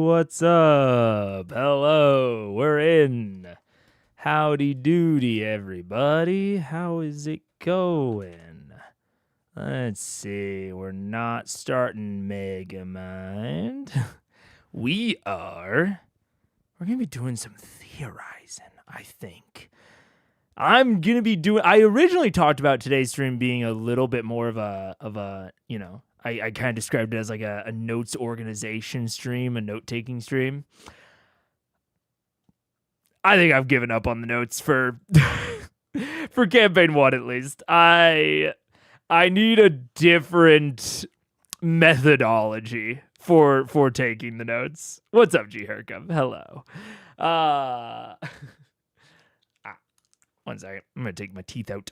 What's up? Hello, we're in. Howdy doody, everybody. How is it going? Let's see. We're not starting Megamind. We're going to be doing some theorizing, I think. I originally talked about today's stream being a little bit more of a I kind of described it as like a notes organization stream, a note-taking stream. I think I've given up on the notes for for campaign 1 at least. I need a different methodology for taking the notes. What's up, G Hercum? Hello. 1 second. I'm going to take my teeth out.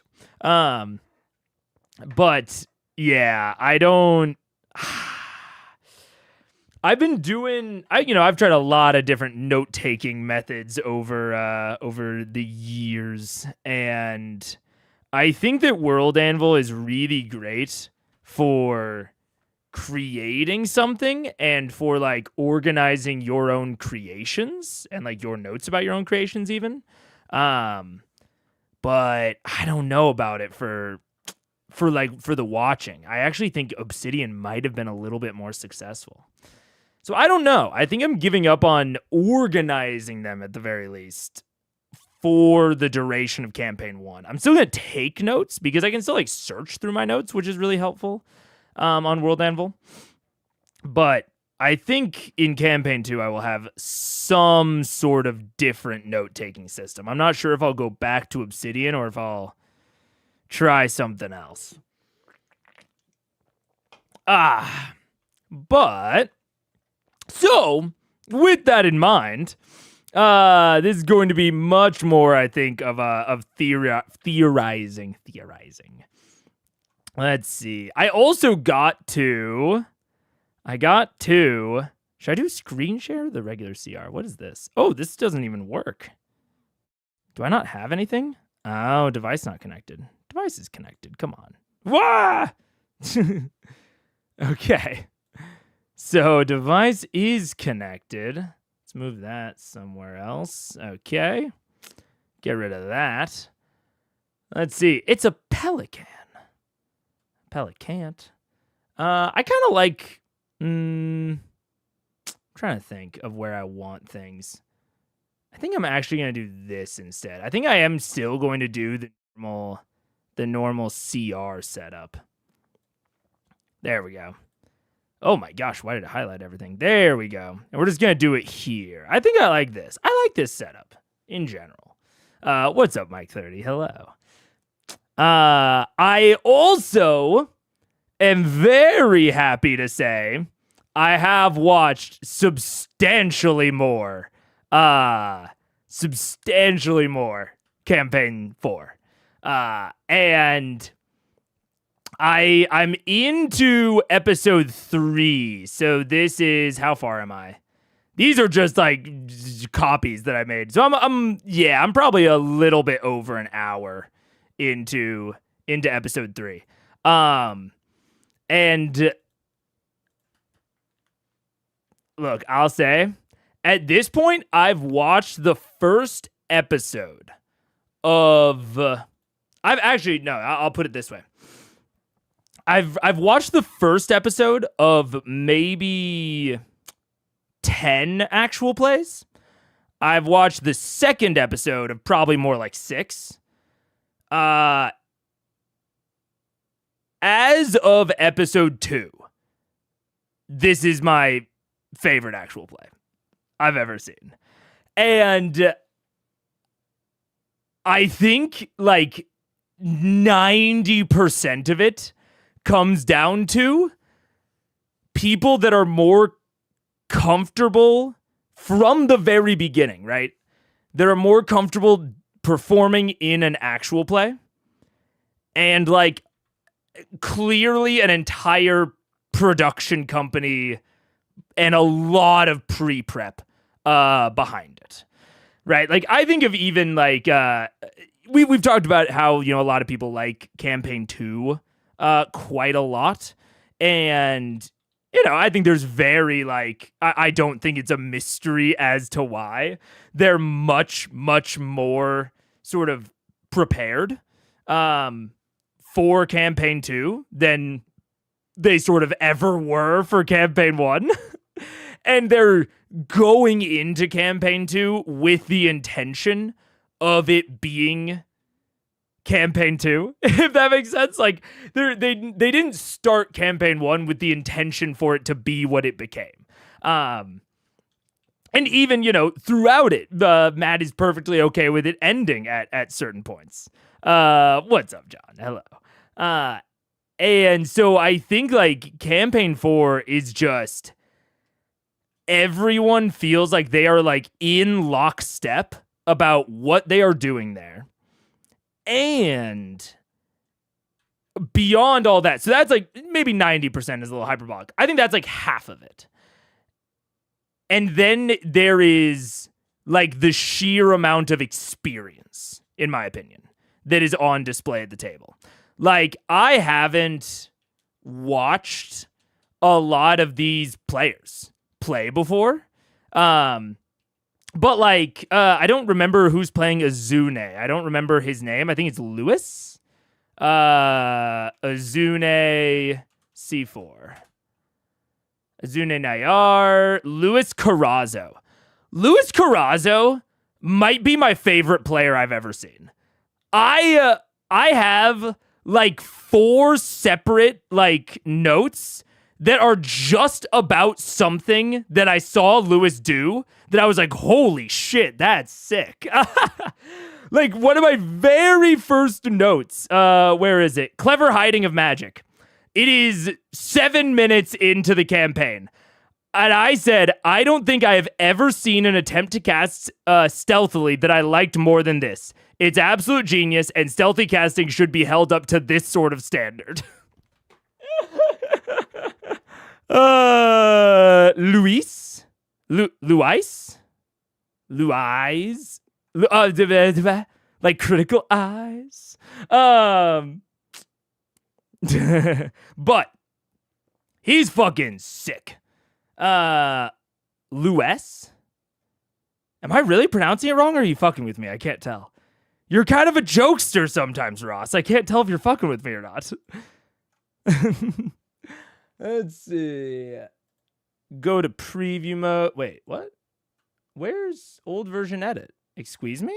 But yeah, I've tried a lot of different note-taking methods over the years, and I think that World Anvil is really great for creating something and for like organizing your own creations and like your notes about your own creations even. But I don't know about it for the watching. I actually think Obsidian might have been a little bit more successful. So I don't know. I think I'm giving up on organizing them at the very least for the duration of campaign 1. I'm still going to take notes because I can still like search through my notes, which is really helpful on World Anvil. But I think in campaign 2, I will have some sort of different note-taking system. I'm not sure if I'll go back to Obsidian or if I'll try something else. But so with that in mind, this is going to be much more, I think, of theorizing. Let's see. I got to. Should I do screen share or the regular CR? What is this? Oh, this doesn't even work. Do I not have anything? Oh, device not connected. Device is connected. Come on. Wah! Okay. So device is connected. Let's move that somewhere else. Okay. Get rid of that. Let's see. It's a pelican. Pelicant. I kind of like... I'm trying to think of where I want things. I think I'm actually going to do this instead. I think I am still going to do the normal CR setup. There we go. Oh my gosh, why did it highlight everything? There we go. And we're just going to do it here. I think I like this. I like this setup in general. What's up, Mike 30? Hello. I also am very happy to say I have watched substantially more campaign 4. And I'm into episode 3. So this is, how far am I? These are just like copies that I made. So I'm probably a little bit over an hour into episode 3. And look, I'll say at this point, I've watched the first episode of, I'll put it this way. I've watched the first episode of maybe 10 actual plays. I've watched the second episode of probably more like 6. As of episode 2, this is my favorite actual play I've ever seen. And I think like 90% of it comes down to people that are more comfortable from the very beginning, right? That are more comfortable performing in an actual play and like clearly an entire production company and a lot of pre-prep behind it, right? Like I think of even like we've talked about how, you know, a lot of people like campaign 2 quite a lot, and I think there's very I don't think it's a mystery as to why they're much, much more sort of prepared for campaign 2 than they sort of ever were for campaign 1. And they're going into campaign 2 with the intention of it being campaign 2, if that makes sense. Like they didn't start campaign 1 with the intention for it to be what it became. And even, throughout it, Matt is perfectly okay with it ending at certain points. What's up, John? Hello. And so I think campaign 4 is just everyone feels like they are in lockstep about what they are doing there. And beyond all that, so that's maybe 90% is a little hyperbolic. I think that's half of it. And then there is the sheer amount of experience, in my opinion, that is on display at the table. I haven't watched a lot of these players play before. But I don't remember who's playing Azune. I don't remember his name. I think it's Lewis. Azune C4. Azune Nayar. Luis Carrazzo. Luis Carrazzo might be my favorite player I've ever seen. I have 4 separate notes that are just about something that I saw Lewis do that I was like, holy shit, that's sick. One of my very first notes, where is it? Clever hiding of magic. It is 7 minutes into the campaign. And I said, I don't think I have ever seen an attempt to cast stealthily that I liked more than this. It's absolute genius, and stealthy casting should be held up to this sort of standard. Luis, critical eyes. But he's fucking sick. Luis? Am I really pronouncing it wrong, or are you fucking with me? I can't tell. You're kind of a jokester sometimes, Ross. I can't tell if you're fucking with me or not. Let's see. Go to preview mode. Wait, what? Where's old version edit? Excuse me?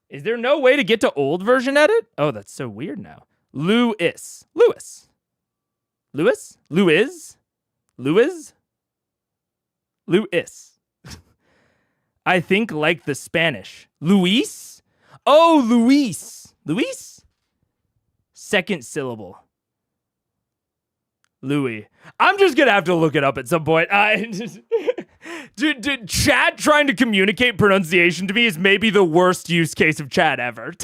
Is there no way to get to old version edit? Oh, that's so weird now. Lewis. I think like the Spanish. Luis? Oh, Luis. Second syllable. Louis. I'm just going to have to look it up at some point. Chat trying to communicate pronunciation to me is maybe the worst use case of chat ever.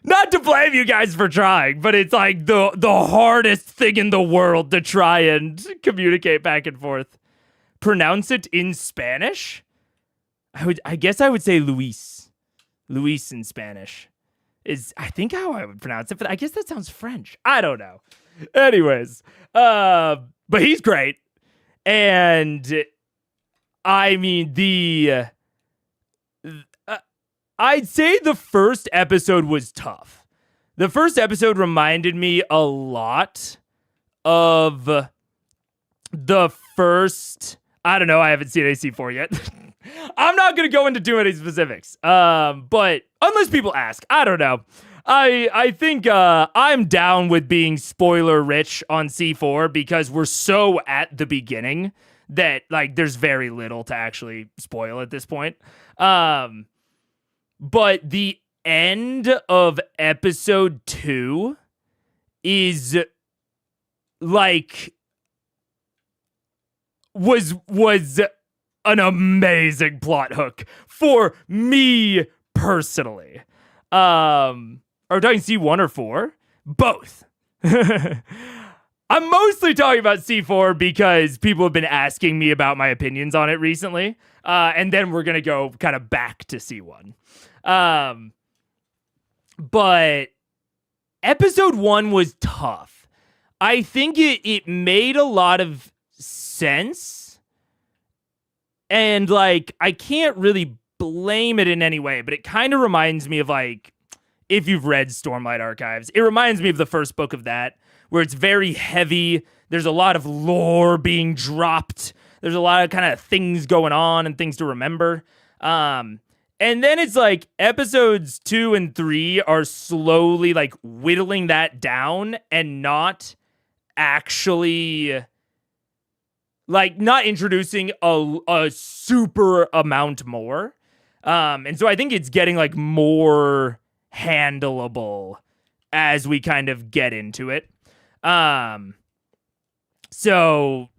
Not to blame you guys for trying, but it's the hardest thing in the world to try and communicate back and forth. Pronounce it in Spanish? I guess I would say Luis. Luis in Spanish is, I think, how I would pronounce it, but I guess that sounds French. I don't know. Anyways, but he's great. And I mean, I'd say the first episode was tough. The first episode reminded me a lot of the first, I don't know, I haven't seen AC4 yet. I'm not going to go into too many specifics. But unless people ask, I don't know. I think I'm down with being spoiler rich on C4 because we're so at the beginning that there's very little to actually spoil at this point. But the end of episode 2 is was an amazing plot hook for me personally. Are we talking C1 or 4? Both. I'm mostly talking about C4 because people have been asking me about my opinions on it recently. And then we're going to go kind of back to C1. But episode 1 was tough. I think it made a lot of sense. And like, I can't really blame it in any way, but it kind of reminds me of like, if you've read Stormlight Archives, it reminds me of the first book of that, where it's very heavy. There's a lot of lore being dropped. There's a lot of kind of things going on and things to remember. And then it's like episodes 2 and 3 are slowly like whittling that down and not actually like not introducing a super amount more. And so I think it's getting like more handleable as we kind of get into it. So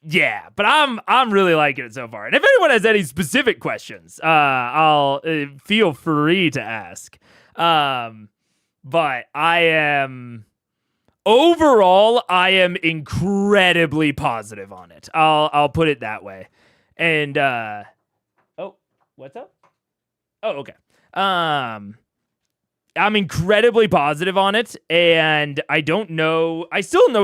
yeah, but I'm really liking it so far. And if anyone has any specific questions, I'll feel free to ask. But overall, I am incredibly positive on it. I'll put it that way. And oh, what's up? Oh, okay. I'm incredibly positive on it, and I still don't know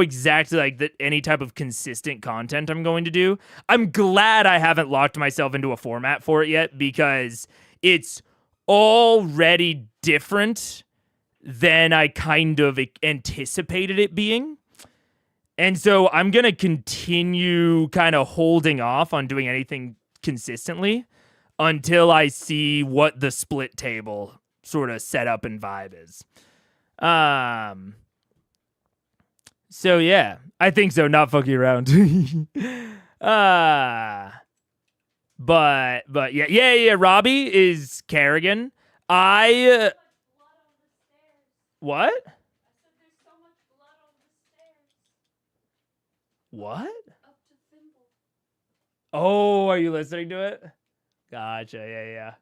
exactly like any type of consistent content I'm going to do. I'm glad I haven't locked myself into a format for it yet, because it's already different than I kind of anticipated it being. And so I'm going to continue kind of holding off on doing anything consistently until I see what the split table sort of setup and vibe is. So yeah, I think so. Not fucking around. But yeah. Robbie is Kerrigan. What? What? Oh, are you listening to it? Gotcha. Yeah.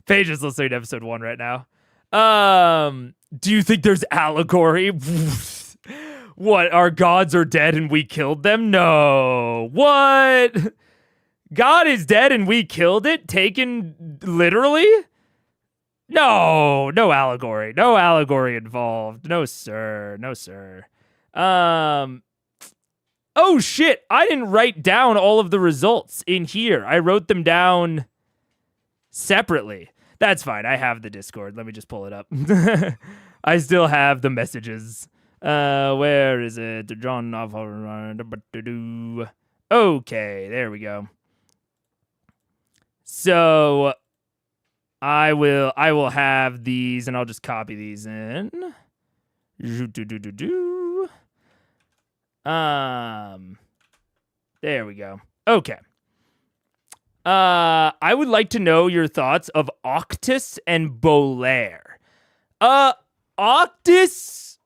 Paige is listening to episode 1 right now. Do you think there's allegory? What? Our gods are dead and we killed them? No. What? God is dead and we killed it? Taken literally? No allegory. No allegory involved. No, sir. Oh, shit. I didn't write down all of the results in here. I wrote them down separately. That's fine. I have the Discord. Let me just pull it up. I still have the messages. Where is it? John. Okay, there we go. So I will have these, and I'll just copy these in. There we go. Okay. I would like to know your thoughts of Octus and Bolaire. Octus,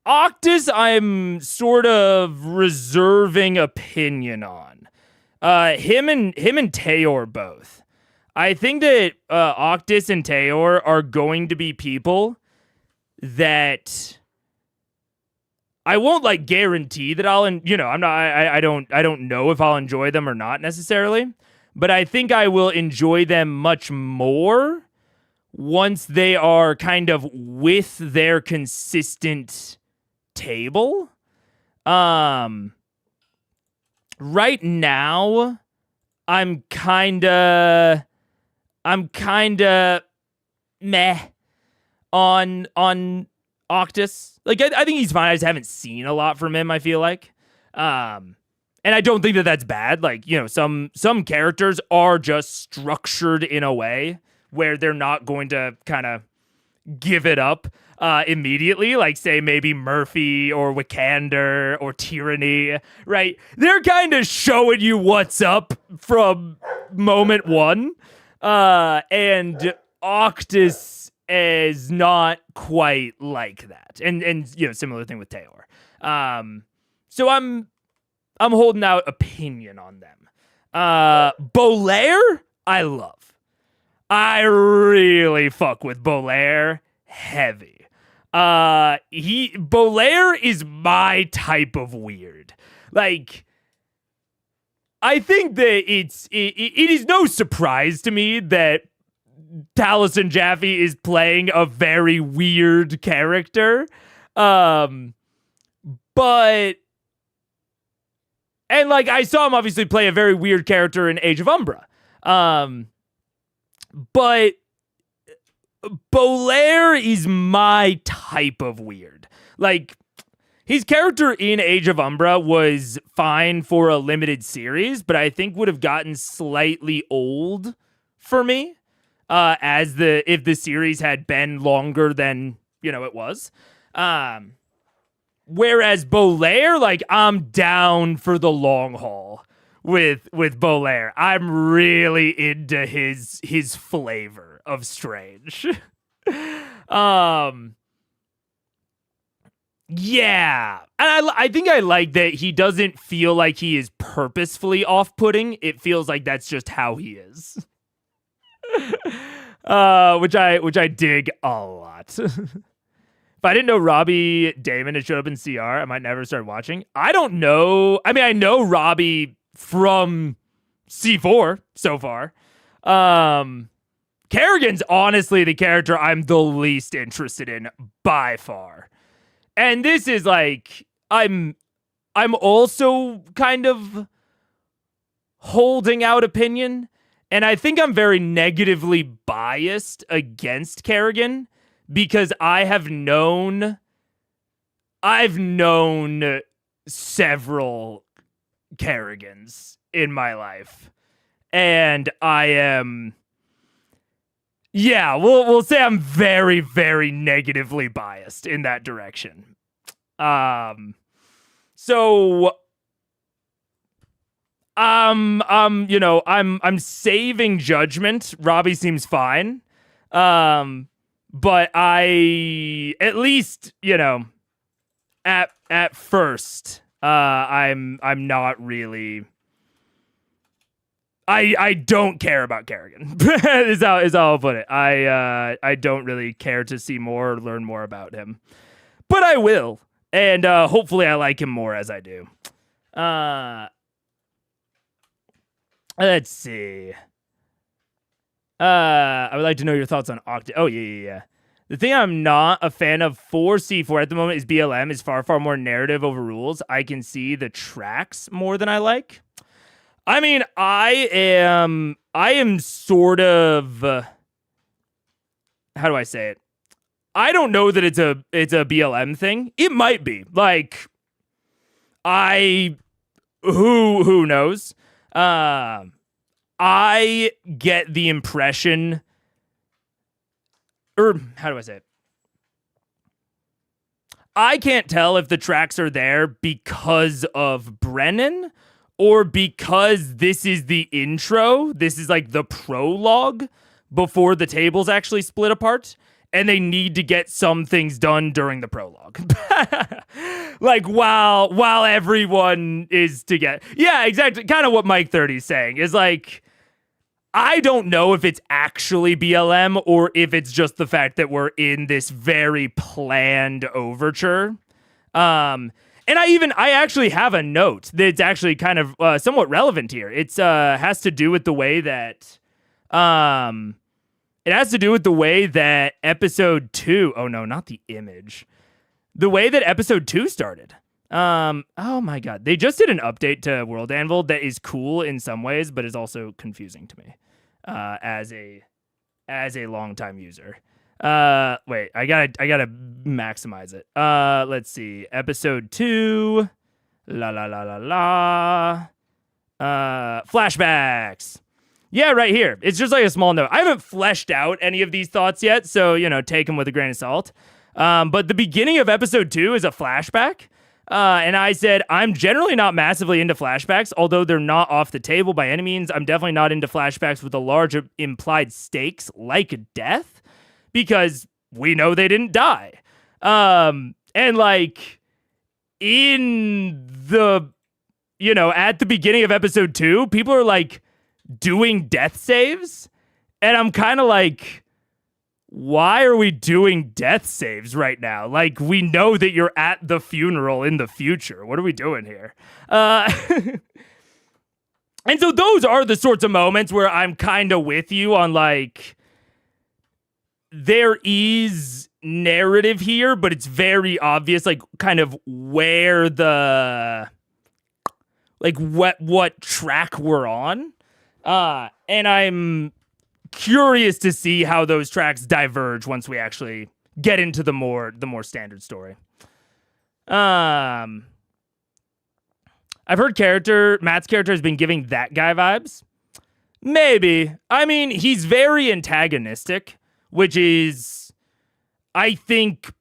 I'm sort of reserving opinion on. Him and Tayor both. I think that Octus and Tayor are going to be people that I won't like guarantee that I don't know if I'll enjoy them or not necessarily, but I think I will enjoy them much more once they are kind of with their consistent table. Right now I'm kind of meh on Octus. Like, I think he's fine. I just haven't seen a lot from him, I feel like. And I don't think that that's bad. Like, some characters are just structured in a way where they're not going to kind of give it up immediately. Like, say, maybe Murphy or Wikander or Tyranny, right? They're kind of showing you what's up from moment one. And Octus is not quite like that, and similar thing with Tayor. So I'm holding out opinion on them. Bolaire, I love. I really fuck with Bolaire heavy. Bolaire is my type of weird. Like, I think that it is no surprise to me that Taliesin Jaffe is playing a very weird character. But and like I saw him obviously play a very weird character in Age of Umbra. But Bolaire is my type of weird. Like, his character in Age of Umbra was fine for a limited series, but I think would have gotten slightly old for me if the series had been longer than, it was. Whereas Bolaire, like, I'm down for the long haul with Bolaire. I'm really into his flavor of strange. Yeah. And I think I like that he doesn't feel like he is purposefully off-putting. It feels like that's just how he is. Which I dig a lot. If I didn't know Robbie Damon had showed up in CR, I might never start watching. I don't know. I mean, I know Robbie from C4 so far. Kerrigan's honestly the character I'm the least interested in by far. And this is like, I'm also kind of holding out opinion. And I think I'm very negatively biased against Kerrigan because I've known several Kerrigans in my life. And I am, we'll say I'm very, very negatively biased in that direction. So I'm saving judgment. Robbie seems fine. But I, at least, at first, I'm not really, I don't care about Kerrigan is how I'll put it. I don't really care to see more or learn more about him, but I will. And, hopefully I like him more as I do. Let's see. I would like to know your thoughts on Octa. Oh, yeah. The thing I'm not a fan of for C4 at the moment is BLM is far, far more narrative over rules. I can see the tracks more than I like. I mean, I am sort of, how do I say it? I don't know that it's a BLM thing. It might be. Like, who knows? I get the impression, or how do I say it? I can't tell if the tracks are there because of Brennan or because this is the intro. This is like the prologue before the tables actually split apart. And they need to get some things done during the prologue. Like while everyone is together. Yeah, exactly. Kind of what Mike 30 is saying is like, I don't know if it's actually BLM or if it's just the fact that we're in this very planned overture. And I actually have a note that's actually kind of somewhat relevant here. It's has to do with the way that episode 2, oh no, not the image. The way that episode 2 started. Oh my god. They just did an update to World Anvil that is cool in some ways, but is also confusing to me. As a longtime user. Wait, I gotta maximize it. Let's see. Episode 2. Flashbacks. Yeah, right here. It's just like a small note. I haven't fleshed out any of these thoughts yet, so, take them with a grain of salt. But the beginning of episode 2 is a flashback. And I said, I'm generally not massively into flashbacks, although they're not off the table by any means. I'm definitely not into flashbacks with a large implied stakes like death, because we know they didn't die. And like in the, at the beginning of episode 2, people are like doing death saves. And I'm kind of like, why are we doing death saves right now? Like, we know that you're at the funeral in the future. What are we doing here? And so those are the sorts of moments where I'm kind of with you on, like, there is narrative here, but it's very obvious, like, kind of where the, like, what track we're on. And I'm curious to see how those tracks diverge once we actually get into the more standard story. I've heard Matt's character has been giving that guy vibes. Maybe. I mean, he's very antagonistic, which is, I think,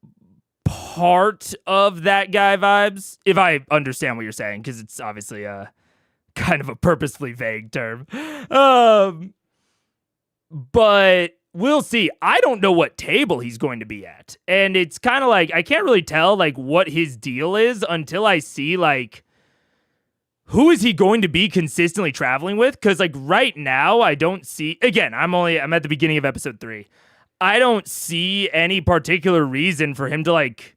part of that guy vibes, if I understand what you're saying, because it's obviously a kind of a purposefully vague term. But we'll see. I don't know what table he's going to be at. And it's kind of like, I can't really tell, like, what his deal is until I see, like, who is he going to be consistently traveling with? Because, like, right now, I don't see, again, I'm at the beginning of episode 3. I don't see any particular reason for him to, like,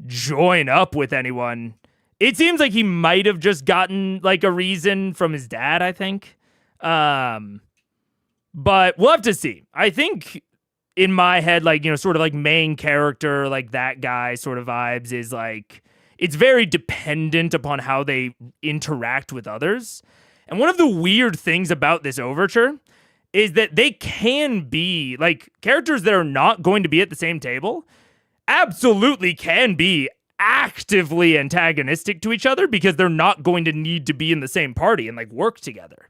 join up with anyone. It seems like he might have just gotten, like, a reason from his dad, I think. But we'll have to see. I think in my head, like, you know, sort of like main character, like that guy sort of vibes is like, it's very dependent upon how they interact with others. And one of the weird things about this overture is that they can be, like, characters that are not going to be at the same table absolutely can be actively antagonistic to each other because they're not going to need to be in the same party and, like, work together.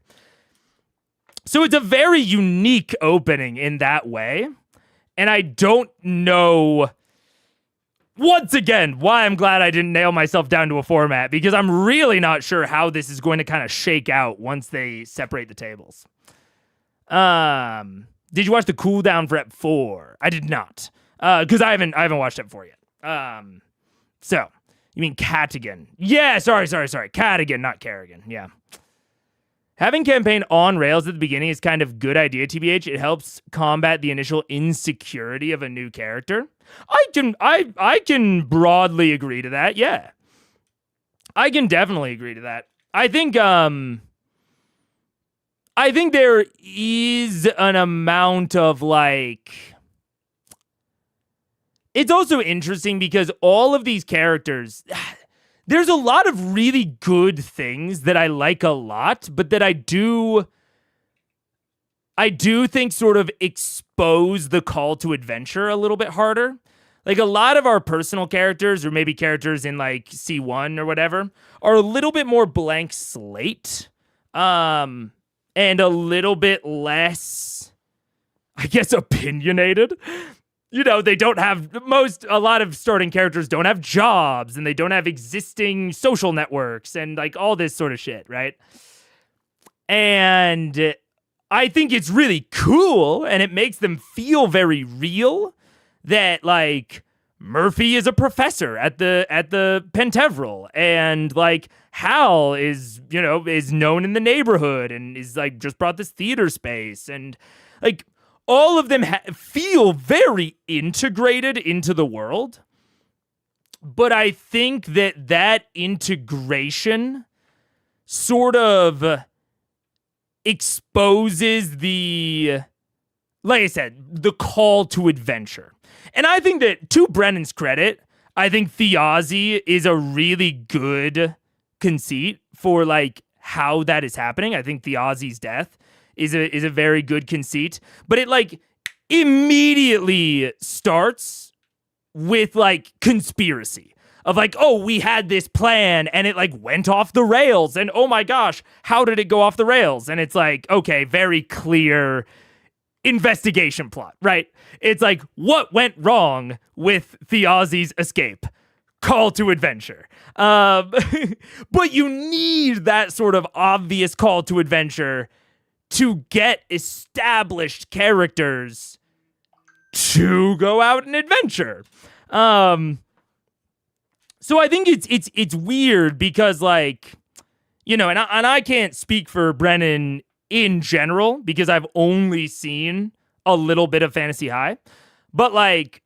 So it's a very unique opening in that way. And I don't know, once again, why I'm glad I didn't nail myself down to a format, because I'm really not sure how this is going to kind of shake out once they separate the tables. Did you watch the cooldown for Ep 4? I did not. Because I haven't watched Ep 4 yet. So, you mean Catigan. Yeah, sorry. Catigan, not Kerrigan. Yeah. Having campaign on rails at the beginning is kind of good idea, TBH. It helps combat the initial insecurity of a new character. I can broadly agree to that, yeah. I can definitely agree to that. I think there is an amount of, like, it's also interesting because all of these characters, there's a lot of really good things that I like a lot, but that I do think sort of expose the call to adventure a little bit harder. Like, a lot of our personal characters, or maybe characters in, like, C1 or whatever, are a little bit more blank slate, and a little bit less, I guess, opinionated. You know, they don't have, a lot of starting characters don't have jobs, and they don't have existing social networks, and, like, all this sort of shit, right? And I think it's really cool, and it makes them feel very real that, like, Murphy is a professor at the Pentevral, and, like, Hal is, you know, is known in the neighborhood and is, like, just brought this theater space, and, like, all of them feel very integrated into the world. But I think that integration sort of exposes the, like I said, the call to adventure. And I think that, to Brennan's credit, I think Theazi is a really good conceit for, like, how that is happening. I think Theazi's death is a very good conceit, but it, like, immediately starts with, like, conspiracy of, like, oh, we had this plan and it, like, went off the rails, and oh my gosh, how did it go off the rails? And it's like, okay, very clear investigation plot, right? It's like, what went wrong with Theazi's escape? Call to adventure. But you need that sort of obvious call to adventure to get established characters to go out and adventure. So I think it's weird because, like, you know, and I can't speak for Brennan in general because I've only seen a little bit of Fantasy High, but, like,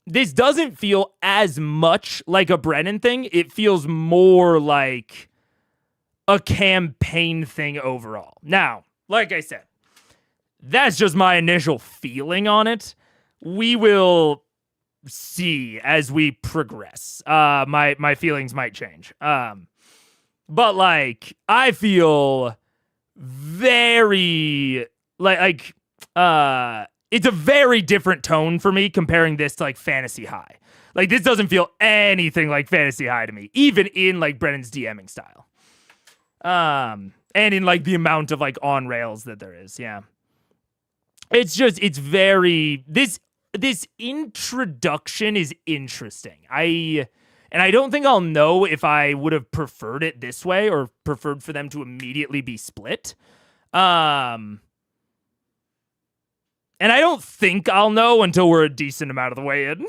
this doesn't feel as much like a Brennan thing. It feels more like a campaign thing overall. Now, like I said, that's just my initial feeling on it. we will see as we progress. My feelings might change. But like I feel very like it's a very different tone for me comparing this to like Fantasy High. Like this doesn't feel anything like Fantasy High to me, even in like Brennan's DMing style. And in like the amount of like on rails that there is. Yeah. It's very this introduction is interesting. I don't think I'll know if I would have preferred it this way or preferred for them to immediately be split. And I don't think I'll know until we're a decent amount of the way in.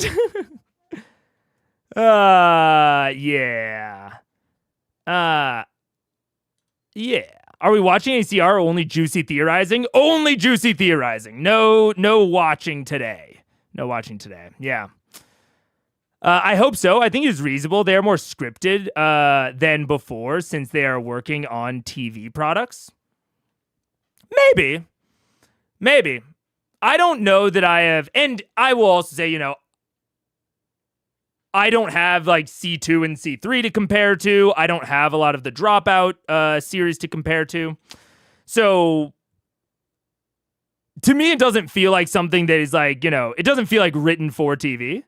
Yeah. Yeah. Are we watching ACR or only Juicy Theorizing? Only Juicy Theorizing. No watching today. No watching today. Yeah. I hope so. I think it's reasonable. They are more scripted than before since they are working on TV products. Maybe. I don't know that I have, and I will also say, I don't have like C2 and C3 to compare to. I don't have a lot of the Dropout series to compare to. So to me, it doesn't feel like something that is like, it doesn't feel like written for TV.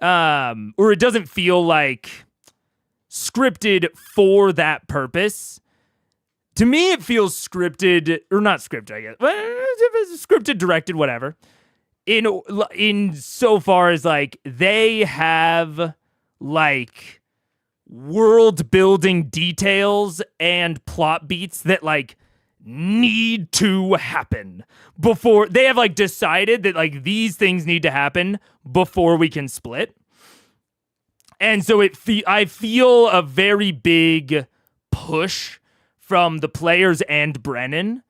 Or it doesn't feel like scripted for that purpose. To me, it feels scripted, or not scripted, I guess. Scripted, directed, whatever. In so far as like they have like world building details and plot beats that like need to happen before they have like decided that like these things need to happen before we can split. And so I feel a very big push from the players and Brennan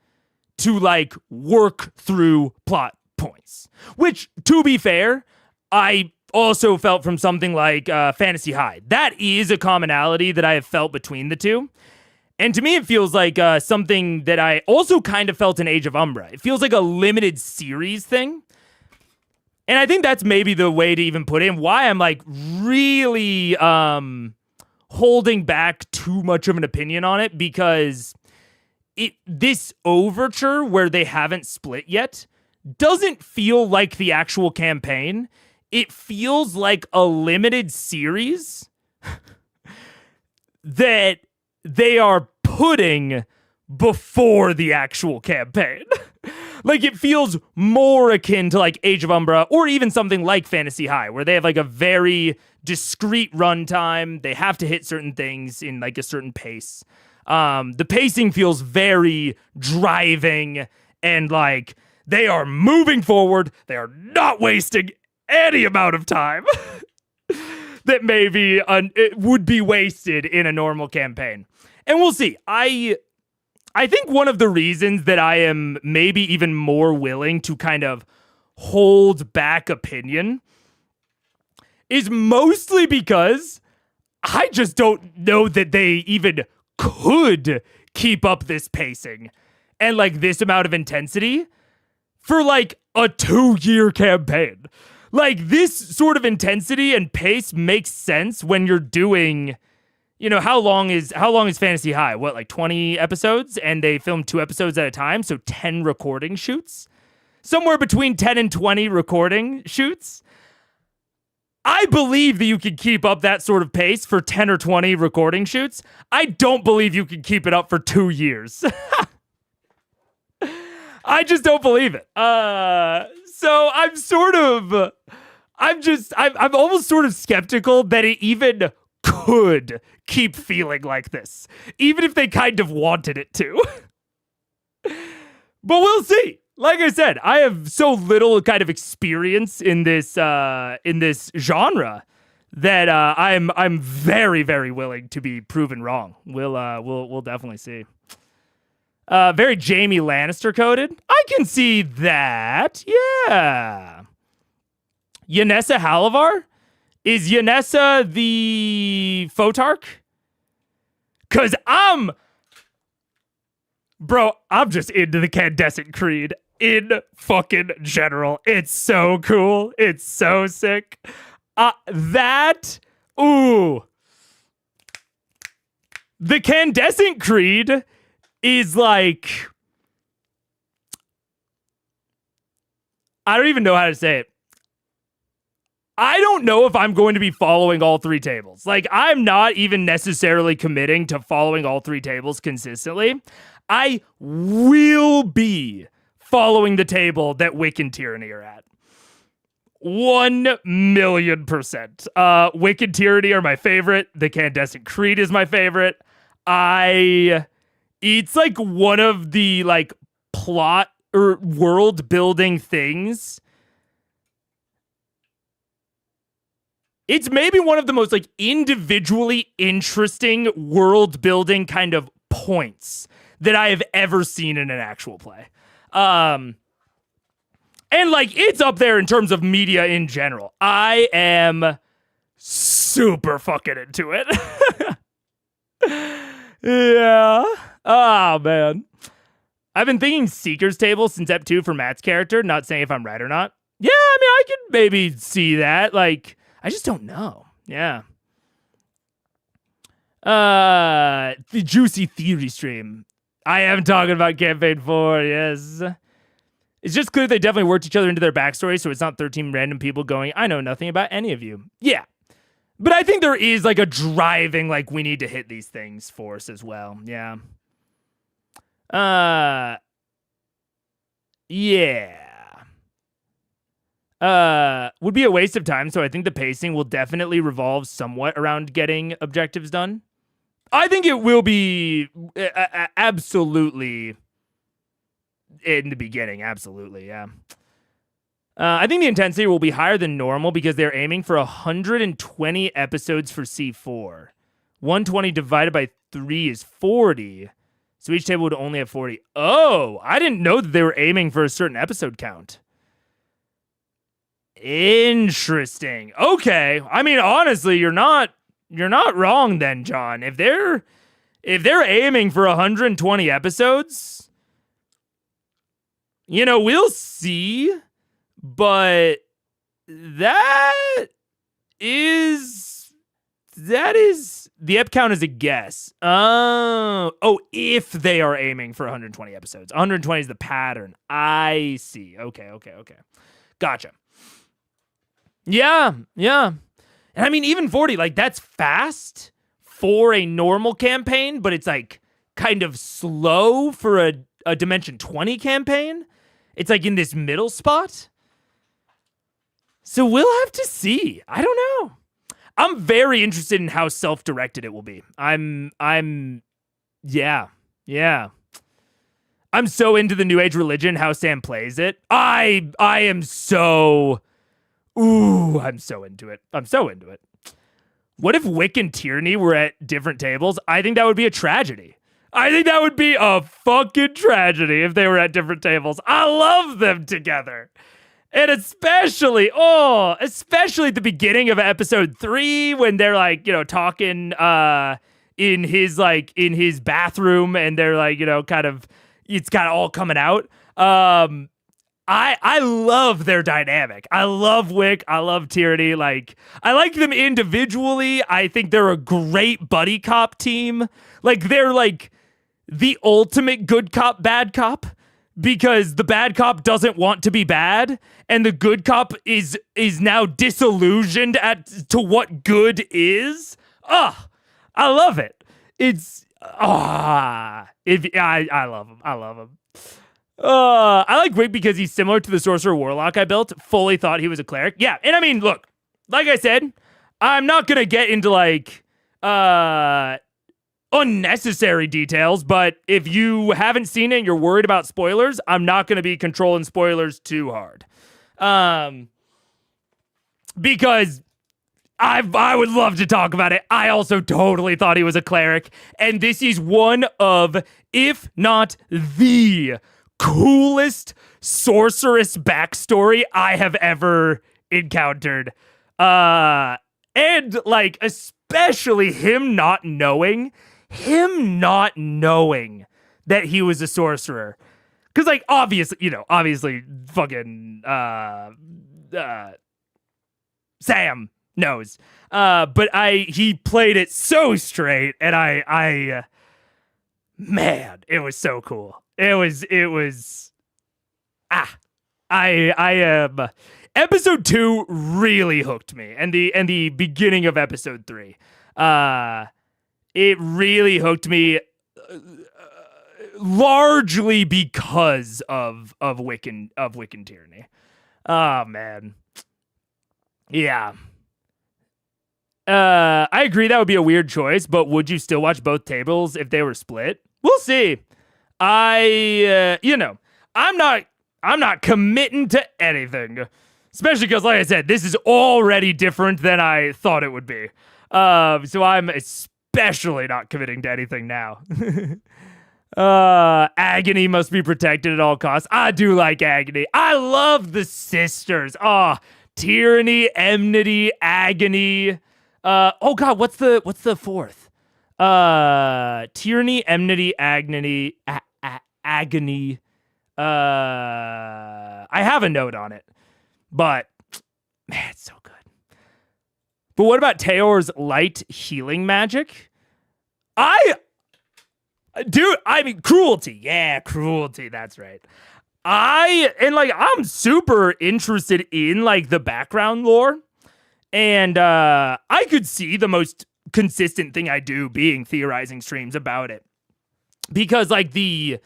to like work through plot points, which to be fair, I also felt from something like Fantasy High. That is a commonality that I have felt between the two. And to me, it feels like something that I also kind of felt in Age of Umbra. It feels like a limited series thing. And I think that's maybe the way to even put in why I'm like really holding back too much of an opinion on it, because this overture where they haven't split yet doesn't feel like the actual campaign. It feels like a limited series that they are putting before the actual campaign. Like it feels more akin to like Age of Umbra or even something like Fantasy High, where they have like a very discrete runtime. They have to hit certain things in like a certain pace. The pacing feels very driving and like they are moving forward. They are not wasting any amount of time that maybe it would be wasted in a normal campaign. And we'll see. I think one of the reasons that I am maybe even more willing to kind of hold back opinion is mostly because I just don't know that they even could keep up this pacing and like this amount of intensity for like a 2-year campaign. Like this sort of intensity and pace makes sense when you're doing, how long is Fantasy High? What, like 20 episodes? And they film 2 episodes at a time, so 10 recording shoots. Somewhere between 10 and 20 recording shoots. I believe that you can keep up that sort of pace for 10 or 20 recording shoots. I don't believe you can keep it up for 2 years. I just don't believe it. So I'm almost sort of skeptical that it even could keep feeling like this, even if they kind of wanted it to. But we'll see. Like I said, I have so little kind of experience in this genre that I'm very, very willing to be proven wrong. We'll definitely see. Very Jaime Lannister coded. I can see that. Yeah. Yanessa Halavar? Is Yanessa the Photarch? Because I'm just into the Candescent Creed. in fucking general. It's so cool. It's so sick. The Candescent Creed is like, I don't even know how to say it. I don't know if I'm going to be following all three tables. Like, I'm not even necessarily committing to following all three tables consistently. I will be following the table that Wick and Tyranny are at. 1,000,000%. Wick and Tyranny are my favorite. The Candescent Creed is my favorite. It's like one of the like plot or world building things. It's maybe one of the most like individually interesting world building kind of points that I have ever seen in an actual play. And like it's up there in terms of media in general. I am super fucking into it. Yeah. Oh man. I've been thinking Seeker's Table since Ep 2 for Matt's character, not saying if I'm right or not. Yeah, I mean I could maybe see that. Like I just don't know. Yeah. The Juicy Theory stream. I am talking about Campaign 4, yes. It's just clear they definitely worked each other into their backstory, so it's not 13 random people going, I know nothing about any of you. Yeah. But I think there is like a driving, like, we need to hit these things force as well. Yeah. Yeah. Would be a waste of time, so I think the pacing will definitely revolve somewhat around getting objectives done. I think it will be absolutely in the beginning, absolutely, yeah. I think the intensity will be higher than normal because they're aiming for 120 episodes for C4. 120 divided by 3 is 40. So each table would only have 40. Oh, I didn't know that they were aiming for a certain episode count. Interesting. Okay. I mean, honestly, you're not wrong then, John. If they're aiming for 120 episodes, you know, we'll see. But that is the ep count is a guess. Oh, if they are aiming for 120 episodes. 120 is the pattern. I see. Okay. Gotcha. Yeah. And I mean, even 40, like, that's fast for a normal campaign, but it's, like, kind of slow for a Dimension 20 campaign. It's, like, in this middle spot. So we'll have to see. I don't know. I'm very interested in how self-directed it will be. Yeah. I'm so into the New Age religion, how Sam plays it. I am so... Ooh, I'm so into it. What if Wick and Tyranny were at different tables? I think that would be a tragedy. I think that would be a fucking tragedy if they were at different tables. I love them together. And especially at the beginning of episode 3 when they're like, you know, talking in his bathroom and they're like, you know, it's kind of all coming out. I love their dynamic. I love Wick. I love Tyranny. Like, I like them individually. I think they're a great buddy cop team. Like, they're like the ultimate good cop, bad cop, because the bad cop doesn't want to be bad, and the good cop is now disillusioned to what good is. I love it. I love him. I like Wick because he's similar to the Sorcerer Warlock I built. Fully thought he was a cleric. Yeah, and I mean, look, like I said, I'm not gonna get into like unnecessary details, but if you haven't seen it and you're worried about spoilers, I'm not gonna be controlling spoilers too hard. Because I would love to talk about it. I also totally thought he was a cleric, and this is one of, if not the coolest sorceress backstory I have ever encountered. And like, especially him not knowing that he was a sorcerer. Because, like, obviously, fucking Sam knows. But he played it so straight, and man, it was so cool. It was episode 2 really hooked me, and the beginning of episode 3. It really hooked me, largely because of Wiccan tyranny. Oh man. Yeah. I agree that would be a weird choice, but would you still watch both tables if they were split? We'll see. I'm not committing to anything, especially because, like I said, this is already different than I thought it would be. So I'm especially not committing to anything now. Agony must be protected at all costs. I do like Agony. I love the sisters. Tyranny, enmity, agony. Oh god, what's the fourth? Tyranny, enmity, agony. Agony. I have a note on it, but man, it's so good. But what about Teor's light healing magic? I mean, cruelty. Yeah, cruelty. That's right. I'm super interested in, like, the background lore. And I could see the most consistent thing I do being theorizing streams about it. Because, like, there's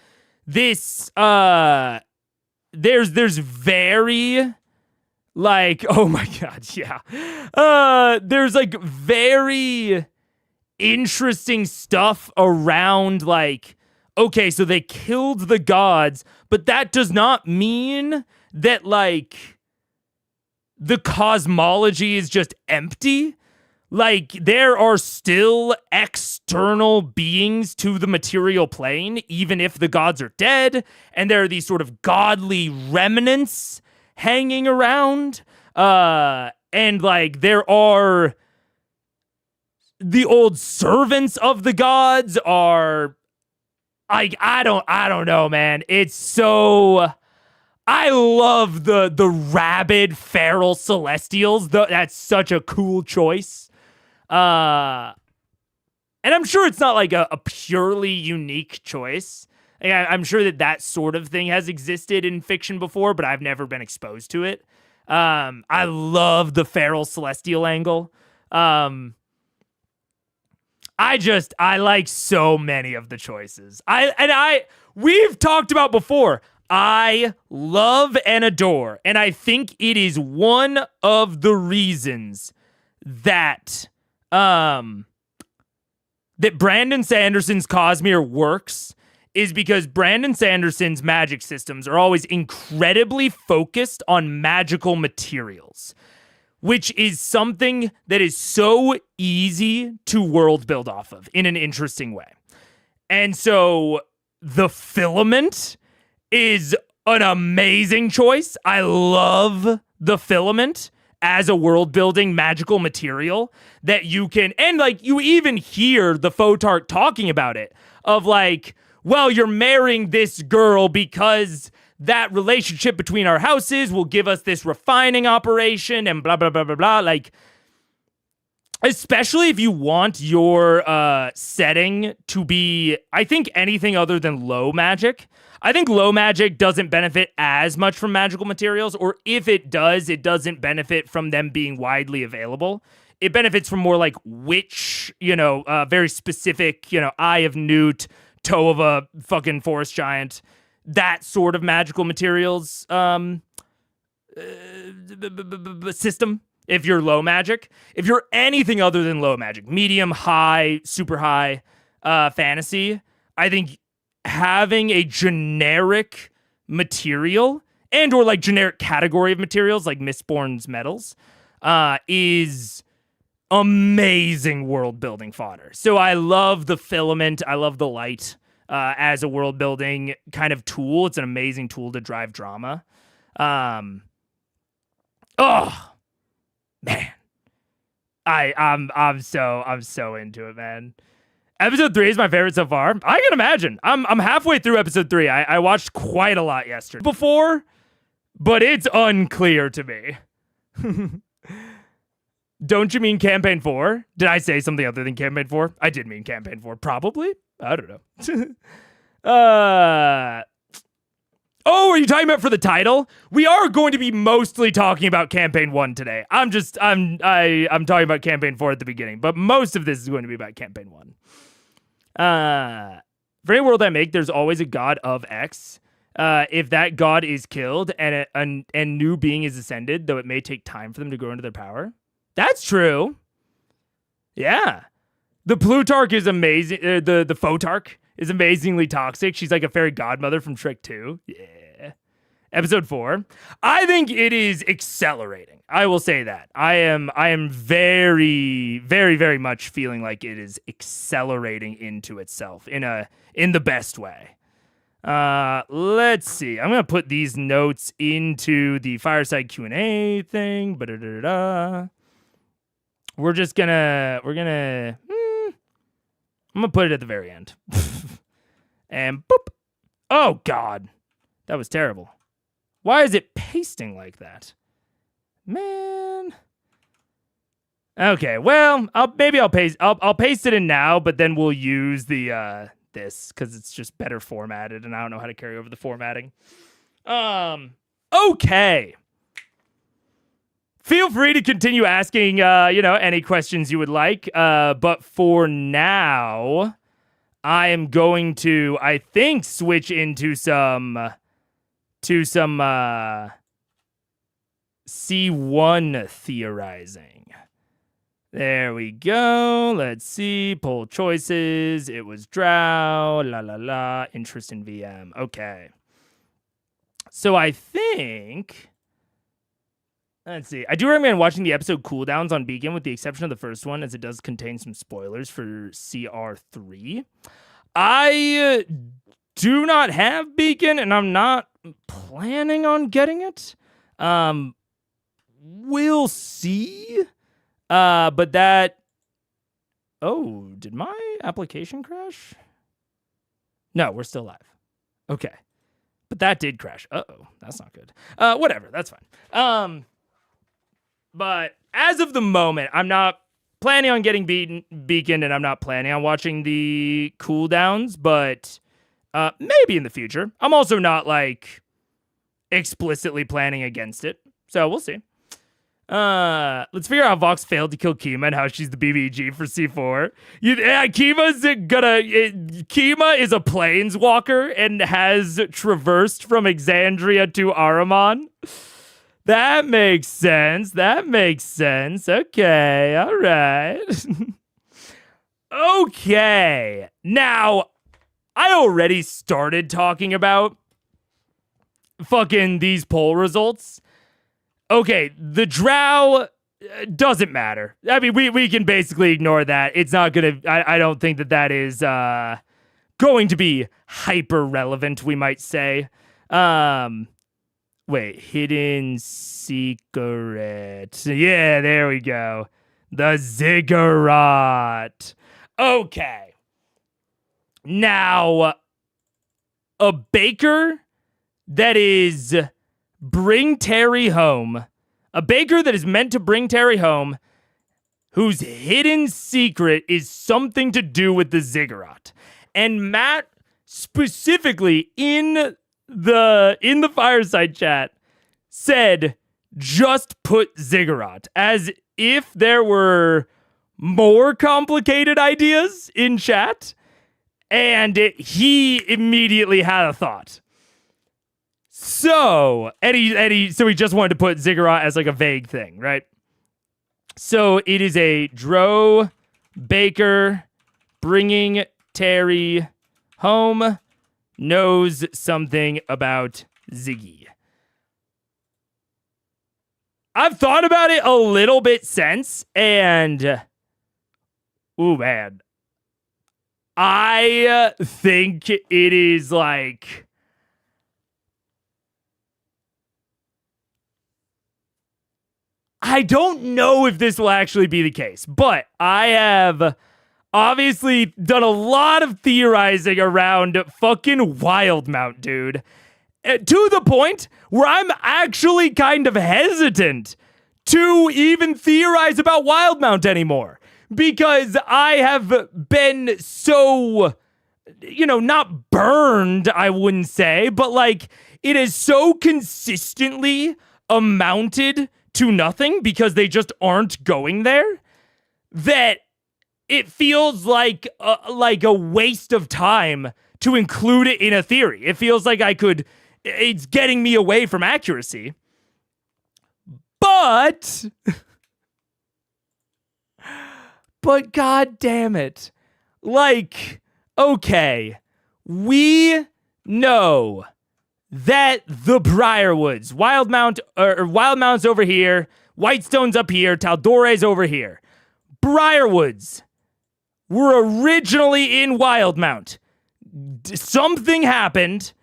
very, like, oh my god, yeah. There's, like, very interesting stuff around, like, okay, so they killed the gods, but that does not mean that, like, the cosmology is just empty. Like, there are still external beings to the material plane, even if the gods are dead, and there are these sort of godly remnants hanging around. And, like, there are the old servants of the gods are, I don't know, man. It's so, I love the rabid feral celestials. That's such a cool choice. And I'm sure it's not like a purely unique choice. I'm sure that sort of thing has existed in fiction before, but I've never been exposed to it. I love the feral celestial angle. I like so many of the choices. We've talked about before. I love and adore, and I think it is one of the reasons that Brandon Sanderson's Cosmere works, is because Brandon Sanderson's magic systems are always incredibly focused on magical materials, which is something that is so easy to world build off of in an interesting way. And so the filament is an amazing choice. I love the filament as a world building magical material that you can, and like you even hear the Photart talking about it, of like, well, you're marrying this girl because that relationship between our houses will give us this refining operation and blah, blah, blah, blah, blah. Like, especially if you want your setting to be, I think, anything other than low magic. I think low magic doesn't benefit as much from magical materials, or if it does, it doesn't benefit from them being widely available. It benefits from more like witch, very specific, Eye of Newt, toe of a fucking forest giant, that sort of magical materials system. If you're low magic, if you're anything other than low magic, medium, high, super high fantasy, I think having a generic material and or like generic category of materials like Mistborn's metals is amazing world building fodder. So I love the filament. I love the light as a world building kind of tool. It's an amazing tool to drive drama. Man, I'm so into it, man. Episode 3 is my favorite so far. I can imagine. I'm halfway through episode 3. I watched quite a lot yesterday before, but it's unclear to me. Don't you mean campaign 4? Did I say something other than campaign 4? I did mean campaign 4. Probably. I don't know. Oh, are you talking about for the title? We are going to be mostly talking about campaign 1 today. I'm talking about campaign 4 at the beginning, but most of this is going to be about campaign 1. For any world I make, there's always a god of X. If that god is killed and new being is ascended, though it may take time for them to grow into their power. That's true. Yeah. The Plutarch is amazing. The Photarch is amazingly toxic. She's like a fairy godmother from Shrek 2. Yeah. Episode 4. I think it is accelerating. I will say that. I am very, very, very much feeling like it is accelerating into itself in the best way. Let's see. I'm gonna put these notes into the fireside Q&A thing. I'm gonna put it at the very end. And boop. Oh God, that was terrible. Why is it pasting like that? Man. Okay, well, I'll paste it in now, but then we'll use the this because it's just better formatted, and I don't know how to carry over the formatting. Okay. Feel free to continue asking, any questions you would like. But for now, I am going to, I think, switch into some C1 theorizing. There we go. Let's see. Poll choices. It was drow. La la la. Interest in VM. Okay. So I think... Let's see. I do recommend watching the episode cooldowns on Beacon with the exception of the first one, as it does contain some spoilers for CR3. I do not have Beacon, and I'm not planning on getting it. We'll see. But that... Oh, did my application crash? No, we're still live. Okay. But that did crash. Uh-oh, that's not good. Whatever, that's fine. But as of the moment, I'm not planning on getting Beacon, and I'm not planning on watching the cooldowns, but maybe in the future. I'm also not, explicitly planning against it, so we'll see. Let's figure out how Vox failed to kill Kima and how she's the BBG for C4. Kima is a planeswalker and has traversed from Exandria to Ahriman. That makes sense. Okay, all right. Okay. Now, I already started talking about fucking these poll results. Okay, the drow doesn't matter. I mean, we can basically ignore that. It's not gonna... I don't think that is going to be hyper relevant, we might say. Wait, hidden secret. Yeah, there we go. The ziggurat. Okay. Now, a baker that is bring Terry home. A baker that is meant to bring Terry home, whose hidden secret is something to do with the ziggurat. And Matt, specifically in the fireside chat, said, just put ziggurat, as if there were more complicated ideas in chat, and he immediately had a thought. So, he just wanted to put ziggurat as a vague thing, right? So it is a Dro baker bringing Terry home, knows something about Ziggy. I've thought about it a little bit since, and ooh, man, I think it is I don't know if this will actually be the case, but I have obviously done a lot of theorizing around fucking Wildmount, dude. To the point where I'm actually kind of hesitant to even theorize about Wildmount anymore. Because I have been so, not burned, I wouldn't say, but like it is so consistently amounted to nothing because they just aren't going there that it feels like a waste of time to include it in a theory. It feels like it's getting me away from accuracy. But god damn it. Like, okay, we know that the Briarwoods, Wildmount's over here, Whitestone's up here, Tal'Dore's over here. Briarwoods were originally in Wildmount. Something happened,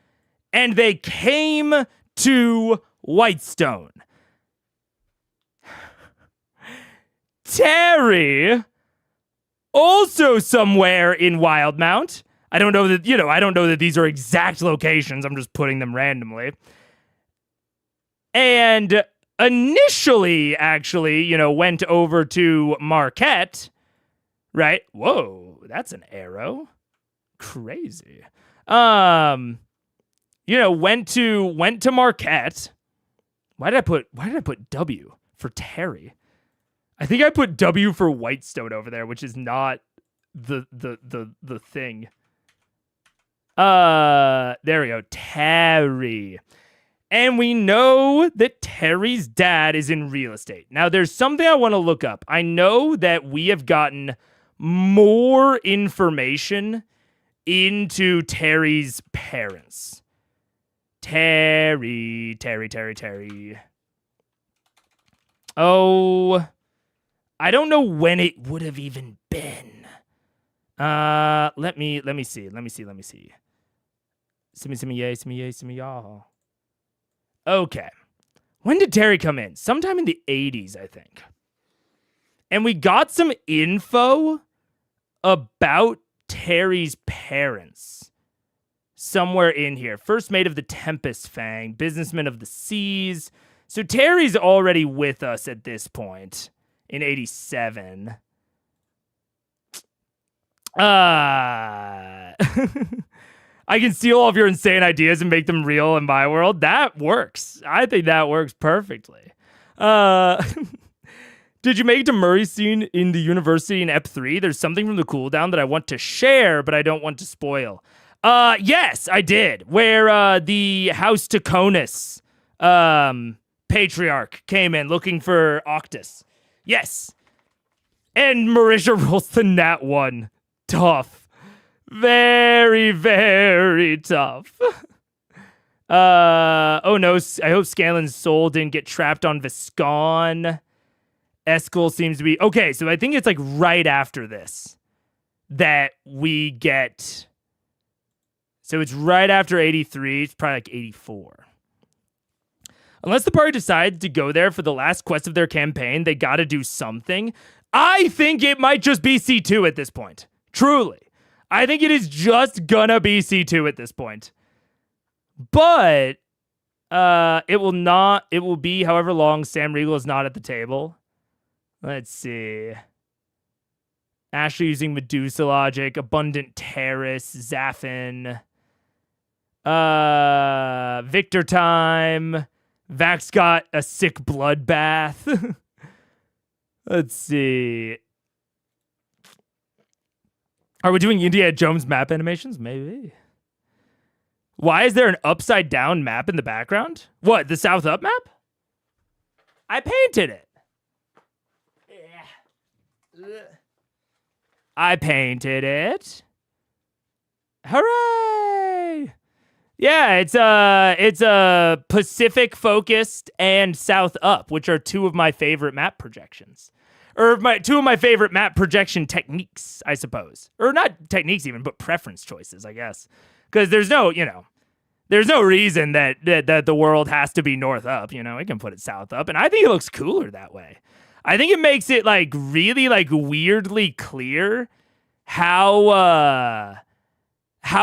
and they came to Whitestone. Terry, also somewhere in Wildmount. I don't know that these are exact locations. I'm just putting them randomly. And initially, actually, went over to Marquette, right? Whoa, that's an arrow. Crazy. Went to Marquette. Why did I put W for Terry? I think I put W for Whitestone over there, which is not the thing. There we go. Terry. And we know that Terry's dad is in real estate. Now, there's something I want to look up. I know that we have gotten more information into Terry's parents. Terry. Oh, I don't know when it would have even been. Let me see. Simi y'all. Okay. When did Terry come in? Sometime in the 80s, I think. And we got some info about Terry's parents somewhere in here. First mate of the Tempest Fang, businessman of the seas. So Terry's already with us at this point in 87. I can steal all of your insane ideas and make them real in my world. That works. I think that works perfectly. Did you make it to Murray's scene in the university in Ep 3? There's something from the cooldown that I want to share, but I don't want to spoil. Yes, I did. Where the House Taconis patriarch came in looking for Octus. Yes. And Marisha rolls the nat 1. Tough. Very, very tough. Oh no, I hope Scanlan's soul didn't get trapped on Viscon. Eskel seems to be... Okay, so I think it's like right after this that we get... So it's right after 83. It's probably like 84. Unless the party decides to go there for the last quest of their campaign, they gotta do something. I think it might just be C2 at this point. Truly. I think it is just gonna be C2 at this point. But it will be however long Sam Riegel is not at the table. Let's see. Ashley using Medusa logic, Abundant Terrace, Zaffin. Victor time. Vax got a sick bloodbath. Let's see. Are we doing Indiana Jones map animations? Maybe. Why is there an upside down map in the background? What, the South Up map? I painted it. I painted it. Hooray! Yeah, it's a Pacific focused and South Up, which are two of my favorite map projections. Or two of my favorite map projection techniques, I suppose. Or not techniques even, but preference choices, I guess. Because there's no reason that the world has to be north up, it can put it south up. And I think it looks cooler that way. I think it makes it like really like weirdly clear how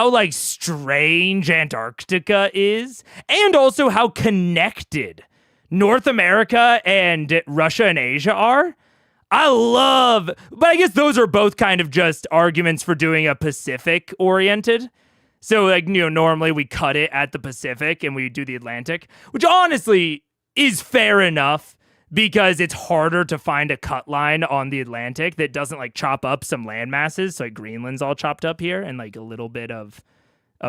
like strange Antarctica is, and also how connected North America and Russia and Asia are. But I guess those are both kind of just arguments for doing a Pacific oriented. So like, normally we cut it at the Pacific and we do the Atlantic, which honestly is fair enough because it's harder to find a cut line on the Atlantic that doesn't like chop up some land masses. So like Greenland's all chopped up here and like a little bit of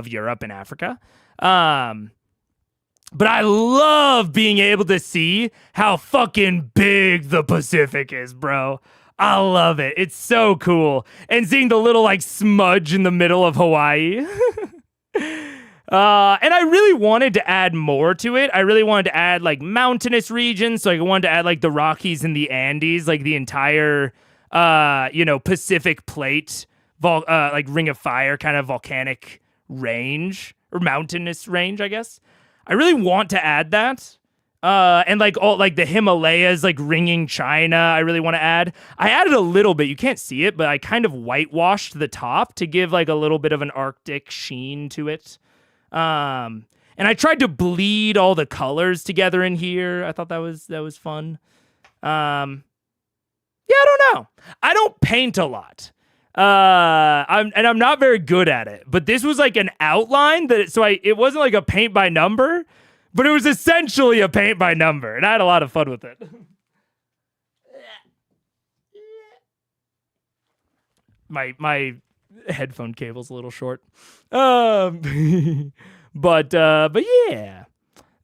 Europe and Africa. But I love being able to see how fucking big the Pacific is, bro. I love it. It's so cool. And seeing the little like smudge in the middle of Hawaii. And I really wanted to add more to it. I really wanted to add like mountainous regions. So like, I wanted to add like the Rockies and the Andes, like the entire, Pacific plate, like Ring of Fire kind of volcanic range or mountainous range, I guess. I really want to add that. And like all like the Himalayas, like ringing China, I really want to add. I added a little bit. You can't see it, but I kind of whitewashed the top to give like a little bit of an Arctic sheen to it. And I tried to bleed all the colors together in here. I thought that was fun. I don't know. I don't paint a lot. I'm not very good at it, but this was like an outline it wasn't like a paint by number, but it was essentially a paint by number, and I had a lot of fun with it. My headphone cable's a little short. But yeah,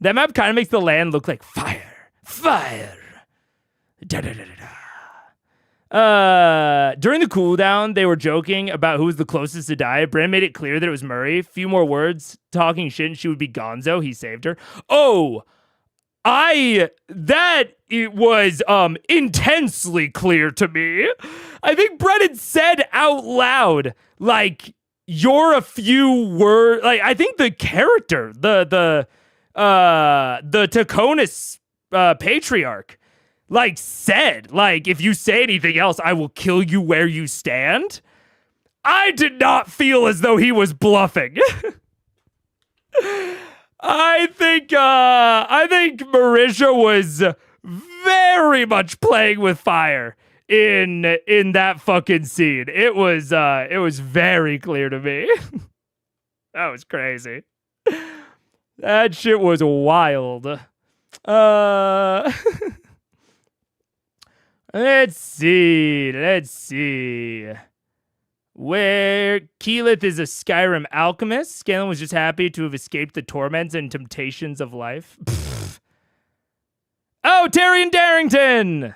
that map kind of makes the land look like fire. Da, da, da, da, da. During the cooldown, they were joking about who was the closest to die. Brand made it clear that it was Murray. Few more words, talking shit, and she would be Gonzo. He saved her. Oh, it was intensely clear to me. I think Brennan said out loud, like, you're a few words. Like, I think the character, the Taconis patriarch, like said, like, if you say anything else, I will kill you where you stand. I did not feel as though he was bluffing. I think Marisha was very much playing with fire in that fucking scene. It was very clear to me. That was crazy. That shit was wild. Let's see. Where Keyleth is a Skyrim alchemist. Scanlan was just happy to have escaped the torments and temptations of life. Oh, Terry and Darrington!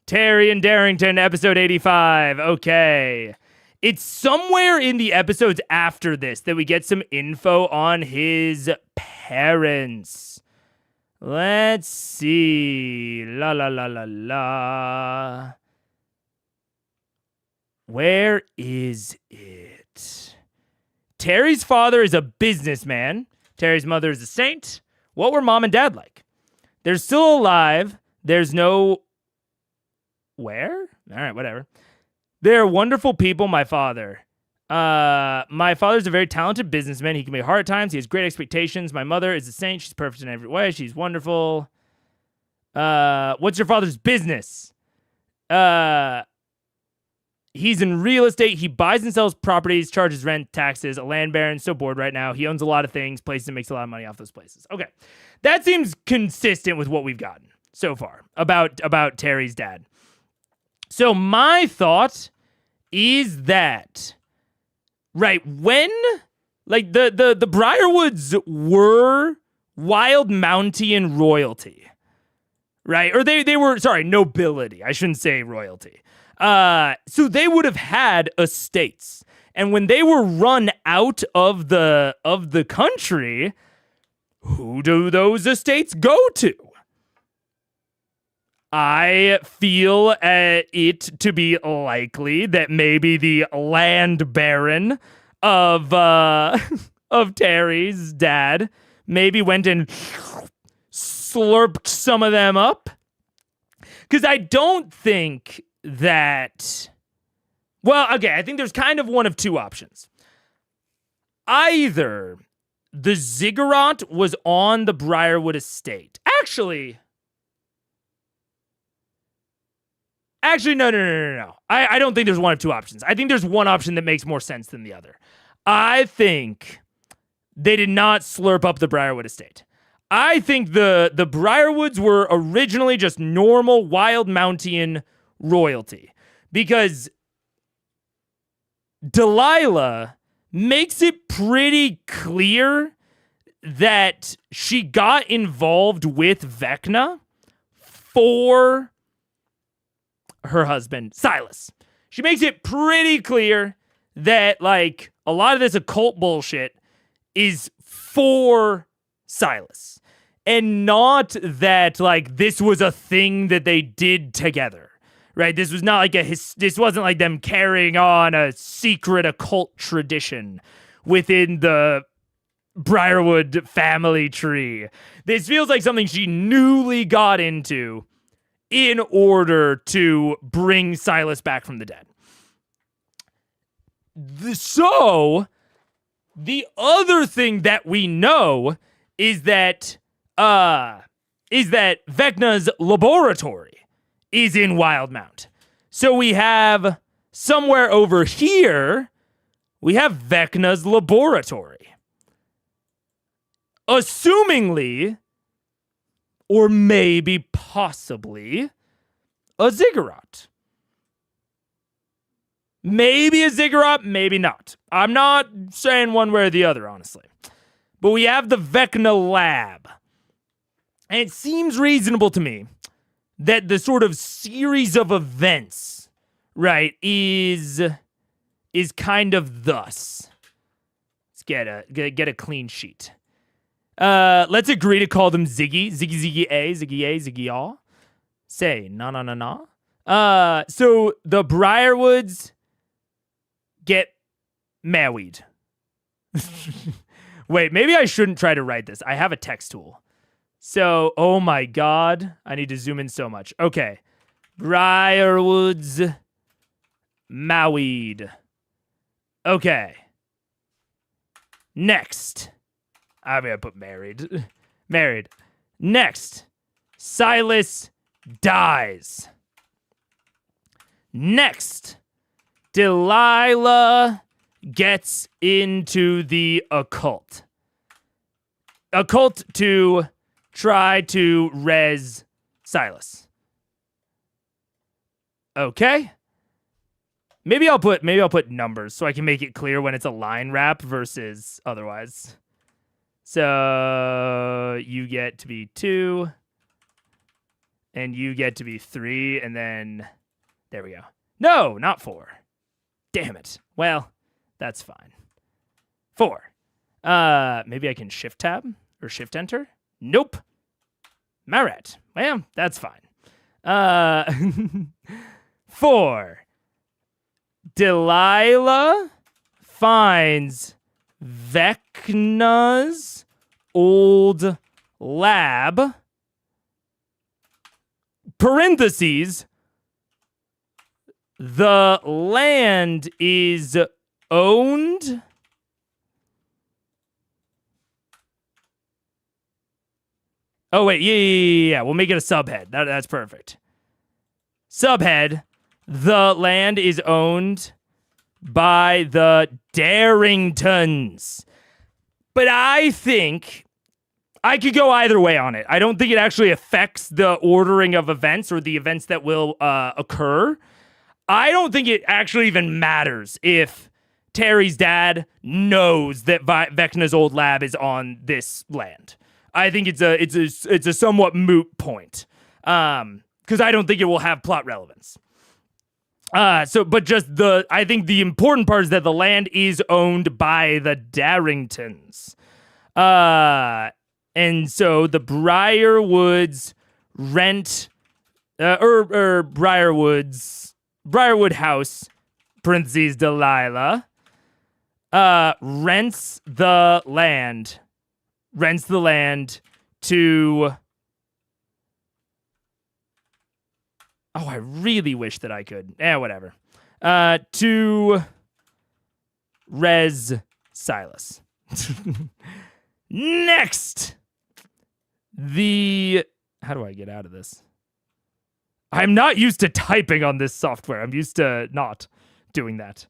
Terry and Darrington, episode 85. Okay. It's somewhere in the episodes after this that we get some info on his parents. Let's see. La la la la la. Where is it? Terry's father is a businessman. Terry's mother is a saint. What were mom and dad like? They're still alive. There's no... Where? All right, whatever. They're wonderful people, my father. My father's a very talented businessman. He can be hard at times. He has great expectations. My mother is a saint. She's perfect in every way. She's wonderful. What's your father's business? He's in real estate. He buys and sells properties, charges rent, taxes, a land baron. So bored right now. He owns a lot of things, places, and makes a lot of money off those places. Okay. That seems consistent with what we've gotten so far about Terry's dad. So my thought is that, right, when, like, the Briarwoods were wild Mountain royalty, right? Or they were, sorry, nobility. I shouldn't say royalty. So they would have had estates. And when they were run out of the country, who do those estates go to? I feel it to be likely that maybe the land baron of Terry's dad maybe went and slurped some of them up. Because I don't think that Well, okay, I think there's kind of one of two options. Either the ziggurat was on the Briarwood estate. Actually, no. I don't think there's one of two options. I think there's one option that makes more sense than the other. I think they did not slurp up the Briarwood estate. I think the Briarwoods were originally just normal wild mountain royalty because Delilah makes it pretty clear that she got involved with Vecna for her husband, Silas. She makes it pretty clear that, like, a lot of this occult bullshit is for Silas. And not that, like, this was a thing that they did together, right? This was not like this wasn't like them carrying on a secret occult tradition within the Briarwood family tree. This feels like something she newly got into in order to bring Silas back from the dead. So, the other thing that we know is that Vecna's laboratory is in Wildmount. So we have somewhere over here, we have Vecna's laboratory. Assumingly, or maybe possibly, a ziggurat. Maybe a ziggurat, maybe not. I'm not saying one way or the other, honestly. But we have the Vecna lab. And it seems reasonable to me that the sort of series of events, right, is kind of thus. Let's get a clean sheet. Let's agree to call them Ziggy. Ziggy A, Ziggy A. Say, na. So the Briarwoods get married. Wait, maybe I shouldn't try to write this. I have a text tool. So, oh my God, I need to zoom in so much. Okay. Briarwoods married. Okay. Next. I'm going to put married. Married. Next. Silas dies. Next. Delilah gets into the occult. Occult to try to res Silas. Okay. Maybe I'll put numbers so I can make it clear when it's a line wrap versus otherwise. So you get to be 2 and you get to be 3 and then there we go. No, not 4. Damn it. Well, that's fine. 4. Maybe I can shift tab or shift enter. Nope. Marat. Well, that's fine. 4. Delilah finds Vecna's old lab. Parentheses. The land is owned. Oh, wait. Yeah. We'll make it a subhead. That's perfect. Subhead. The land is owned by the Darringtons. But I think I could go either way on it. I don't think it actually affects the ordering of events or the events that will occur. I don't think it actually even matters if Terry's dad knows that Vecna's old lab is on this land. I think it's a somewhat moot point, because I don't think it will have plot relevance. I think the important part is that the land is owned by the Darringtons, and so the Briarwoods rent, Briarwood House, parentheses Delilah, rents the land to... Oh, I really wish that I could. Whatever. To res Silas. Next, how do I get out of this? I'm not used to typing on this software. I'm used to not doing that.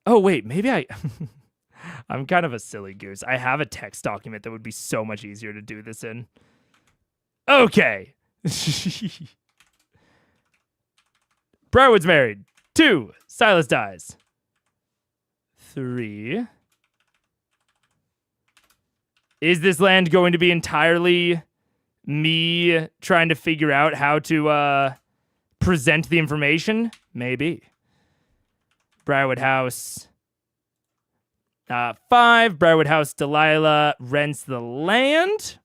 Oh, wait, maybe I'm kind of a silly goose. I have a text document that would be so much easier to do this in. Okay. Briarwood's married. 2, Silas dies. 3. Is this land going to be entirely me trying to figure out how to present the information? Maybe. Briarwood House. 5, Briarwood House, Delilah rents the land.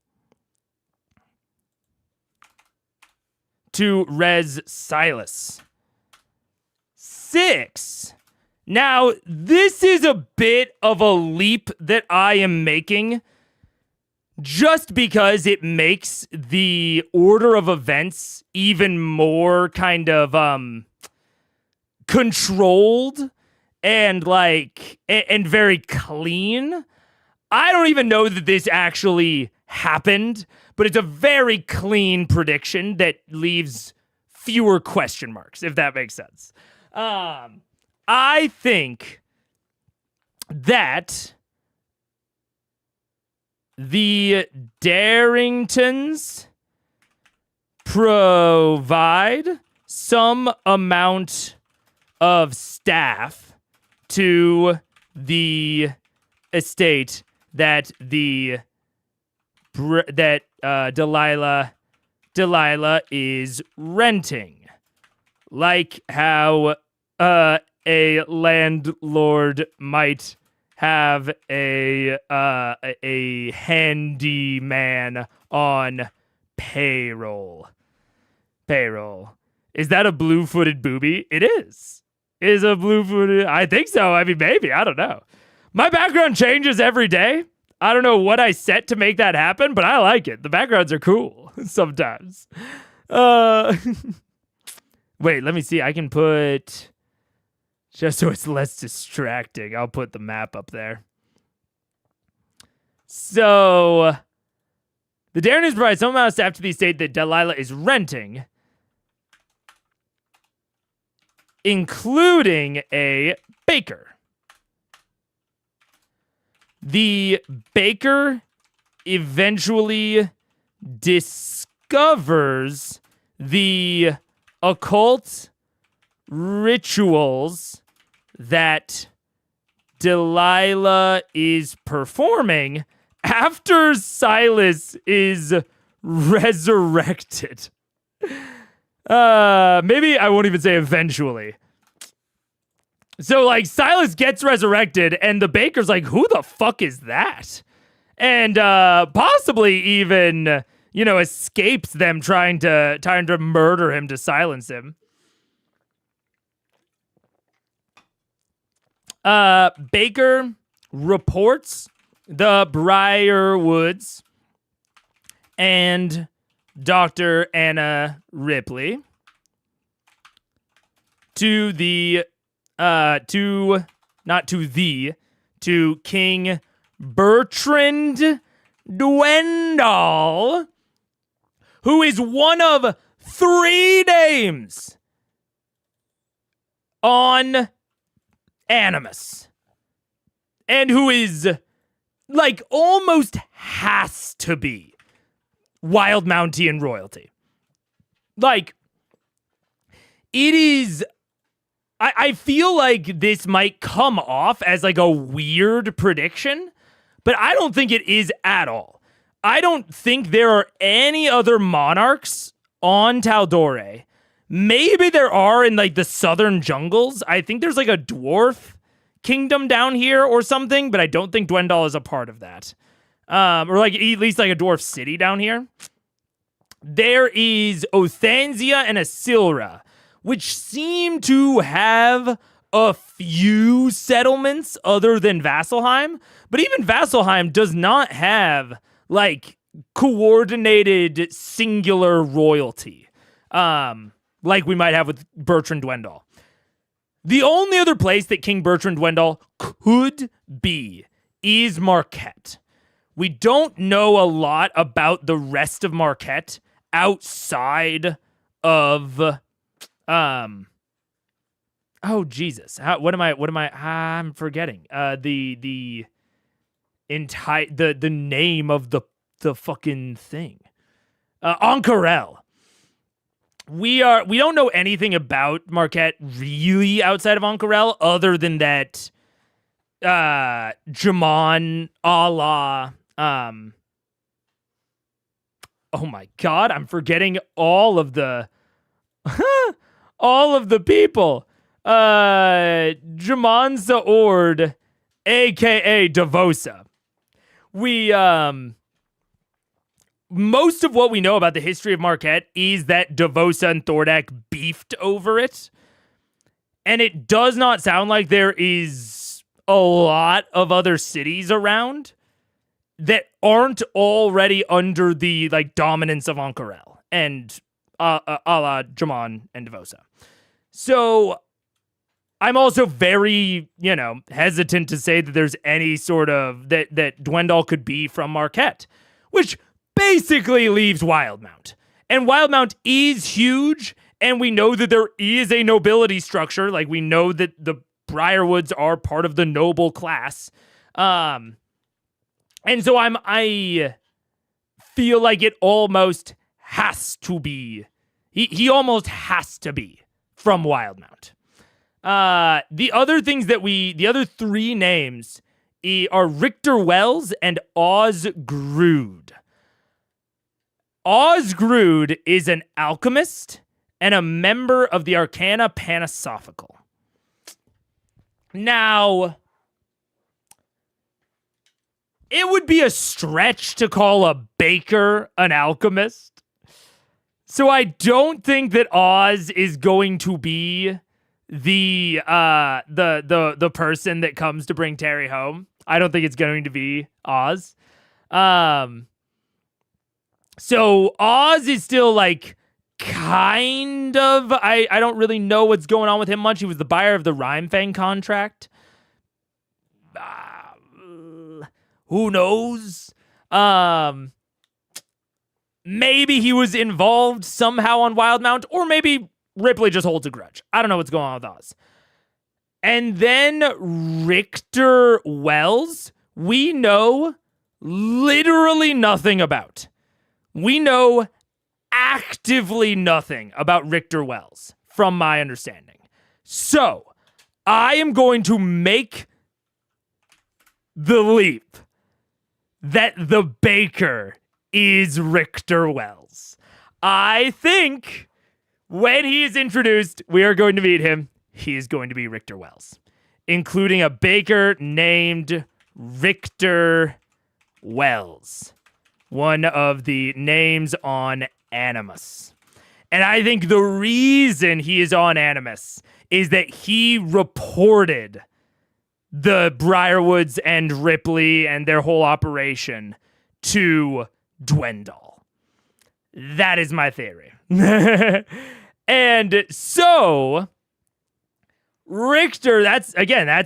To res Silas. 6. Now, this is a bit of a leap that I am making just because it makes the order of events even more kind of controlled and and very clean. I don't even know that this actually happened, but it's a very clean prediction that leaves fewer question marks, if that makes sense. I think that the Darringtons provide some amount of staff to the estate that Delilah is renting, like how a landlord might have a handyman on payroll. Is that a blue-footed booby? It is. Is a blue-footed? I think so. I mean, maybe. I don't know. My background changes every day. I don't know what I set to make that happen, but I like it. The backgrounds are cool sometimes. Wait, let me see. I can put, just so it's less distracting, I'll put the map up there. So, the Darringtons provide some amount of staff to the estate that Delilah is renting, including a baker. The baker eventually discovers the occult rituals that Delilah is performing after Silas is resurrected. Maybe I won't even say eventually. So, like, Silas gets resurrected, and the baker's like, who the fuck is that? And possibly even, escapes them trying to murder him to silence him. Baker reports the Briarwoods and Dr. Anna Ripley to King Bertrand Dwendal, who is one of 3 names on Animus, and who is, like, almost has to be Wild Mountain royalty. Like, it is, I feel like this might come off as, like, a weird prediction, but I don't think it is at all. I don't think there are any other monarchs on Taldore. Maybe there are in, like, the southern jungles. I think there's, like, a dwarf kingdom down here or something, but I don't think Dwendal is a part of that. Or, like, at least, like, a dwarf city down here. There is Othanzia and Asilra, which seem to have a few settlements other than Vasselheim, but even Vasselheim does not have, like, coordinated singular royalty, like we might have with Bertrand Dwendal. The only other place that King Bertrand Dwendal could be is Marquette. We don't know a lot about the rest of Marquette outside of oh Jesus. I'm forgetting. The entire the name of the fucking thing. Ank'Harel. We don't know anything about Marquette really outside of Ank'Harel other than that Jamon, Allah, oh my god, I'm forgetting all of the people. Jamon Saord, aka Devosa. Most of what we know about the history of Marquette is that Devosa and Thordak beefed over it. And it does not sound like there is a lot of other cities around that aren't already under the dominance of Ank'Harel and a la Jamon and Devosa. So I'm also very, hesitant to say that there's any sort of that Dwendal could be from Marquette, which basically leaves Wildemount. And Wildemount is huge, and we know that there is a nobility structure. Like, we know that the Briarwoods are part of the noble class. And so I feel like it almost has to be. He almost has to be from Wildemount. The other three names are Richter Wells and Osgrood. Osgrood is an alchemist and a member of the Arcana Panasophical. Now, it would be a stretch to call a baker an alchemist. So I don't think that Oz is going to be the person that comes to bring Terry home. I don't think it's going to be Oz. So Oz is still kind of, I don't really know what's going on with him much. He was the buyer of the Rhymefang contract. Who knows? Maybe he was involved somehow on Wildemount, or maybe Ripley just holds a grudge. I don't know what's going on with Oz. And then Richter Wells, we know literally nothing about. We know actively nothing about Richter Wells, from my understanding. So, I am going to make the leap that the baker is Richter Wells. I think when he is introduced, we are going to meet him. He is going to be Richter Wells, including a baker named Richter Wells, one of the names on Animus. And I think the reason he is on Animus is that he reported the Briarwoods and Ripley and their whole operation to Dwendal. That is my theory. And so Richter, that's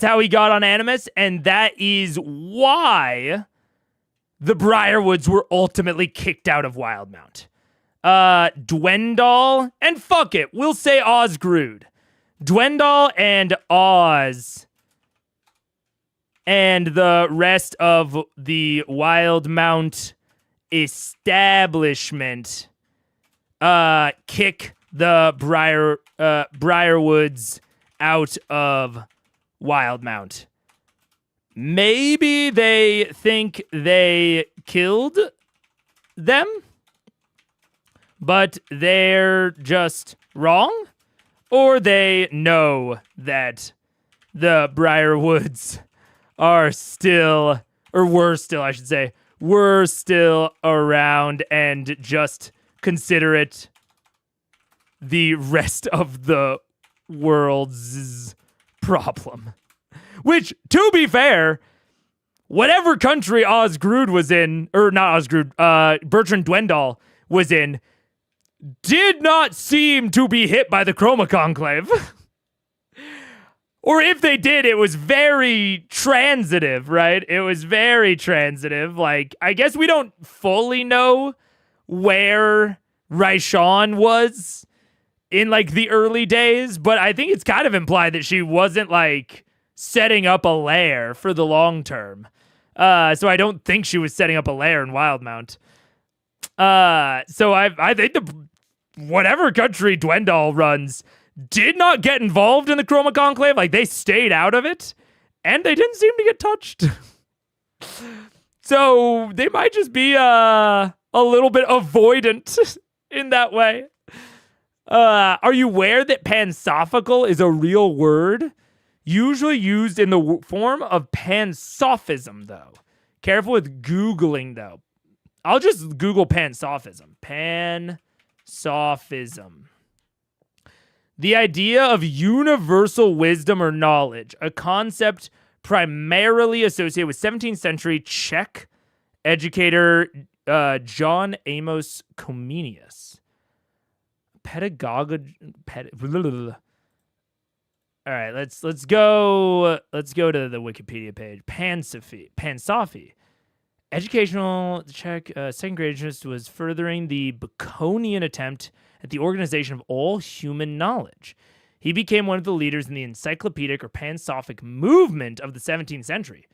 how he got on Animus, and that is why the Briarwoods were ultimately kicked out of Wildemount. Dwendal, and fuck it, we'll say Osgrood. Dwendal and Oz and the rest of the Wildemount establishment kick the Briarwoods out of Wildemount. Maybe they think they killed them, but they're just wrong, or they know that the Briarwoods are still, or were still, I should say, were still around and just consider it the rest of the world's problem. Which, to be fair, whatever country Osgrood was in, or not Osgrood, Bertrand Dwendal was in, did not seem to be hit by the Chroma Conclave. Or if they did, it was very transitive, right? It was very transitive. Like, I guess we don't fully know where Raishan was in like the early days, but I think it's kind of implied that she wasn't like setting up a lair for the long term. So I don't think she was setting up a lair in Wildmount. So I think whatever country Dwendal runs did not get involved in the Chroma Conclave. Like, they stayed out of it, and they didn't seem to get touched. So they might just be a little bit avoidant in that way. Are you aware that pansophical is a real word? Usually used in the form of pansophism, though. Careful with Googling, though. I'll just Google pansophism. Pansophism. The idea of universal wisdom or knowledge, a concept primarily associated with 17th century Czech educator John Amos Comenius. Pedagogy. All right, let's go to the Wikipedia page. Pansophy. Educational Czech second grade interest was furthering the Baconian attempt at the organization of all human knowledge. He became one of the leaders in the encyclopedic or pansophic movement of the 17th century.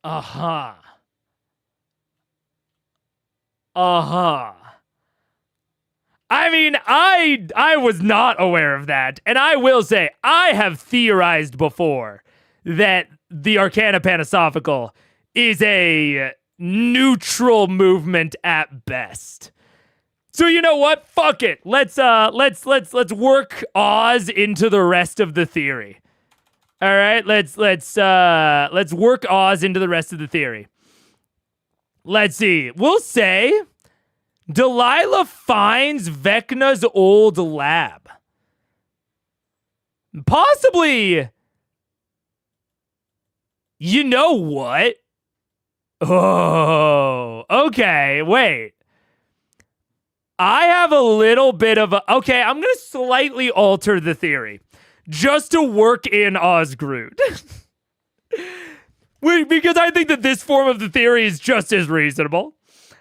I mean, I was not aware of that, and I will say I have theorized before that the Arcana Pansophical is a neutral movement at best. So you know what? Fuck it. Let's work Oz into the rest of the theory. All right, let's work Oz into the rest of the theory. Let's see. We'll say Delilah finds Vecna's old lab. Possibly. You know what? Oh, okay. Wait. I have a little bit of a... Okay, I'm going to slightly alter the theory just to work in Osgrood. Because I think that this form of the theory is just as reasonable.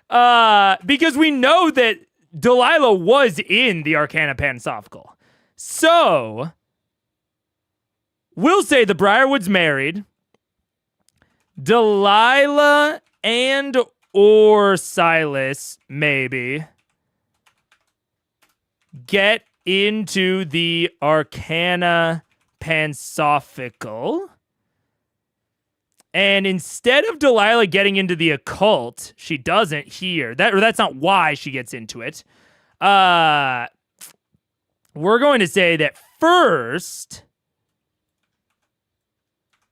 Because we know that Delilah was in the Arcana Pansophical. So, we'll say the Briarwood's married. Delilah and or Silas, maybe, get into the Arcana Pansophical. And instead of Delilah getting into the occult, she doesn't here. That's not why she gets into it. We're going to say that first,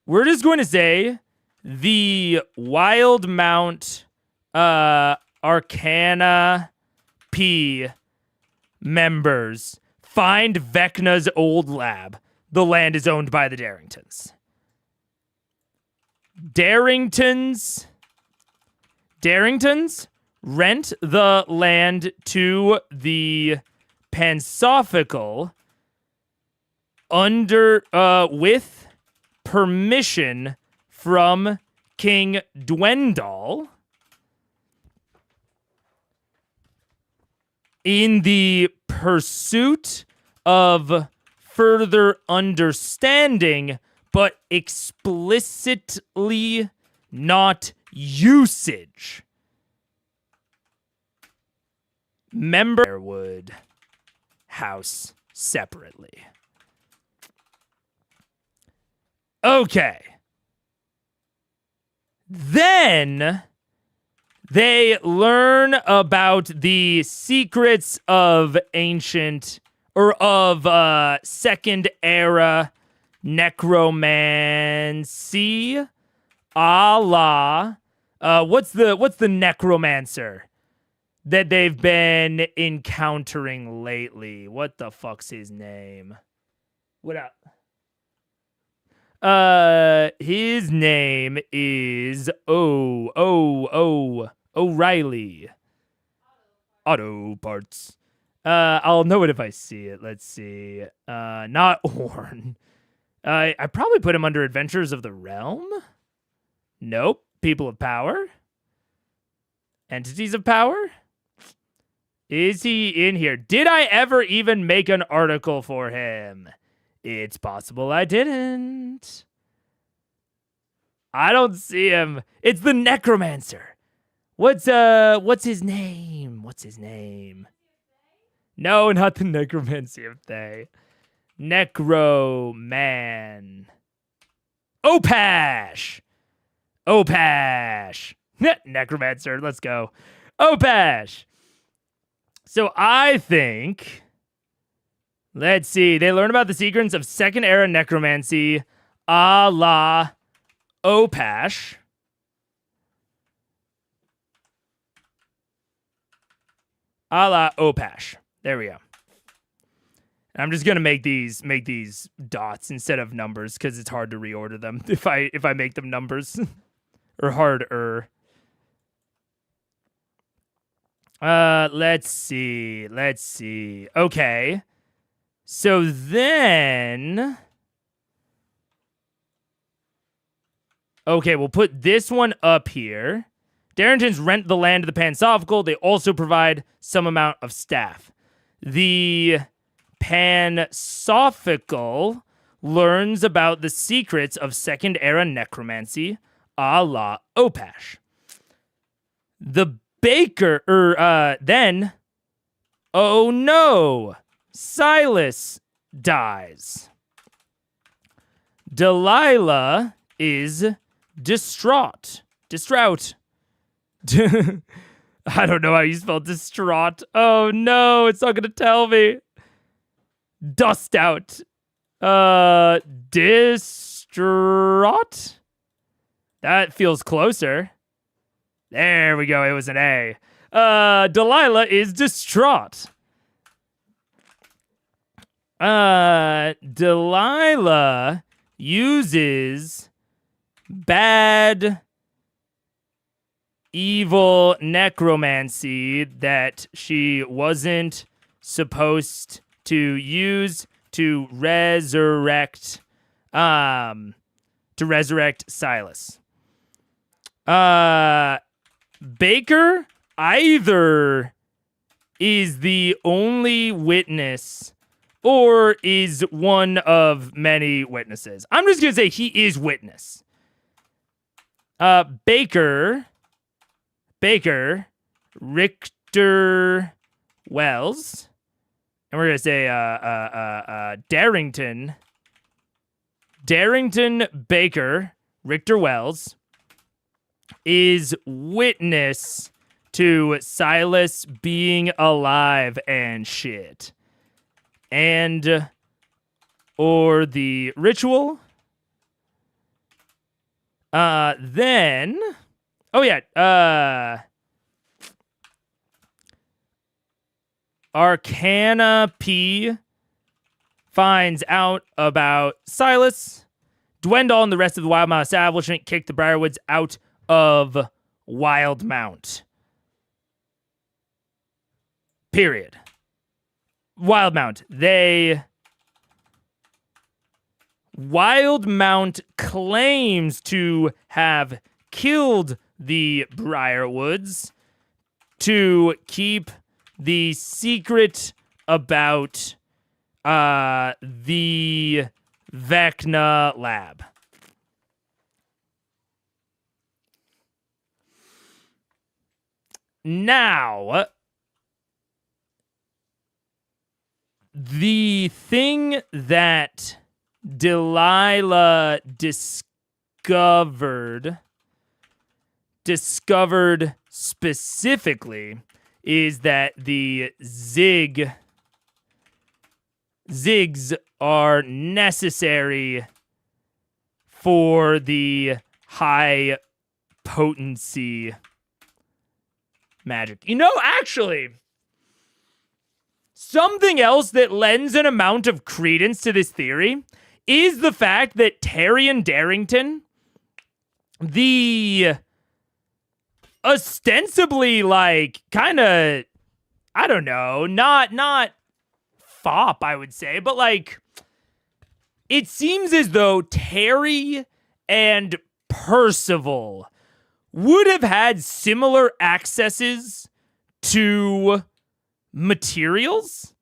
we're just going to say the Wildmount Arcana P members find Vecna's old lab. The land is owned by the Darringtons. Darringtons rent the land to the Pansophical with permission from King Dwendal in the pursuit of further understanding, but explicitly not usage. Member would house separately. Okay. Then they learn about the secrets of ancient or of second era necromancy, a la what's the necromancer that they've been encountering lately? What the fuck's his name? What up? His name is O'Reilly. Auto Parts. I'll know it if I see it. Let's see. Not Orn. I probably put him under Adventures of the Realm. Nope. People of Power. Entities of Power. Is he in here? Did I ever even make an article for him? It's possible I didn't. I don't see him. It's the Necromancer. What's his name? What's his name? No, not the Necromancy of Thay. Necroman. Opash. Opash. Necromancer, let's go. Opash. So I think, let's see, they learn about the secrets of second era necromancy a la Opash. A la Opash. There we go. I'm just gonna make these dots instead of numbers because it's hard to reorder them if I make them numbers or harder. Let's see. Okay. So then, okay, we'll put this one up here. Darringtons rent the land of the Pansophical. They also provide some amount of staff. The Pansophical learns about the secrets of second era necromancy a la Opash. The Baker, then, oh no, Silas dies. Delilah is distraught. I don't know how you spell distraught. Oh no, it's not gonna tell me. Dust out. Distraught? That feels closer. There we go. It was an A. Delilah is distraught. Delilah uses bad, evil necromancy that she wasn't supposed to use to resurrect Silas. Baker either is the only witness or is one of many witnesses. I'm just going to say he is witness. Baker, Richter Wells, and we're going to say Darrington Baker, Richter Wells, is witness to Silas being alive and shit. And or the ritual. Then oh yeah, Arcana P finds out about Silas. Dwendal and the rest of the Wildmount establishment kick the Briarwoods out of Wildmount. Period. Wildmount. Wildmount claims to have killed the Briarwoods to keep the secret about the Vecna lab. Now, the thing that Delilah discovered specifically is that the Zigs are necessary for the high potency magic. You know, actually, something else that lends an amount of credence to this theory is the fact that Taryon Darrington, the ostensibly, like, kind of, I don't know, not fop, I would say, but like, it seems as though Terry and Percival would have had similar accesses to materials,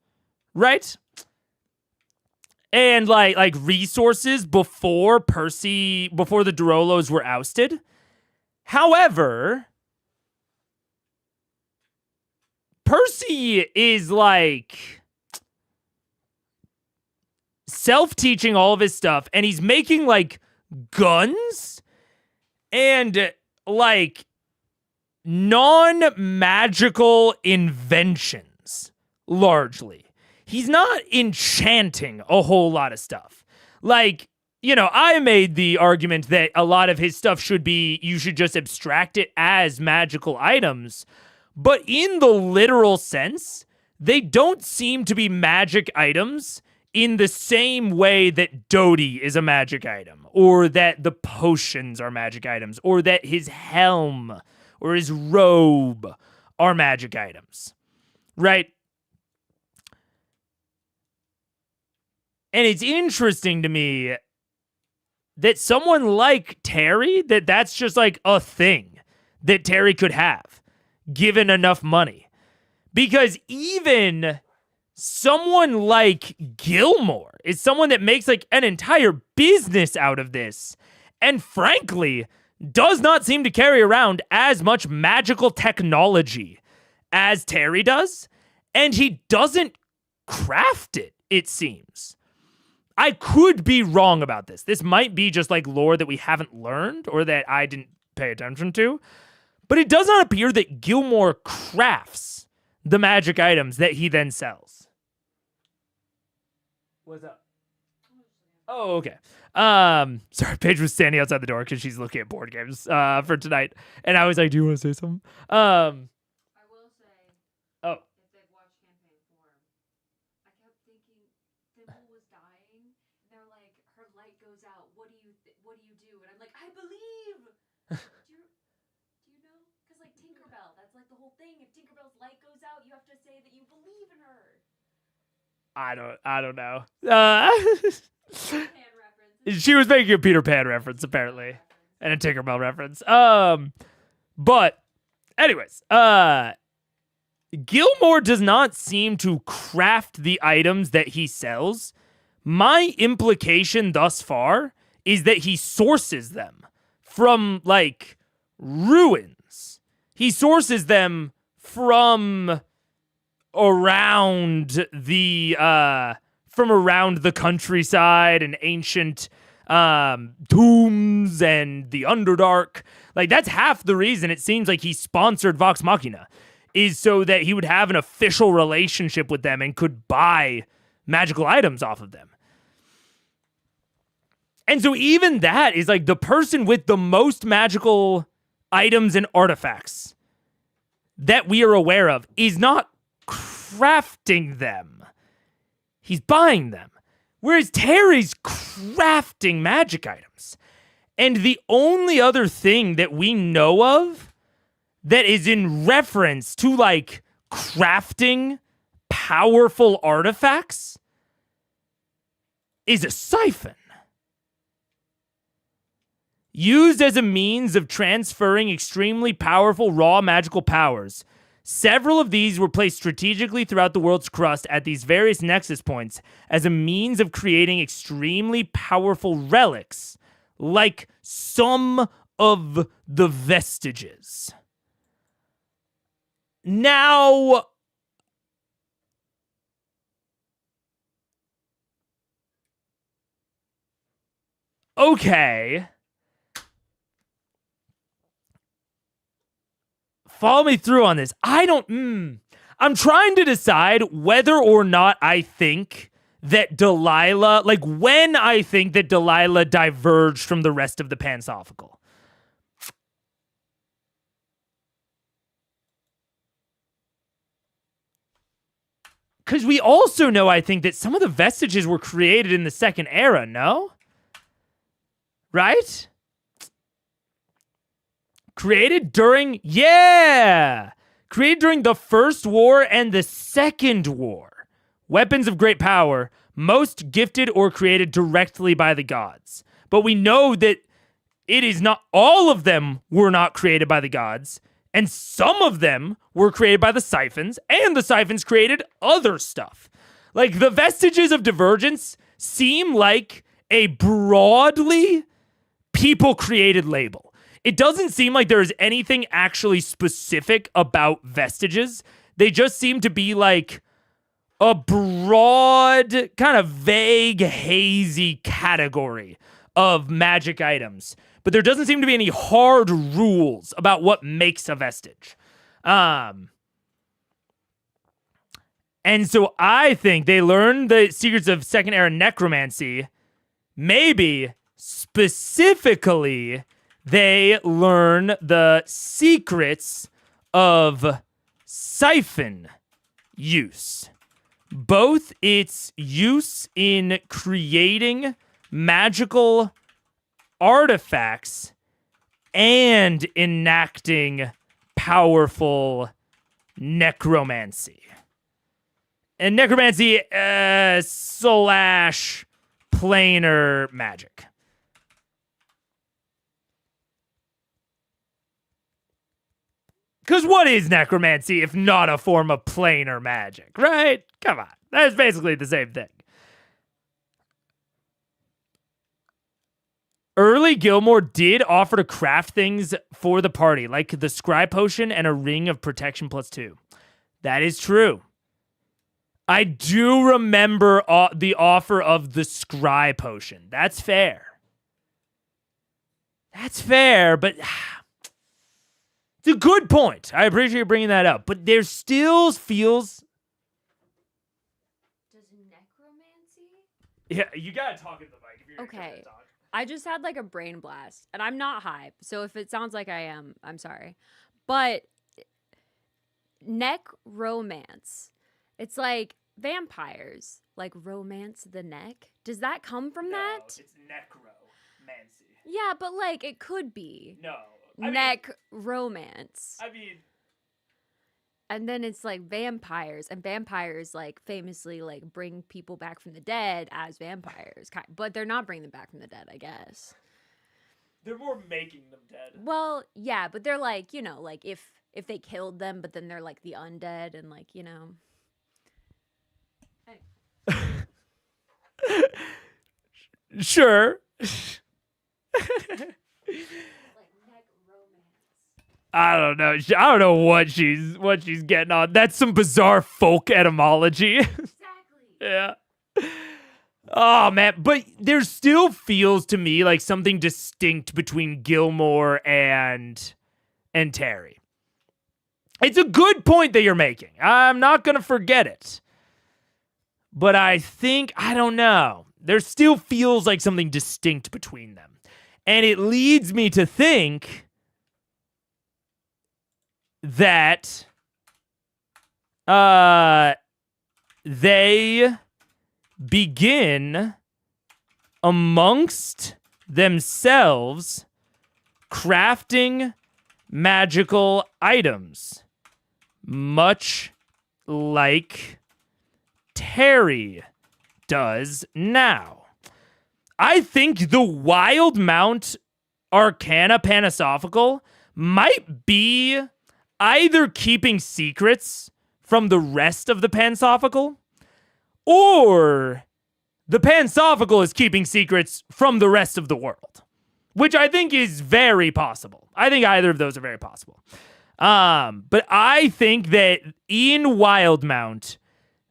right? And like resources before the Durolos were ousted. However, Percy is like self-teaching all of his stuff, and he's making like guns and like non-magical inventions, largely. He's not enchanting a whole lot of stuff. Like, you know, I made the argument that a lot of his stuff you should just abstract it as magical items. But in the literal sense, they don't seem to be magic items in the same way that Doty is a magic item, or that the potions are magic items, or that his helm or his robe are magic items, right? And it's interesting to me that someone like Terry, that's just like a thing that Terry could have, given enough money. Because even someone like Gilmore is someone that makes like an entire business out of this, and frankly, does not seem to carry around as much magical technology as Terry does, and he doesn't craft it, it seems. I could be wrong about this. This might be just like lore that we haven't learned or that I didn't pay attention to, but it does not appear that Gilmore crafts the magic items that he then sells. What's up? Oh, okay. Sorry, Paige was standing outside the door because she's looking at board games for tonight, and I was like, "Do you want to say something?" I will say, oh, if they've watched Campaign 4, I kept thinking Thimble was dying, and they're like, her light goes out. What do you do? And I'm like, I believe. do you know? Because like Tinkerbell, that's like the whole thing. If Tinkerbell's light goes out, you have to say that you believe in her. I don't know. She was making a Peter Pan reference, apparently, and a Tinkerbell reference. But anyways, Gilmore does not seem to craft the items that he sells. My implication thus far is that he sources them from like ruins. He sources them from around the countryside and ancient tombs and the Underdark. Like, that's half the reason it seems like he sponsored Vox Machina, is so that he would have an official relationship with them and could buy magical items off of them. And so even that is like the person with the most magical items and artifacts that we are aware of is not crafting them. He's buying them. Whereas Terry's crafting magic items. And the only other thing that we know of that is in reference to like crafting powerful artifacts is a siphon. Used as a means of transferring extremely powerful raw magical powers. Several of these were placed strategically throughout the world's crust at these various nexus points as a means of creating extremely powerful relics, like some of the vestiges. Now, okay. Follow me through on this. I'm trying to decide whether or not I think that Delilah, like when I think that Delilah diverged from the rest of the Pansophical. Because we also know, I think, that some of the vestiges were created in the Second Era, no? Right? Created during, yeah! created during the First War and the Second War. Weapons of great power, most gifted or created directly by the gods. But we know that it is not all of them were not created by the gods, and some of them were created by the siphons, and the siphons created other stuff. Like, the vestiges of divergence seem like a broadly people-created label. It doesn't seem like there is anything actually specific about vestiges. They just seem to be like a broad, kind of vague, hazy category of magic items. But there doesn't seem to be any hard rules about what makes a vestige. And so I think they learned the secrets of Second Era necromancy. Maybe specifically, they learn the secrets of siphon use. Both its use in creating magical artifacts and enacting powerful necromancy. And necromancy slash planar magic. Because what is necromancy if not a form of planar magic, right? Come on. That's basically the same thing. Early Gilmore did offer to craft things for the party, like the Scry Potion and a Ring of Protection +2. That is true. I do remember the offer of the Scry Potion. That's fair. That's fair, but it's a good point. I appreciate you bringing that up. But there still feels... Does necromancy? Yeah, you gotta talk into the mic if you're Okay. gonna talk. I just had like a brain blast, and I'm not high, so if it sounds like I am, I'm sorry. But necromance, it's like vampires, like romance the neck. Does that come from that? No, it's necromancy. Yeah, but like it could be No. romance. I mean... And then it's like vampires, and vampires like famously like bring people back from the dead as vampires, but they're not bringing them back from the dead, I guess. They're more making them dead. Well, yeah, but they're like, you know, like if they killed them, but then they're like the undead and like, you know. Hey. Sure. I don't know. I don't know what she's getting on. That's some bizarre folk etymology. Exactly. Yeah. Oh man, but there still feels to me like something distinct between Gilmore and Terry. It's a good point that you're making. I'm not going to forget it. But I think, I don't know. There still feels like something distinct between them. And it leads me to think that they begin amongst themselves crafting magical items, much like Terry does now. I think the Wild Mount Arcana Panisophical might be either keeping secrets from the rest of the Pansophical, or the Pansophical is keeping secrets from the rest of the world, which I think is very possible. I think either of those are very possible. But I think that in Wildmount,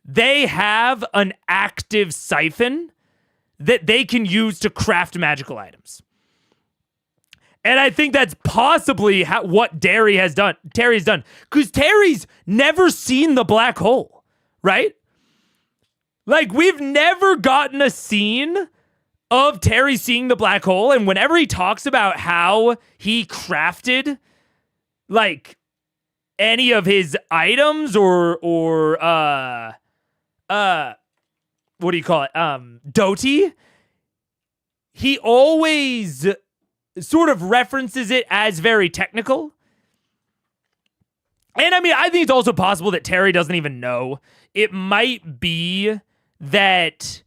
they have an active siphon that they can use to craft magical items. And I think that's possibly what Terry's done. Because Terry's never seen the black hole, right? Like, we've never gotten a scene of Terry seeing the black hole. And whenever he talks about how he crafted, like, any of his items or what do you call it? Doty, he always sort of references it as very technical. And I mean, I think it's also possible that Terry doesn't even know. It might be that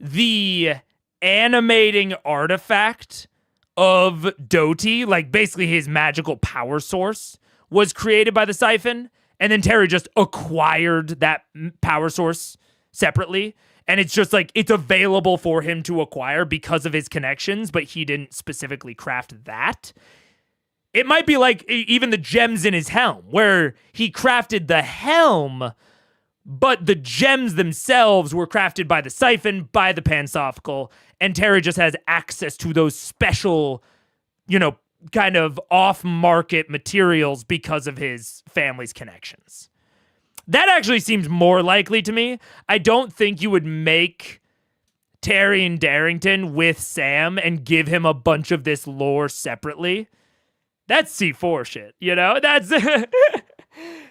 the animating artifact of Doty, like basically his magical power source, was created by the siphon, and then Terry just acquired that power source separately, and it's just like it's available for him to acquire because of his connections, but he didn't specifically craft that. It might be like even the gems in his helm, where he crafted the helm, but the gems themselves were crafted by the siphon, by the Pansophical, and Terry just has access to those special, kind of off-market materials because of his family's connections. That actually seems more likely to me. I don't think you would make Terry and Darrington with Sam and give him a bunch of this lore separately. That's C4 shit, That's...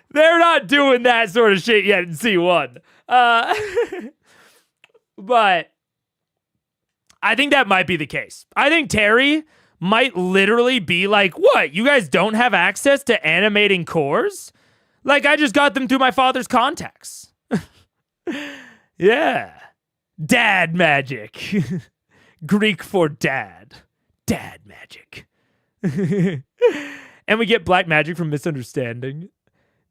They're not doing that sort of shit yet in C1. But I think that might be the case. I think Terry might literally be like, what? You guys don't have access to animating cores? Like, I just got them through my father's contacts. Yeah. Dad magic. Greek for dad. Dad magic. And we get black magic from misunderstanding.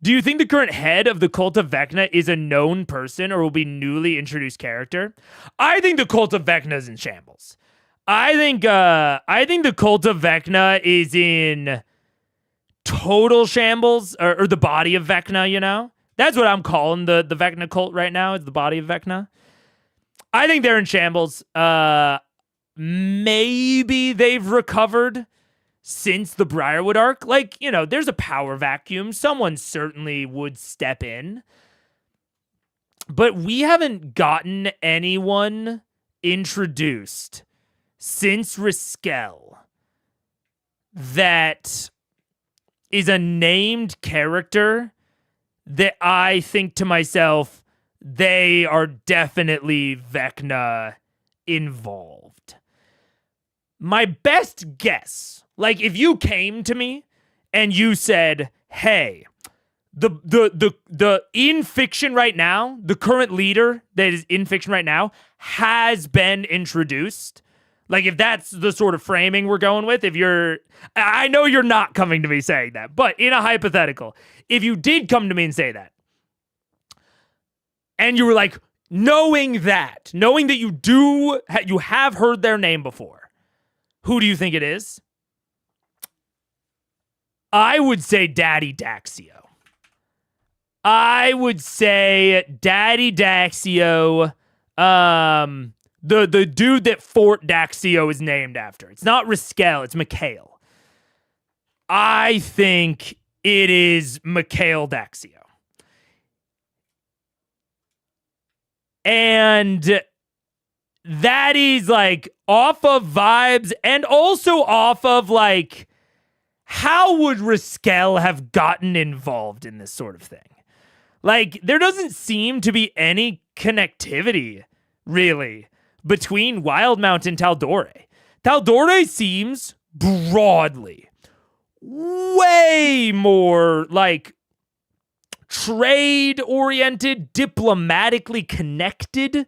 Do you think the current head of the Cult of Vecna is a known person or will be newly introduced character? I think the Cult of Vecna is in shambles. I think the Cult of Vecna is in total shambles, or the body of Vecna, That's what I'm calling the Vecna cult right now, is the body of Vecna. I think they're in shambles. Maybe they've recovered since the Briarwood arc. Like, there's a power vacuum. Someone certainly would step in. But we haven't gotten anyone introduced since Riskel that is a named character that I think to myself, they are definitely Vecna involved. My best guess, like if you came to me and you said, hey, the in fiction right now, the current leader that is in fiction right now has been introduced. Like if that's the sort of framing we're going with, I know you're not coming to me saying that, but in a hypothetical, if you did come to me and say that, and you were like, knowing that you have heard their name before, who do you think it is? I would say Daddy Daxio. I would say Daddy Daxio, the dude that Fort Daxio is named after. It's not Riskel, it's Mikhail. I think it is Mikhail Daxio. And that is like off of vibes and also off of like, how would Riskel have gotten involved in this sort of thing? Like, there doesn't seem to be any connectivity, really, between Wildmount and Tal'Dorei. Tal'Dorei seems broadly way more like trade-oriented, diplomatically connected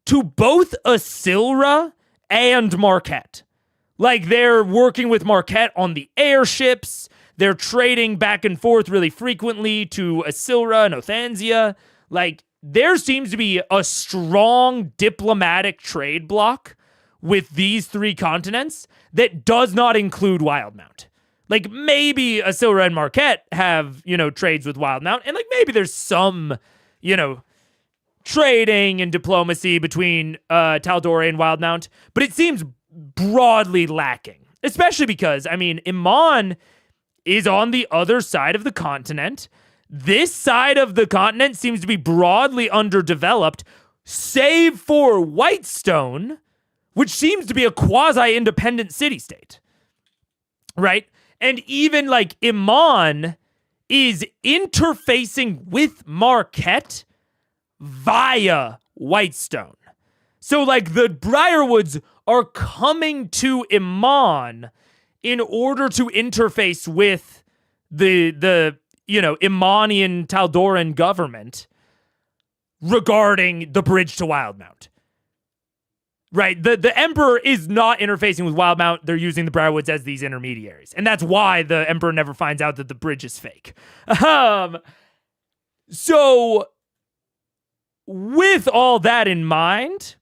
to both Asilra and Marquette. Like, they're working with Marquette on the airships. They're trading back and forth really frequently to Asilra and Othanzia. Like, there seems to be a strong diplomatic trade block with these three continents that does not include Wildmount. Like, maybe Asilra and Marquette have, trades with Wildmount, and like maybe there's some, trading and diplomacy between Tal'Dorei and Wildmount, but it seems broadly lacking, especially because, Iman is on the other side of the continent. This side of the continent seems to be broadly underdeveloped, save for Whitestone, which seems to be a quasi-independent city-state, right? And even, like, Iman is interfacing with Marquette via Whitestone. So, like, the Briarwoods are coming to Iman in order to interface with the Imanian Tal'Doran government regarding the bridge to Wildmount. Right? The Emperor is not interfacing with Wildmount. They're using the Briarwoods as these intermediaries. And that's why the Emperor never finds out that the bridge is fake. So, with all that in mind,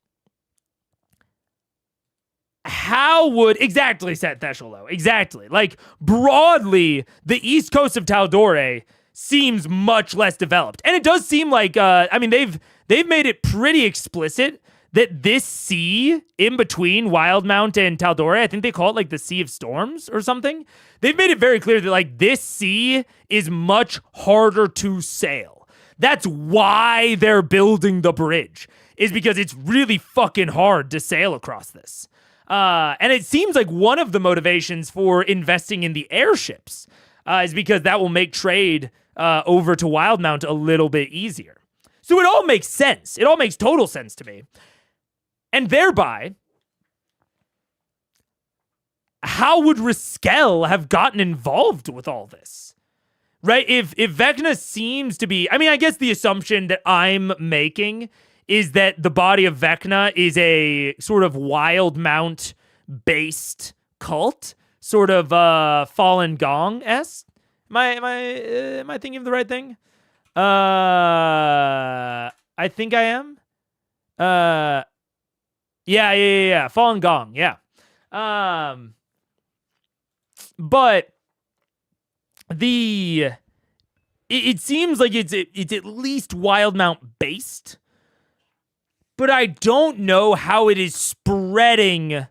how would... Exactly, Set Theshalo. Exactly. Like, broadly, the east coast of Tal'Dorei seems much less developed. And it does seem like, they've made it pretty explicit that this sea in between Wildmount and Tal'Dorei, I think they call it like the Sea of Storms or something. They've made it very clear that like this sea is much harder to sail. That's why they're building the bridge, is because it's really fucking hard to sail across this. And it seems like one of the motivations for investing in the airships is because that will make trade over to Wildmount a little bit easier. So it all makes sense. It all makes total sense to me. And thereby, how would Riskel have gotten involved with all this? Right? If Vecna seems to be... I guess the assumption that I'm making is that the body of Vecna is a sort of Wildmount-based cult. Sort of Fallen Gong-esque. Am I thinking of the right thing? I think I am. Yeah. Fallen Gong, yeah. But it seems like it's at least Wildmount based, but I don't know how it is spreading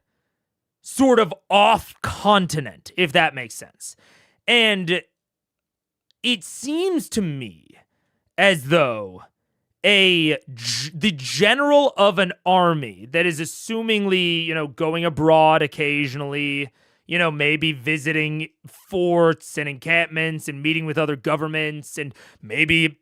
sort of off continent, if that makes sense. And it seems to me as though the general of an army that is assumingly, going abroad occasionally, maybe visiting forts and encampments and meeting with other governments and maybe,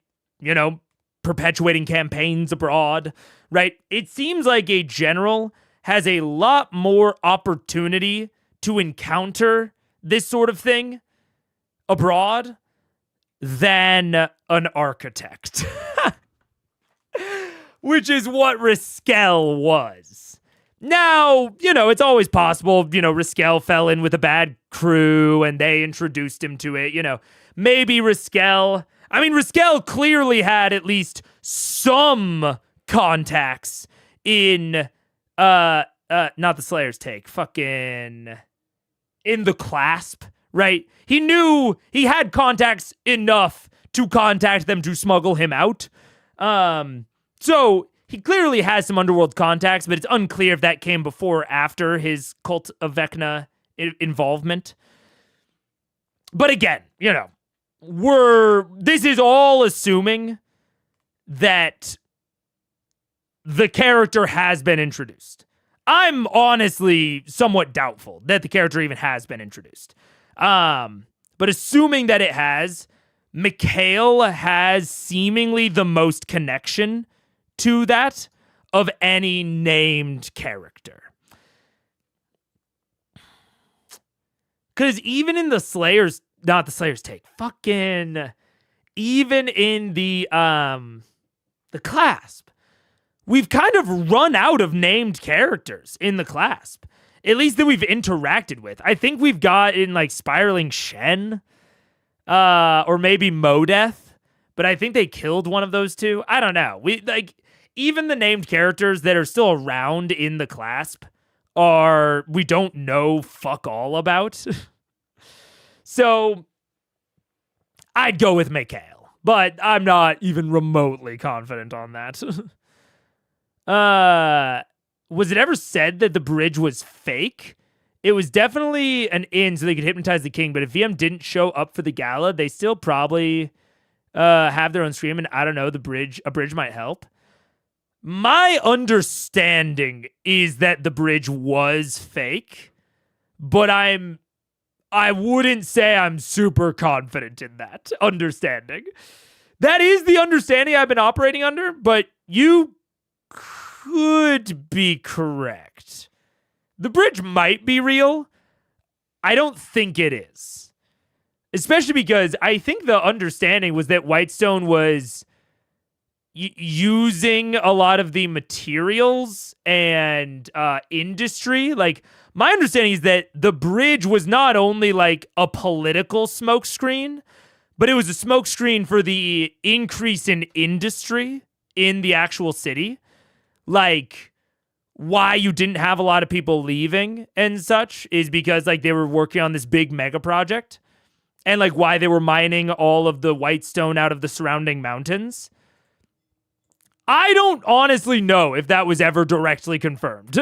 perpetuating campaigns abroad, right? It seems like a general has a lot more opportunity to encounter this sort of thing abroad than an architect. Which is what Riskel was. Now, it's always possible, Riskel fell in with a bad crew and they introduced him to it, Maybe Riskel clearly had at least some contacts in, not the Slayer's take, fucking in the Clasp, right? He knew he had contacts enough to contact them to smuggle him out. So he clearly has some underworld contacts, but it's unclear if that came before or after his Cult of Vecna involvement. But again, this is all assuming that the character has been introduced. I'm honestly somewhat doubtful that the character even has been introduced. But assuming that it has, Mikhail has seemingly the most connection to that of any named character. Because even in not the Slayer's take, even in the Clasp, we've kind of run out of named characters in the Clasp. At least that we've interacted with. I think we've got in like Spiraling Shen, or maybe Modeth, but I think they killed one of those two. I don't know. Even the named characters that are still around in the Clasp we don't know fuck all about. So I'd go with Mikhail, but I'm not even remotely confident on that. Was it ever said that the bridge was fake? It was definitely an inn so they could hypnotize the king, but if VM didn't show up for the gala, they still probably have their own stream, and I don't know, a bridge might help. My understanding is that the bridge was fake, but I wouldn't say I'm super confident in that understanding. That is the understanding I've been operating under, but you could be correct. The bridge might be real. I don't think it is. Especially because I think the understanding was that Whitestone was using a lot of the materials and industry. Like, my understanding is that the bridge was not only like a political smokescreen, but it was a smokescreen for the increase in industry in the actual city. Like, why you didn't have a lot of people leaving and such is because like they were working on this big mega project, and like why they were mining all of the Whitestone out of the surrounding mountains. I don't honestly know if that was ever directly confirmed.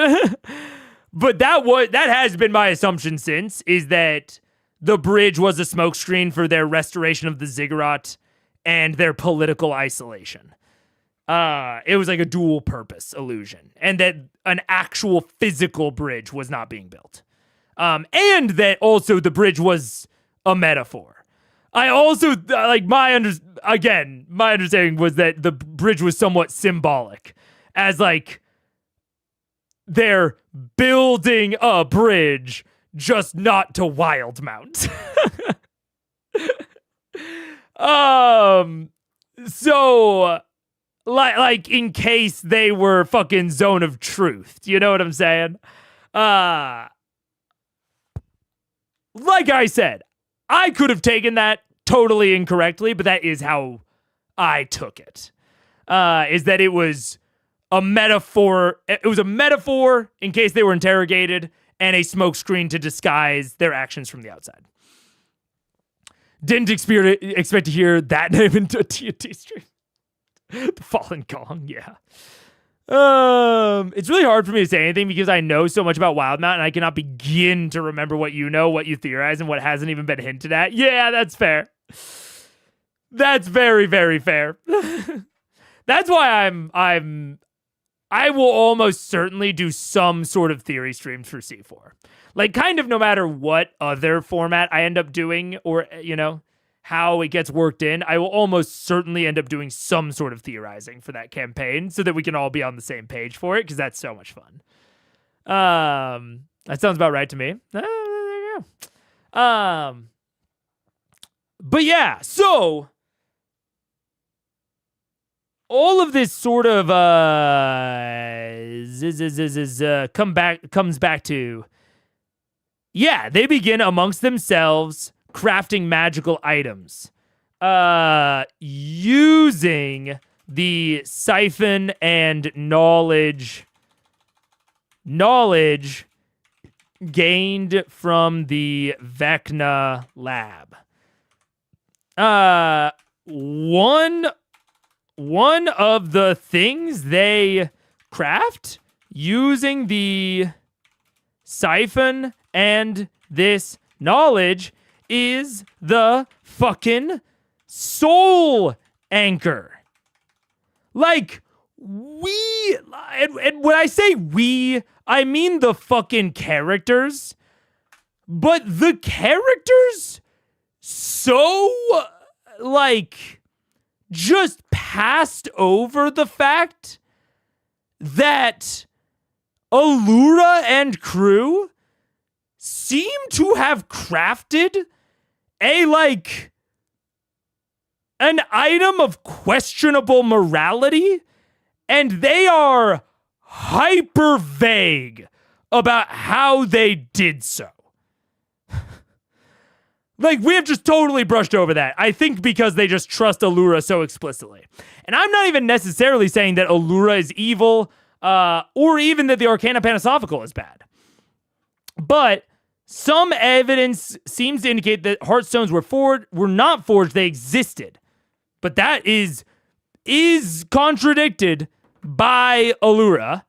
But that has been my assumption since, is that the bridge was a smokescreen for their restoration of the ziggurat and their political isolation. It was like a dual purpose illusion, and that an actual physical bridge was not being built. And that also the bridge was a metaphor. I also like my understanding was that the bridge was somewhat symbolic, as like they're building a bridge, just not to Wildmount. So like in case they were fucking Zone of Truth, you know what I'm saying? Like I said, I could have taken that totally incorrectly, but that is how I took it. Is that it was a metaphor. It was a metaphor in case they were interrogated, and a smokescreen to disguise their actions from the outside. Didn't expect to hear that name in a TNT stream. The Fallen Gong, yeah. It's really hard for me to say anything because I know so much about Wildmount, and I cannot begin to remember what you know, what you theorize, and what hasn't even been hinted at. Yeah, that's fair. That's very, very fair. That's why I will almost certainly do some sort of theory streams for C4. Like, kind of no matter what other format I end up doing, or, you know, how it gets worked in, I will almost certainly end up doing some sort of theorizing for that campaign so that we can all be on the same page for it, because that's so much fun. That sounds about right to me. There you go. But yeah, so all of this sort of comes back to, yeah, they begin amongst themselves crafting magical items, using the siphon and knowledge gained from the Vecna lab. One of the things they craft using the siphon and this knowledge is the fucking soul anchor. Like, and when I say we, I mean the fucking characters, but the characters so, like, just passed over the fact that Allura and crew seem to have crafted an item of questionable morality, and they are hyper vague about how they did so. Like, we have just totally brushed over that. I think because they just trust Allura so explicitly. And I'm not even necessarily saying that Allura is evil, or even that the Arcana Panasophical is bad. But some evidence seems to indicate that Heartstones were not forged, they existed. But that is contradicted by Allura.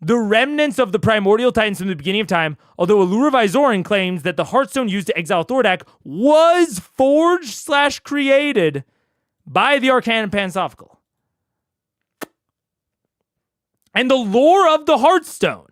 The remnants of the primordial titans from the beginning of time, although Allura Vizoran claims that the Heartstone used to exile Thordak was forged/created by the Arcana Panasophical. And the lore of the Heartstone,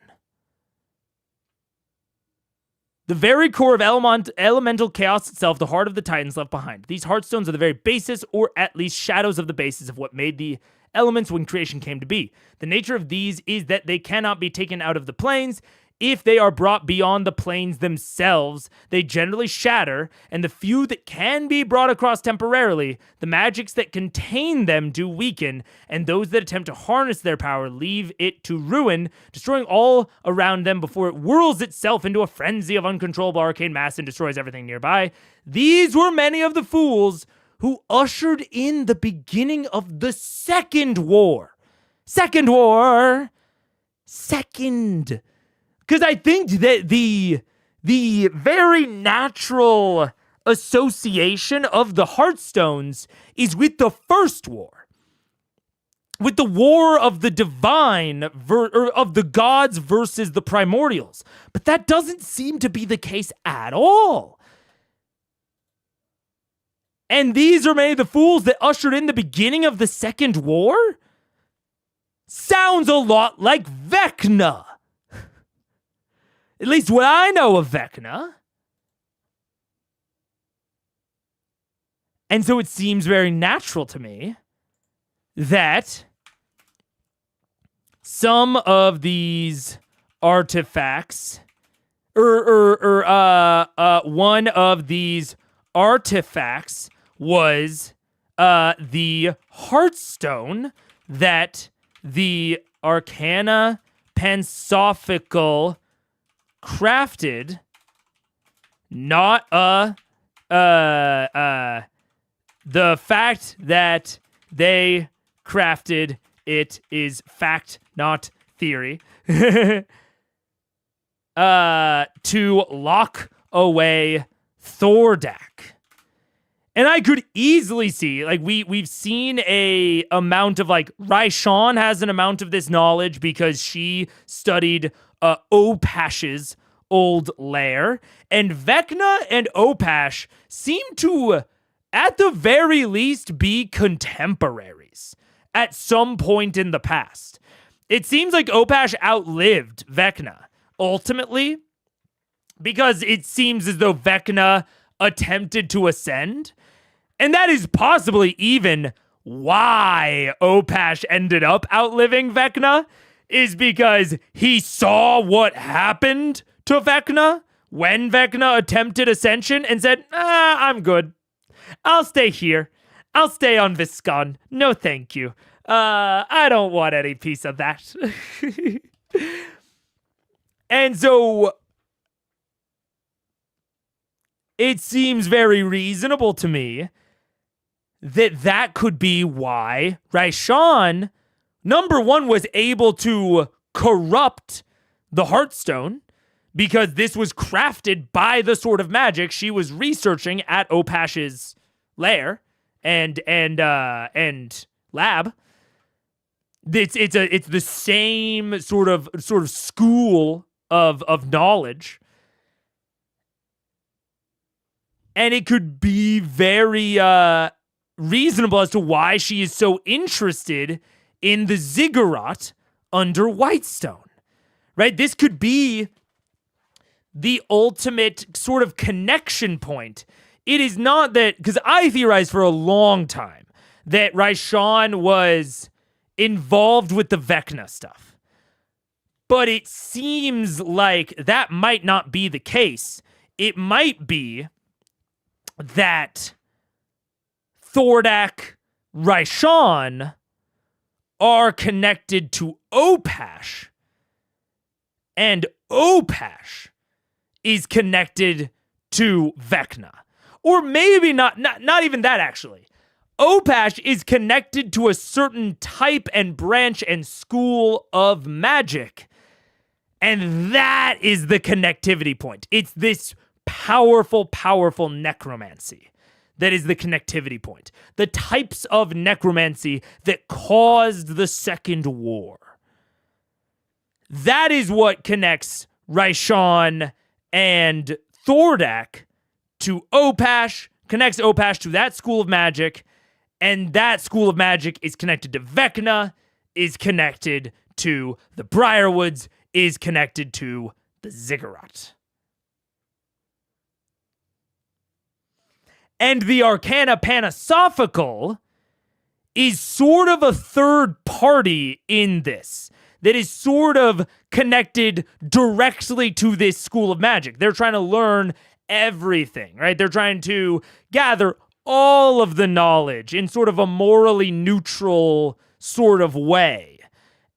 the very core of elemental chaos itself, the heart of the Titans left behind. These Heartstones are the very basis, or at least shadows of the basis of what made the elements when creation came to be. The nature of these is that they cannot be taken out of the planes if they are brought beyond the planes themselves, they generally shatter, and the few that can be brought across temporarily, the magics that contain them do weaken, and those that attempt to harness their power leave it to ruin, destroying all around them before it whirls itself into a frenzy of uncontrollable arcane mass and destroys everything nearby. These were many of the fools who ushered in the beginning of the Second War. Second. Because I think that the very natural association of the Heartstones is with the First War. With the war of the divine, of the gods versus the primordials. But that doesn't seem to be the case at all. And these are many of the fools that ushered in the beginning of the Second War? Sounds a lot like Vecna. At least what I know of Vecna. And so it seems very natural to me that some of these artifacts, one of these artifacts was the Heartstone that the Arcana Pansophical crafted, not the fact that they crafted it is fact, not theory. To lock away Thordak. And I could easily see, like, we've seen a amount of, like, Raishan has an amount of this knowledge because she studied Opash's old lair. And Vecna and Opash seem to, at the very least, be contemporaries at some point in the past. It seems like Opash outlived Vecna, ultimately, because it seems as though Vecna attempted to ascend. And that is possibly even why Opash ended up outliving Vecna, is because he saw what happened to Vecna when Vecna attempted ascension and said, I'm good. I'll stay here. I'll stay on Viscon. No, thank you. I don't want any piece of that. And so it seems very reasonable to me that could be why Raishan, number one, was able to corrupt the Heartstone, because this was crafted by the Sword of Magic she was researching at Opash's lair and lab. It's the same sort of school of knowledge. And it could be very reasonable as to why she is so interested in the ziggurat under Whitestone, right? This could be the ultimate sort of connection point. It is not that, because I theorized for a long time that Raishan was involved with the Vecna stuff. But it seems like that might not be the case. It might be that Thordak, Raishan are connected to Opash, and Opash is connected to Vecna. Or maybe not even that, actually. Opash is connected to a certain type and branch and school of magic. And that is the connectivity point. It's this powerful, powerful necromancy that is the connectivity point. The types of necromancy that caused the Second War. That is what connects Raishan and Thordak to Opash, connects Opash to that school of magic, and that school of magic is connected to Vecna, is connected to the Briarwoods, is connected to the Ziggurat. And the Arcana Pansophical is sort of a third party in this. that is sort of connected directly to this school of magic. They're trying to learn everything, right? They're trying to gather all of the knowledge in sort of a morally neutral sort of way.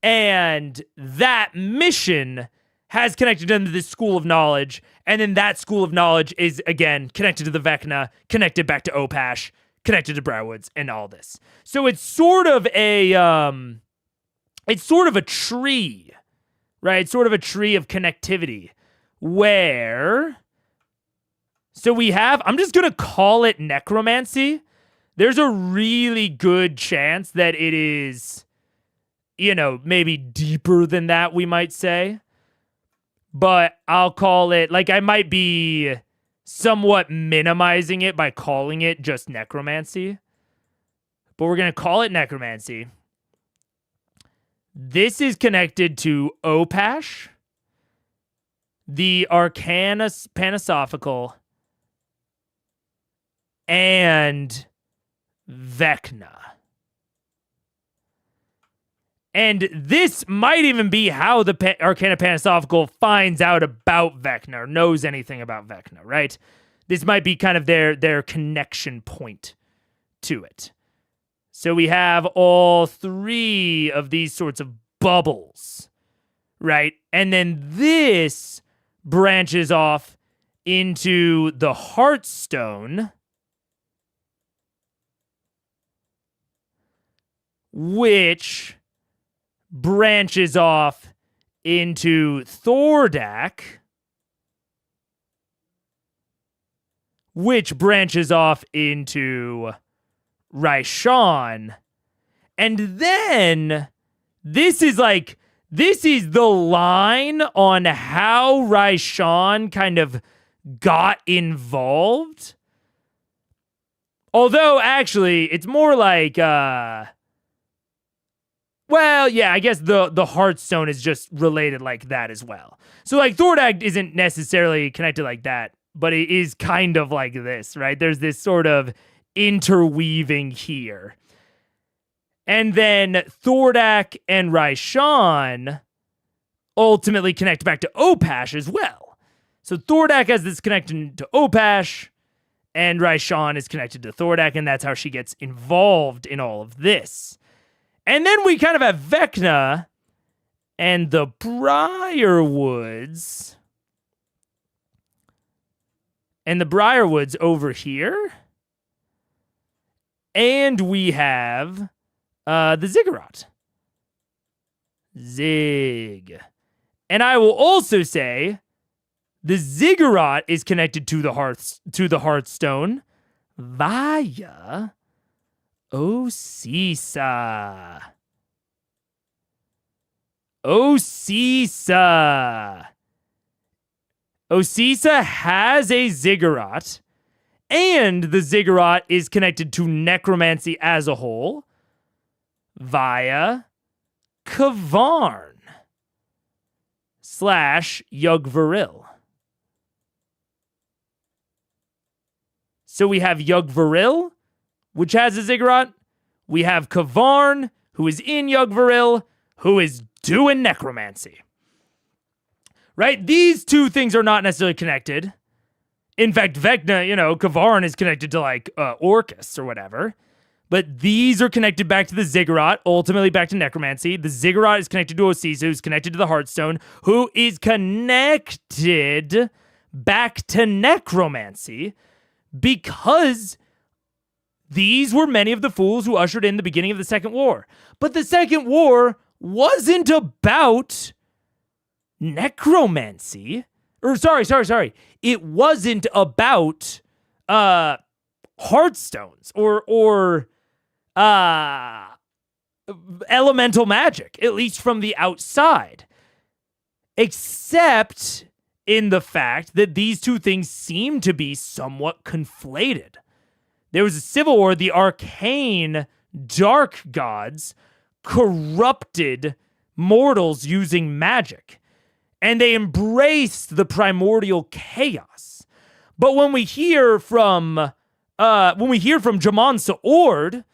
And that mission has connected them to this school of knowledge. And then that school of knowledge is, again, connected to the Vecna, connected back to Opash, connected to Briarwoods, and all this. So it's sort of a tree, right? It's sort of a tree of connectivity where, so we have, I'm just going to call it necromancy. There's a really good chance that it is, maybe deeper than that, we might say. But I'll call it, I might be somewhat minimizing it by calling it just necromancy. But we're going to call it necromancy. This is connected to Opash, the Arcana Panisophical, and Vecna. And this might even be how the Arcana Panisophical finds out about Vecna or knows anything about Vecna, right? This might be kind of their connection point to it. So we have all three of these sorts of bubbles, right? And then this branches off into the Heartstone, which branches off into Thordak, which branches off into Raishan. And then this is the line on how Raishan kind of got involved. Although actually it's more like well, yeah, I guess the Heartstone is just related like that as well. So Thordak isn't necessarily connected like that, but it is kind of like this, right? There's this sort of interweaving here. And then Thordak and Raishan ultimately connect back to Opash as well. So Thordak has this connection to Opash, and Raishan is connected to Thordak, and that's how she gets involved in all of this. And then we kind of have Vecna and the Briarwoods. And the Briarwoods over here. And we have the Ziggurat. Zig. And I will also say the Ziggurat is connected to the Hearthstone via Osisa. Osisa has a Ziggurat, and the Ziggurat is connected to necromancy as a whole via Kavarn / Yugvaril. So we have Yugvaril, which has a Ziggurat. We have Kavarn, who is in Yugvaril, who is doing necromancy. Right? These two things are not necessarily connected. In fact, Vecna, Kavarn is connected to Orcus or whatever. But these are connected back to the Ziggurat, ultimately back to necromancy. The Ziggurat is connected to Osisa, who's connected to the Hearthstone, who is connected back to necromancy because these were many of the fools who ushered in the beginning of the Second War. But the Second War wasn't about necromancy. Or sorry. It wasn't about hearthstones or elemental magic, at least from the outside. Except in the fact that these two things seem to be somewhat conflated. There was a civil war. The arcane dark gods corrupted mortals using magic, and they embraced the primordial chaos. But when we hear from Jamon Sa'ord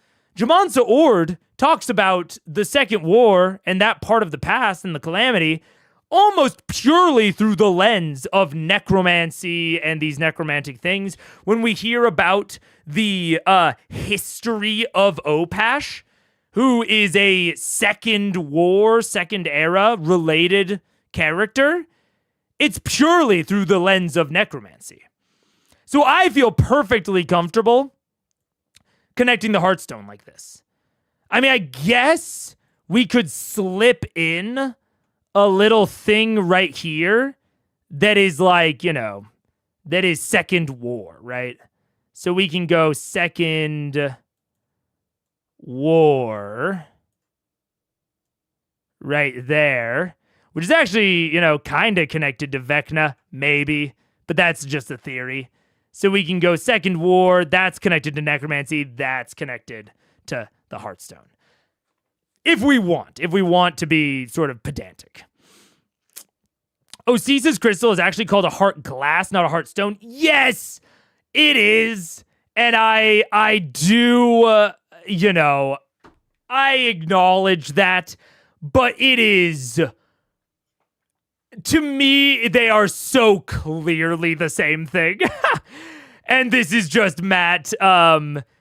talks about the Second War and that part of the past and the calamity almost purely through the lens of necromancy and these necromantic things. When we hear about the history of Opash, who is a Second War, Second Era related character, it's purely through the lens of necromancy. So I feel perfectly comfortable connecting the Hearthstone like this. I mean, I guess we could slip in a little thing right here that is like, that is Second War, right? So we can go Second War right there, which is actually, kind of connected to Vecna, maybe, but that's just a theory. So we can go Second War, that's connected to necromancy, that's connected to the Hearthstone. If we want to be sort of pedantic. Osisa's crystal is actually called a heart glass, not a heartstone. Yes, it is. And I do, I acknowledge that, but it is, to me, they are so clearly the same thing. And this is just Matt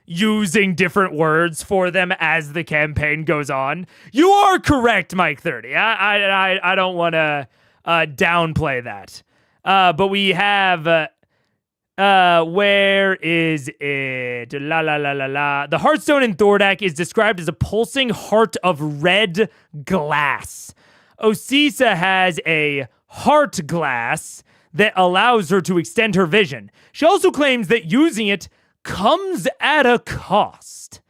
using different words for them as the campaign goes on. You are correct, Mike 30. I don't want to downplay that. But we have, where is it? The Hearthstone in Thordak is described as a pulsing heart of red glass. Osisa has a heart glass that allows her to extend her vision. She also claims that using it comes at a cost.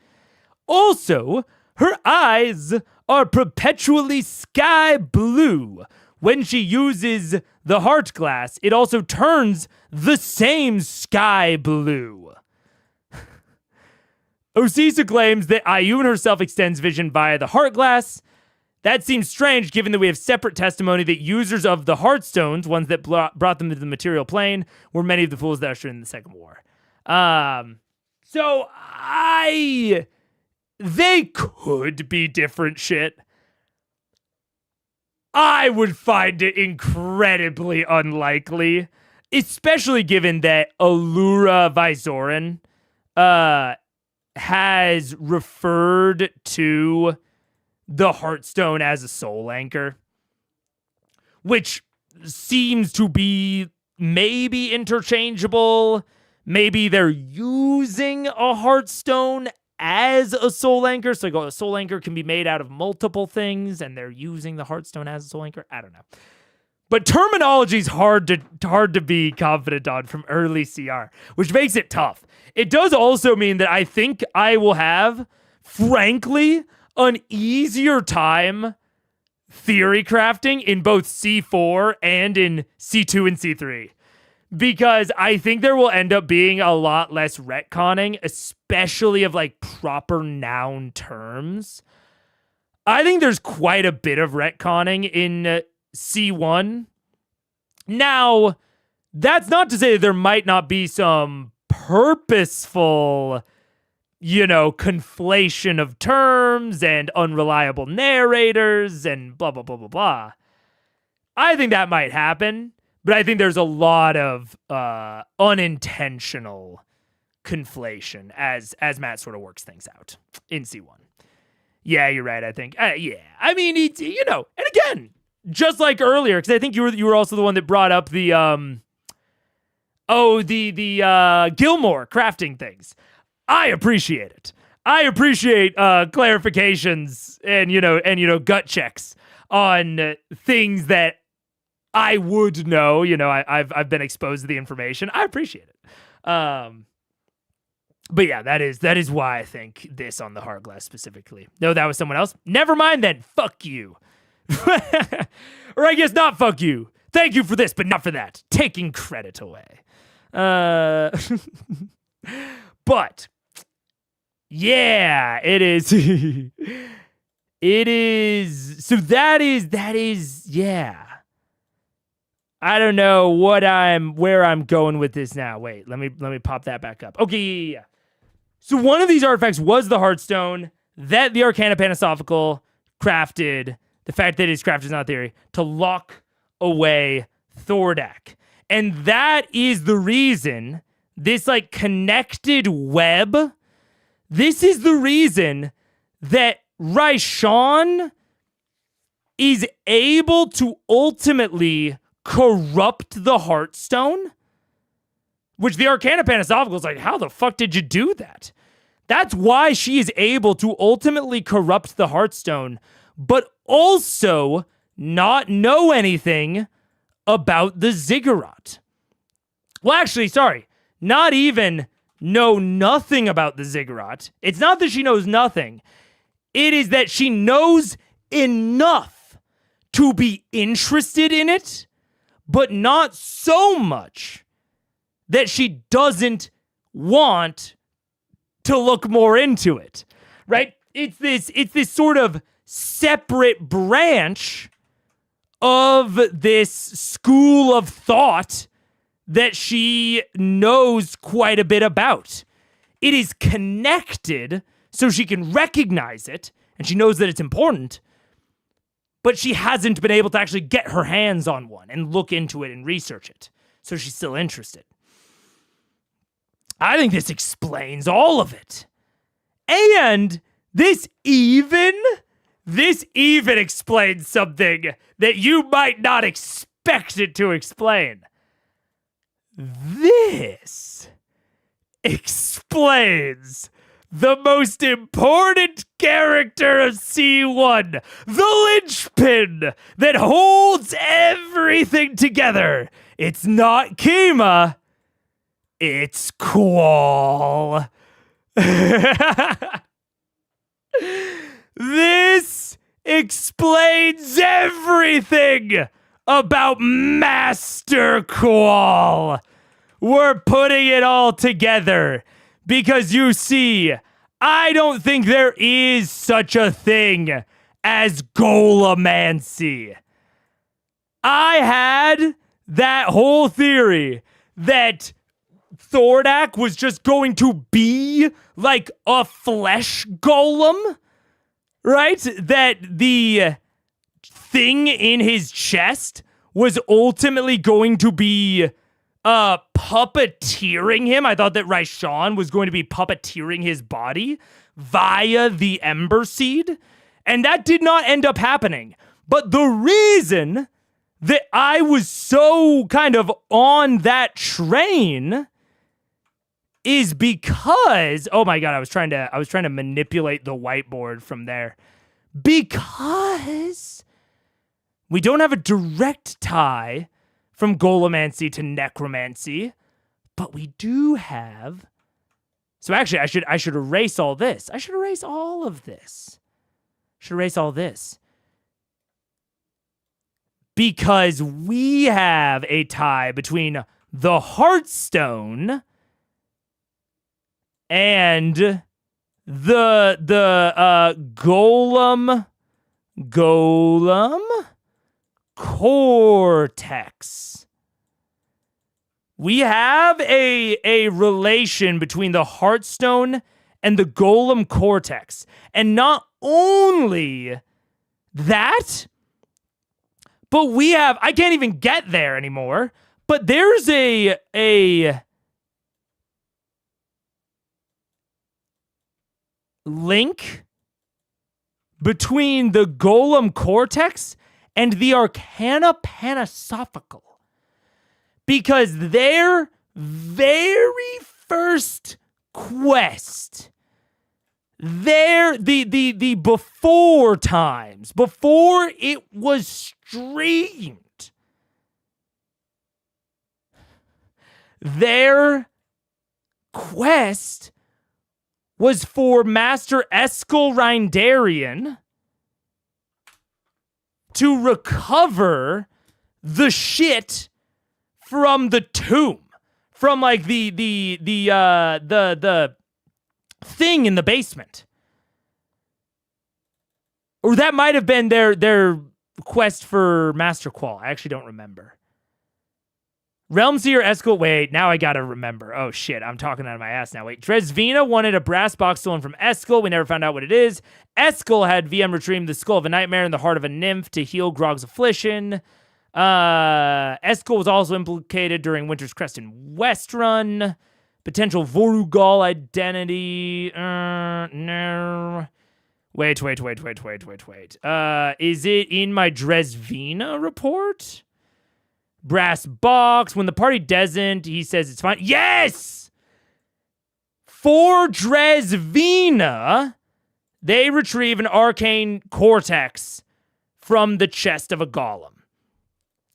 Also, her eyes are perpetually sky blue. When she uses the heart glass, it also turns the same sky blue. Osisa claims that Ioun herself extends vision via the heart glass. That seems strange given that we have separate testimony that users of the Hearthstones, ones that brought them to the material plane, were many of the fools that ushered in the Second War. So they could be different shit. I would find it incredibly unlikely, especially given that Allura Vyzoran has referred to the Hearthstone as a soul anchor, which seems to be maybe interchangeable. Maybe they're using a Hearthstone as a soul anchor. So a soul anchor can be made out of multiple things, and they're using the Hearthstone as a soul anchor. I don't know. But terminology is hard to be confident on from early CR, which makes it tough. It does also mean that I think I will have, frankly, an easier time theory crafting in both C4 and in C2 and C3. Because I think there will end up being a lot less retconning, especially of like proper noun terms. I think there's quite a bit of retconning in C1. Now, that's not to say that there might not be some purposeful, conflation of terms and unreliable narrators and blah, blah, blah, blah, blah. I think that might happen. But I think there's a lot of unintentional conflation as Matt sort of works things out in C1. Yeah, you're right, I think. Yeah. I mean, and again, just like earlier, because I think you were also the one that brought up the Gilmore crafting things. I appreciate it. I appreciate clarifications and gut checks on things that I would know. I've been exposed to the information. I appreciate it. But yeah, that is why I think this on the heart glass specifically. No, that was someone else. Never mind then. Fuck you. Or I guess not fuck you. Thank you for this, but not for that. Taking credit away. But yeah, it is. It is. So that is, yeah. I don't know where I'm going with this now. Wait, let me pop that back up. Okay, yeah. So one of these artifacts was the Hearthstone. that the Arcana Panasophical crafted, the fact that it's crafted is not a theory, to lock away Thordak. And that is the reason this like connected web, this is the reason that Raishan is able to ultimately corrupt the Heartstone, which the Arcana Panasophical is like, how the fuck did you do that? That's why she is able to ultimately corrupt the Heartstone, but also not know anything about the Ziggurat. Well, actually, sorry, not even know nothing about the Ziggurat. It's not that she knows nothing. It is that she knows enough to be interested in it, but not so much that she doesn't want to look more into it, right? It's this sort of separate branch of this school of thought that she knows quite a bit about. It is connected so she can recognize it, and she knows that it's important, but she hasn't been able to actually get her hands on one and look into it and research it. So she's still interested. I think this explains all of it. And this even explains something that you might not expect it to explain. This explains the most important character of C1, the linchpin that holds everything together. It's not Kima, it's Qual. This explains everything about Master Qual. We're putting it all together because you see, I don't think there is such a thing as Golomancy. I had that whole theory that Thordak was just going to be like a flesh golem, right? That the thing in his chest was ultimately going to be puppeteering him. I thought that Raishan was going to be puppeteering his body via the Ember Seed, and that did not end up happening. But the reason that I was so kind of on that train is because, oh my god, I was trying to manipulate the whiteboard from there. Because we don't have a direct tie from Golomancy to Necromancy, but we do have. So actually, I should erase all this. I should erase all of this. Should erase all this. Because we have a tie between the Heartstone and the golem cortex. We have a relation between the Heartstone and the golem cortex. And not only that, but we have, I can't even get there anymore, but there's a link between the golem cortex and the Arcana Panasophical. Because their very first quest, the before times, before it was streamed, their quest was for Master Eskel Reindarian to recover the shit from the tomb, from like the thing in the basement. Or that might have been their quest for Master Qual. I actually don't remember. Realm Seer Eskel. Wait, now I gotta remember. Oh shit, I'm talking out of my ass now. Wait, Dresvina wanted a brass box stolen from Eskel. We never found out what it is. Eskel had VM retrieve the skull of a nightmare and the heart of a nymph to heal Grog's affliction. Eskel was also implicated during Winter's Crest in Westrun. Potential Vorugal identity. No. Wait. Is it in my Dresvina report? Brass box. When the party doesn't, he says it's fine. Yes! For Dresvina, they retrieve an arcane cortex from the chest of a golem.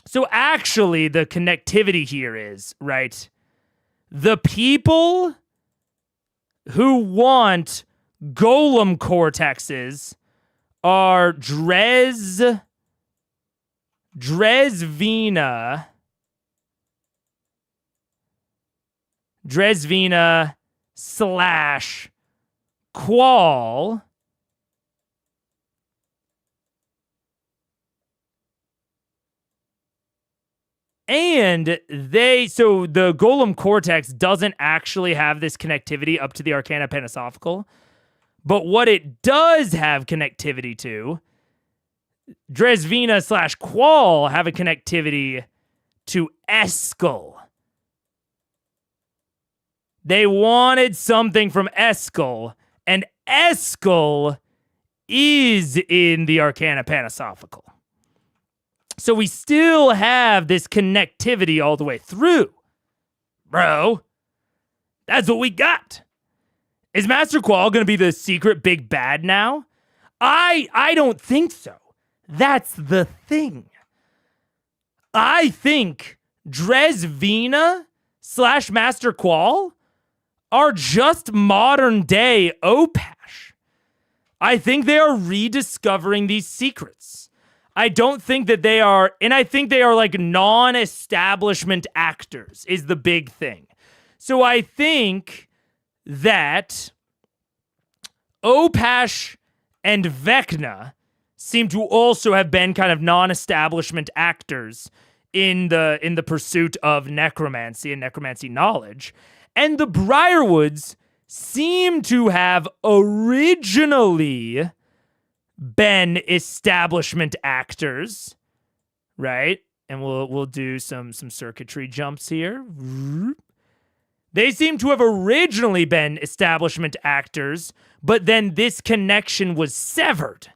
So actually, the connectivity here is, right, the people who want golem cortexes are Dresvina / Qual. And so the Golem Cortex doesn't actually have this connectivity up to the Arcana Panasophical, but what it does have connectivity to, Dresvina / Qual have a connectivity to Eskel. They wanted something from Eskel, and Eskel is in the Arcana Panasophical. So we still have this connectivity all the way through. Bro, that's what we got. Is Master Qual going to be the secret big bad now? I don't think so. That's the thing. I think Dresvina / Master Qual are just modern day Opash. I think they are rediscovering these secrets. I don't think that they are, and I think they are like non-establishment actors is the big thing. So I think that Opash and Vecna seem to also have been kind of non-establishment actors in the pursuit of necromancy and necromancy knowledge. And the Briarwoods seem to have originally been establishment actors, right? And we'll do some circuitry jumps here. They seem to have originally been establishment actors, but then this connection was severed.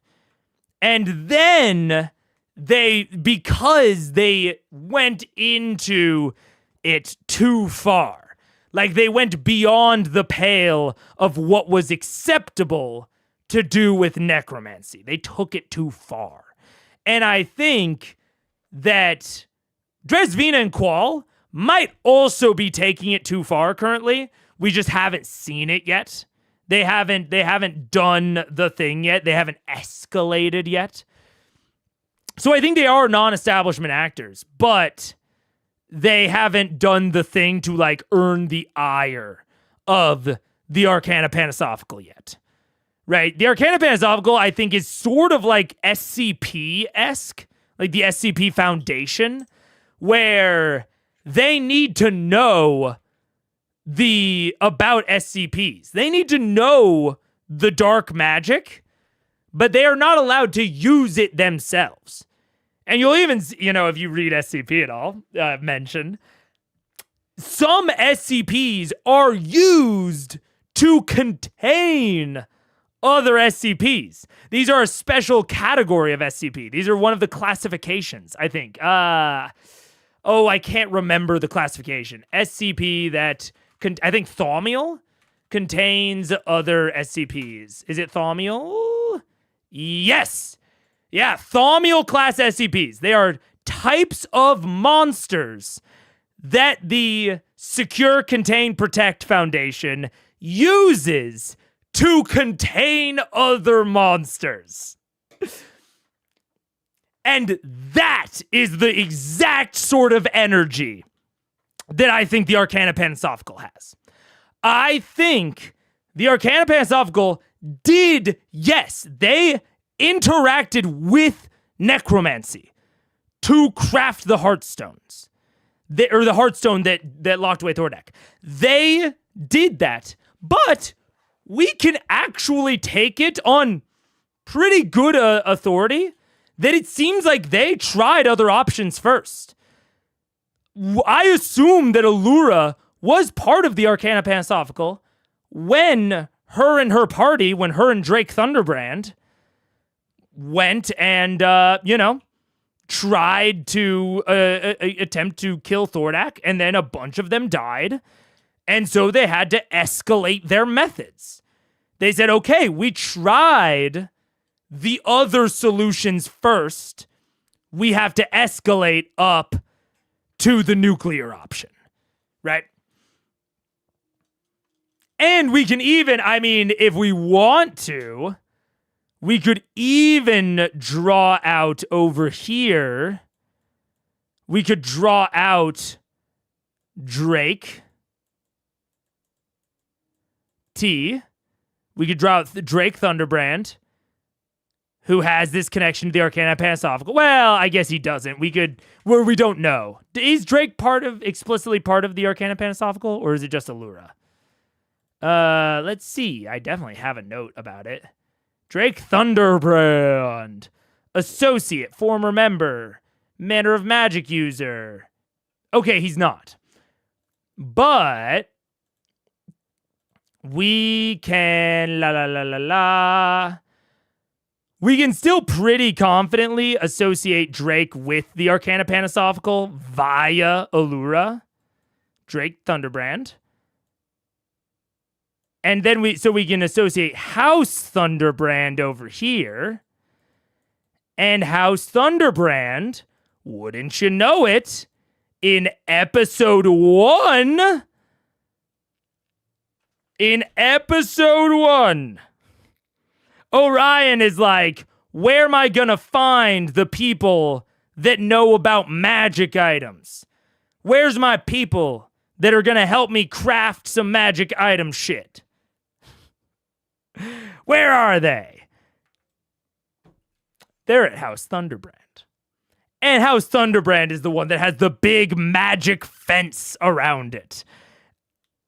And then because they went into it too far, like they went beyond the pale of what was acceptable to do with necromancy. They took it too far. And I think that Dresvina and Qual might also be taking it too far currently. We just haven't seen it yet. They haven't done the thing yet. They haven't escalated yet. So I think they are non-establishment actors, but they haven't done the thing to like earn the ire of the Arcana Panasophical yet. Right? The Arcana Panasophical, I think, is sort of like SCP-esque, like the SCP Foundation, where they need to know about SCPs. They need to know the dark magic, but they are not allowed to use it themselves. And you'll even, if you read SCP at all, mention, some SCPs are used to contain other SCPs. These are a special category of SCP. These are one of the classifications, I think. I can't remember the classification. SCP that, I think Thaumiel contains other SCPs. Is it Thaumiel? Yes. Yeah, Thaumiel class SCPs. They are types of monsters that the Secure, Contain, Protect Foundation uses to contain other monsters. And that is the exact sort of energy that I think the Arcana Panasophical has. I think the Arcana Panasophical did, yes, they interacted with necromancy to craft the Heartstones. or the Heartstone that locked away Thordak. They did that, but we can actually take it on pretty good authority that it seems like they tried other options first. I assume that Allura was part of the Arcana Panasophical when her and Drake Thunderbrand went and, tried to attempt to kill Thordak, and then a bunch of them died. And so they had to escalate their methods. They said, okay, we tried the other solutions first. We have to escalate up to the nuclear option, right? And we can even, if we want to, we could even draw out over here. We could draw out Drake T. We could draw out Drake Thunderbrand, who has this connection to the Arcana Panasophical. Well, I guess he doesn't. We don't know. Is Drake explicitly part of the Arcana Panasophical, or is it just Allura? Let's see. I definitely have a note about it. Drake Thunderbrand, associate, former member, Manner of Magic user. Okay, he's not. But we can we can still pretty confidently associate Drake with the Arcana Panasophical via Allura. Drake Thunderbrand. And then we can associate House Thunderbrand over here. And House Thunderbrand, wouldn't you know it, in episode 1. Orion is like, where am I gonna find the people that know about magic items? Where's my people that are gonna help me craft some magic item shit? Where are they? They're at House Thunderbrand. And House Thunderbrand is the one that has the big magic fence around it.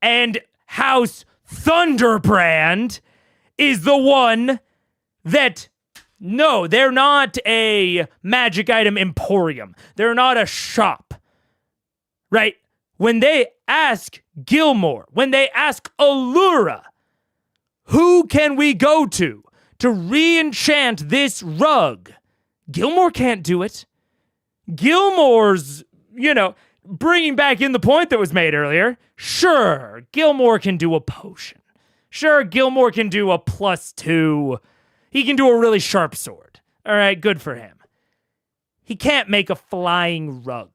And House Thunderbrand is the one that, no, they're not a magic item emporium. They're not a shop, right? When they ask Gilmore, when they ask Allura, who can we go to re-enchant this rug? Gilmore can't do it. Gilmore's, bringing back in the point that was made earlier. Sure, Gilmore can do a potion. Sure, Gilmore can do a +2. He can do a really sharp sword. All right, good for him. He can't make a flying rug.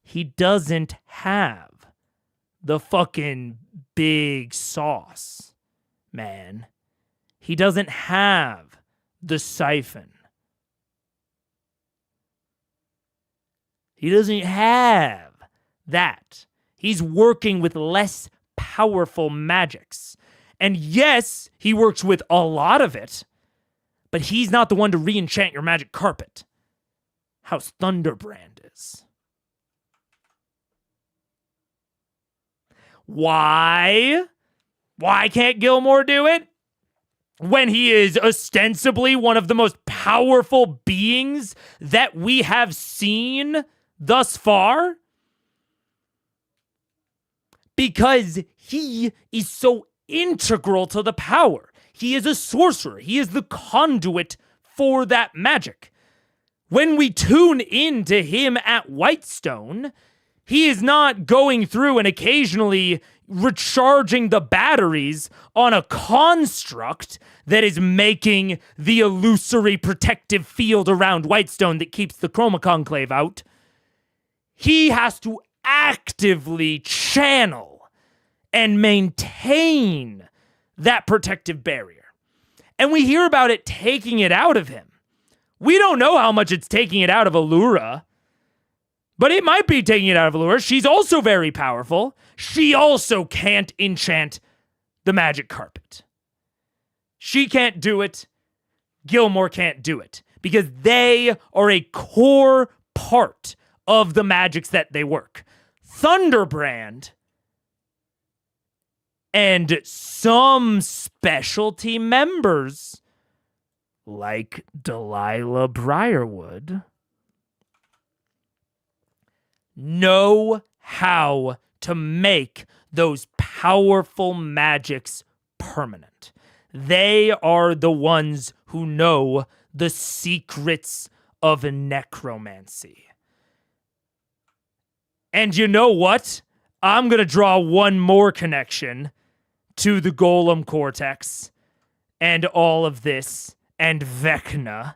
He doesn't have the fucking big sauce, man. He doesn't have the siphon. He doesn't have that. He's working with less powerful magics. And yes, he works with a lot of it, but he's not the one to re-enchant your magic carpet. House Thunderbrand is. Why? Why can't Gilmore do it? When he is ostensibly one of the most powerful beings that we have seen thus far? Because he is so integral to the power. He is a sorcerer. He is the conduit for that magic. When we tune into him at Whitestone, he is not going through and occasionally recharging the batteries on a construct that is making the illusory protective field around Whitestone that keeps the Chroma Conclave out. He has to actively channel and maintain that protective barrier. And we hear about it taking it out of him. We don't know how much it's taking it out of Allura, but it might be taking it out of Allura. She's also very powerful. She also can't enchant the magic carpet. She can't do it. Gilmore can't do it because they are a core part of the magics that they work. Thunderbrand and some specialty members like Delilah Briarwood know how to make those powerful magics permanent. They are the ones who know the secrets of necromancy. And you know what? I'm going to draw one more connection to the Golem Cortex and all of this and Vecna.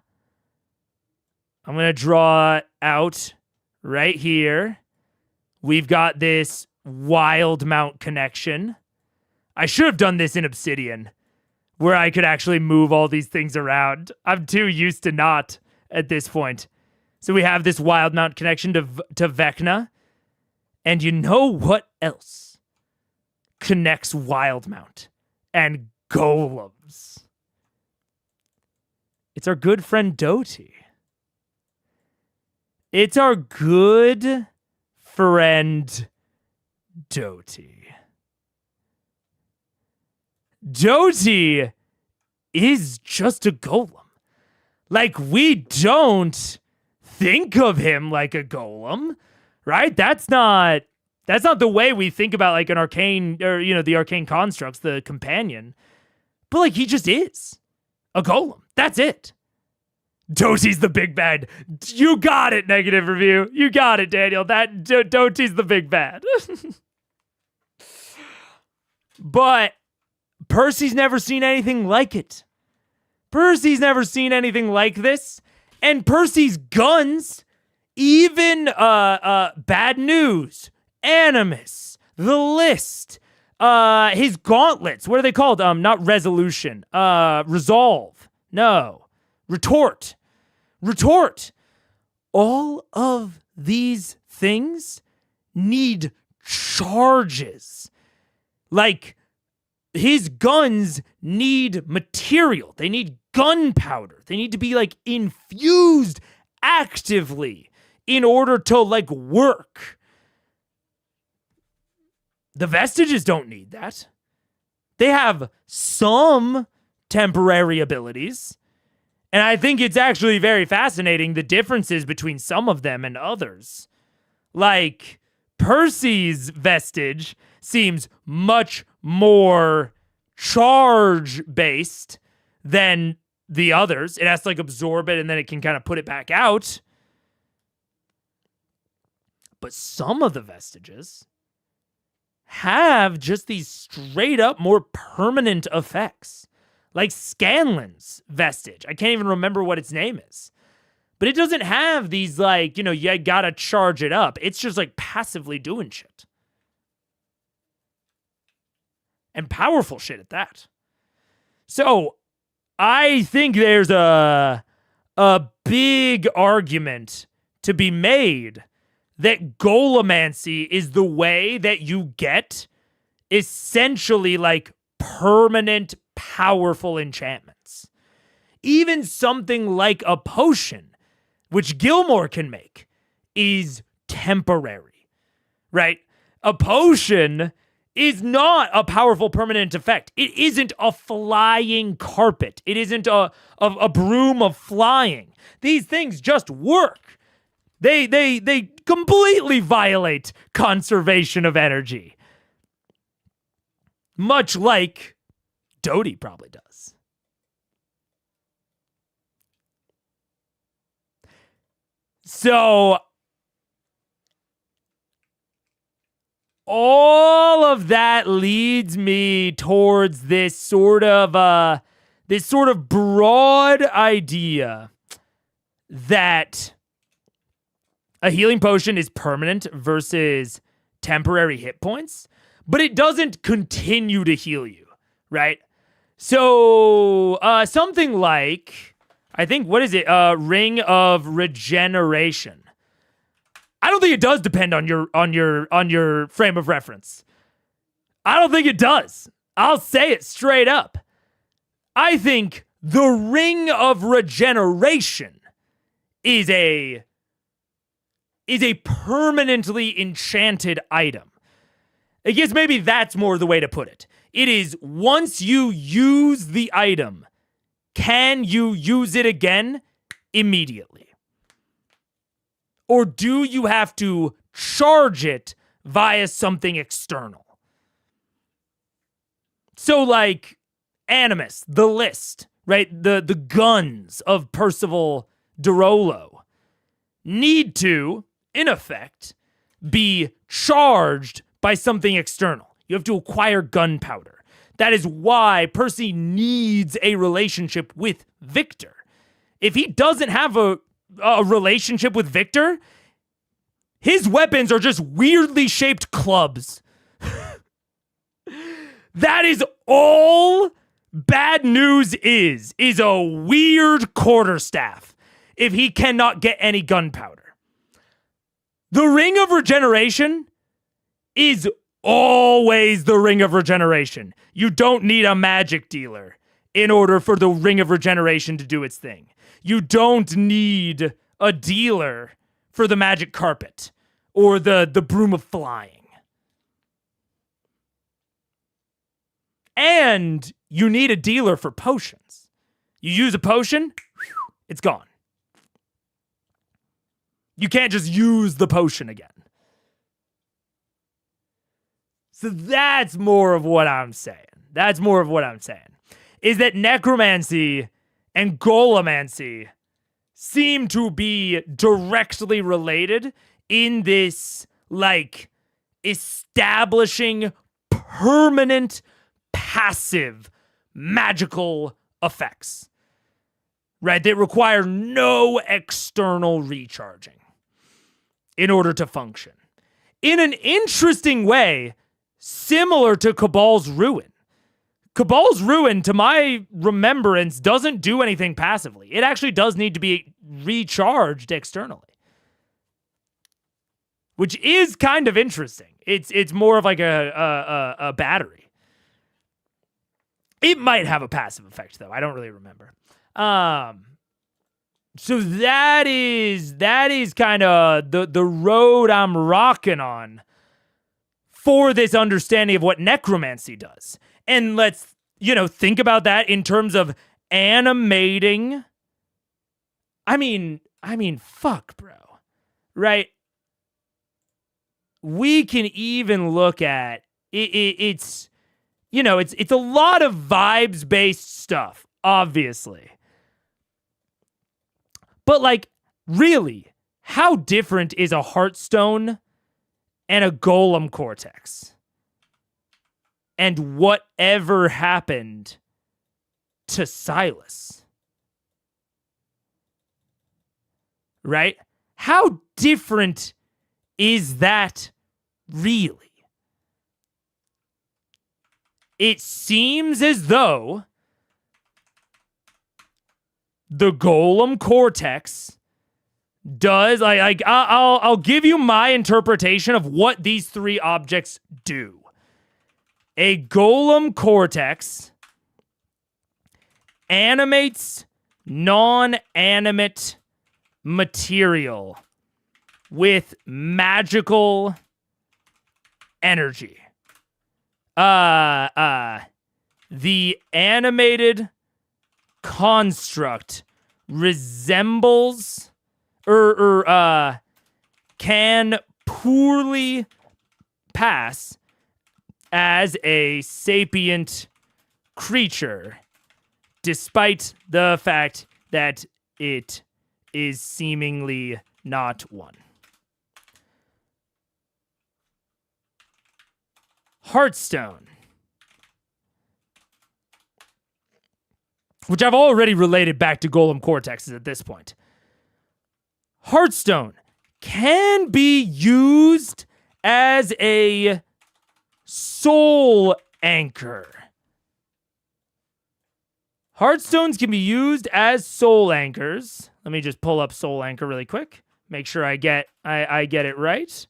I'm going to draw out right here. We've got this Wild Mount connection. I should have done this in Obsidian, where I could actually move all these things around. I'm too used to not at this point. So we have this Wild Mount connection to Vecna. And you know what else connects Wildmount and golems? It's our good friend Doty. It's our good friend Doty. Doty is just a golem. Like, we don't think of him like a golem. Right? That's not the way we think about like an arcane or, the arcane constructs, the companion. But like, he just is a golem. That's it. Doty's the big bad. You got it, Negative Review. You got it, Daniel. Doty's the big bad. But Percy's never seen anything like it. Percy's never seen anything like this. And Percy's guns, even Bad News, Animus, The List, his gauntlets, what are they called? Not Resolution, Resolve, no, Retort. All of these things need charges. Like, his guns need material. They need gunpowder. They need to be, like, infused actively in order to, like, work. The Vestiges don't need that. They have some temporary abilities. And I think it's actually very fascinating, the differences between some of them and others. Like, Percy's Vestige seems much more charge-based than the others. It has to, like, absorb it and then it can kind of put it back out. But some of the Vestiges have just these straight up more permanent effects. Like Scanlan's Vestige. I can't even remember what its name is. But it doesn't have these, like, you gotta charge it up. It's just, like, passively doing shit. And powerful shit at that. So, I think there's a big argument to be made that Golemancy is the way that you get essentially, like, permanent, powerful enchantments. Even something like a potion, which Gilmore can make, is temporary, right? A potion is not a powerful permanent effect. It isn't a flying carpet. It isn't a broom of flying. These things just work. They completely violate conservation of energy. Much like Doty probably does. So, all of that leads me towards this sort of broad idea that a healing potion is permanent versus temporary hit points, but it doesn't continue to heal you, right? So, something like, I think, what is it? Ring of Regeneration. I don't think it does depend on your frame of reference. I don't think it does. I'll say it straight up. I think the Ring of Regeneration is a is a permanently enchanted item. I guess maybe that's more the way to put it. It is once you use the item, can you use it again immediately? Or do you have to charge it via something external? So like Animus, the list, right? The guns of Percival Derolo need to, in effect, be charged by something external. You have to acquire gunpowder. That is why Percy needs a relationship with Victor. If he doesn't have a relationship with Victor, his weapons are just weirdly shaped clubs. That is all bad news is a weird quarterstaff if he cannot get any gunpowder. The Ring of Regeneration is always the Ring of Regeneration. You don't need a magic dealer in order for the Ring of Regeneration to do its thing. You don't need a dealer for the magic carpet or the broom of flying. And you need a dealer for potions. You use a potion, it's gone. You can't just use the potion again. So that's more of what I'm saying. Is that necromancy and golemancy seem to be directly related in this, like, establishing permanent passive magical effects, right? That require no external recharging in order to function. In an interesting way, similar to Cabal's Ruin. Cabal's Ruin, to my remembrance, doesn't do anything passively. It actually does need to be recharged externally, which is kind of interesting. It's more of like a battery. It might have a passive effect, though. I don't really remember. So that is kind of the road I'm rocking on for this understanding of what necromancy does. And let's, think about that in terms of animating. I mean, fuck, bro. Right? We can even look at it's a lot of vibes-based stuff, obviously. But, like, really, how different is a Heartstone and a Golem Cortex? And whatever happened to Silas? Right? How different is that really? It seems as though the Golem Cortex does, I'll give you my interpretation of what these three objects do. A Golem Cortex animates non-animate material with magical energy. The animated construct resembles can poorly pass as a sapient creature, despite the fact that it is seemingly not one. Heartstone, which I've already related back to Golem Cortexes at this point. Heartstone can be used as a soul anchor. Heartstones can be used as soul anchors. Let me just pull up soul anchor really quick. Make sure I get it right.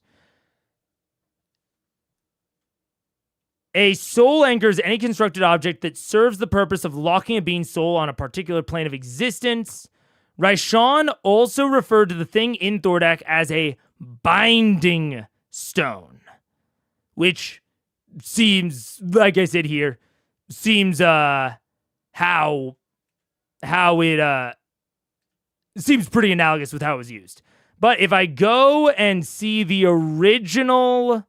A soul anchor is any constructed object that serves the purpose of locking a being's soul on a particular plane of existence. Raishan also referred to the thing in Thordak as a binding stone, which seems, like I said here, seems how it seems pretty analogous with how it was used. But if I go and see the original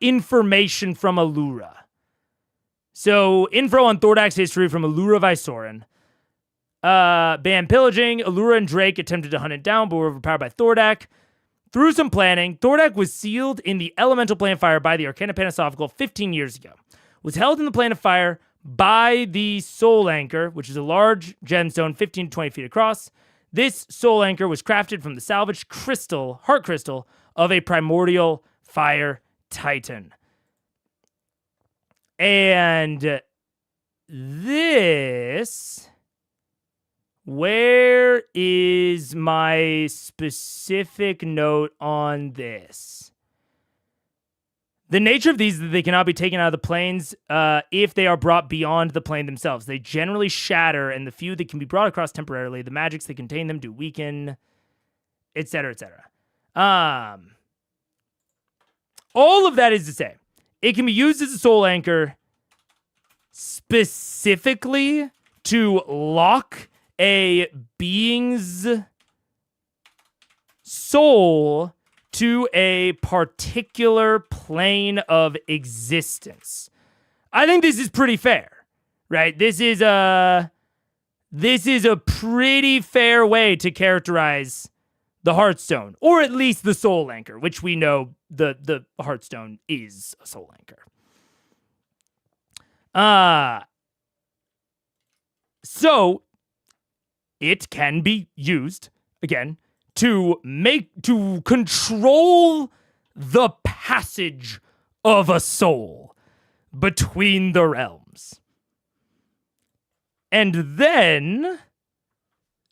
information from Allura, so info on Thordak's history from Allura Vysoren. Began pillaging. Allura and Drake attempted to hunt it down, but were overpowered by Thordak. Through some planning, Thordak was sealed in the elemental plane of fire by the Arcana Panasophical 15 years ago. Was held in the plane of fire by the Soul Anchor, which is a large gemstone 15 to 20 feet across. This Soul Anchor was crafted from the salvaged crystal, heart crystal, of a primordial fire titan. And this... Where is my specific note on this? The nature of these is that they cannot be taken out of the planes if they are brought beyond the plane themselves. They generally shatter, and the few that can be brought across temporarily, the magics that contain them do weaken, etc., etc. All of that is to say, it can be used as a soul anchor specifically to lock a being's soul to a particular plane of existence. I think this is pretty fair, right? This is a pretty fair way to characterize the Heartstone, or at least the Soul Anchor, which we know the Heartstone is a Soul Anchor. So it can be used, again, to control the passage of a soul between the realms. And then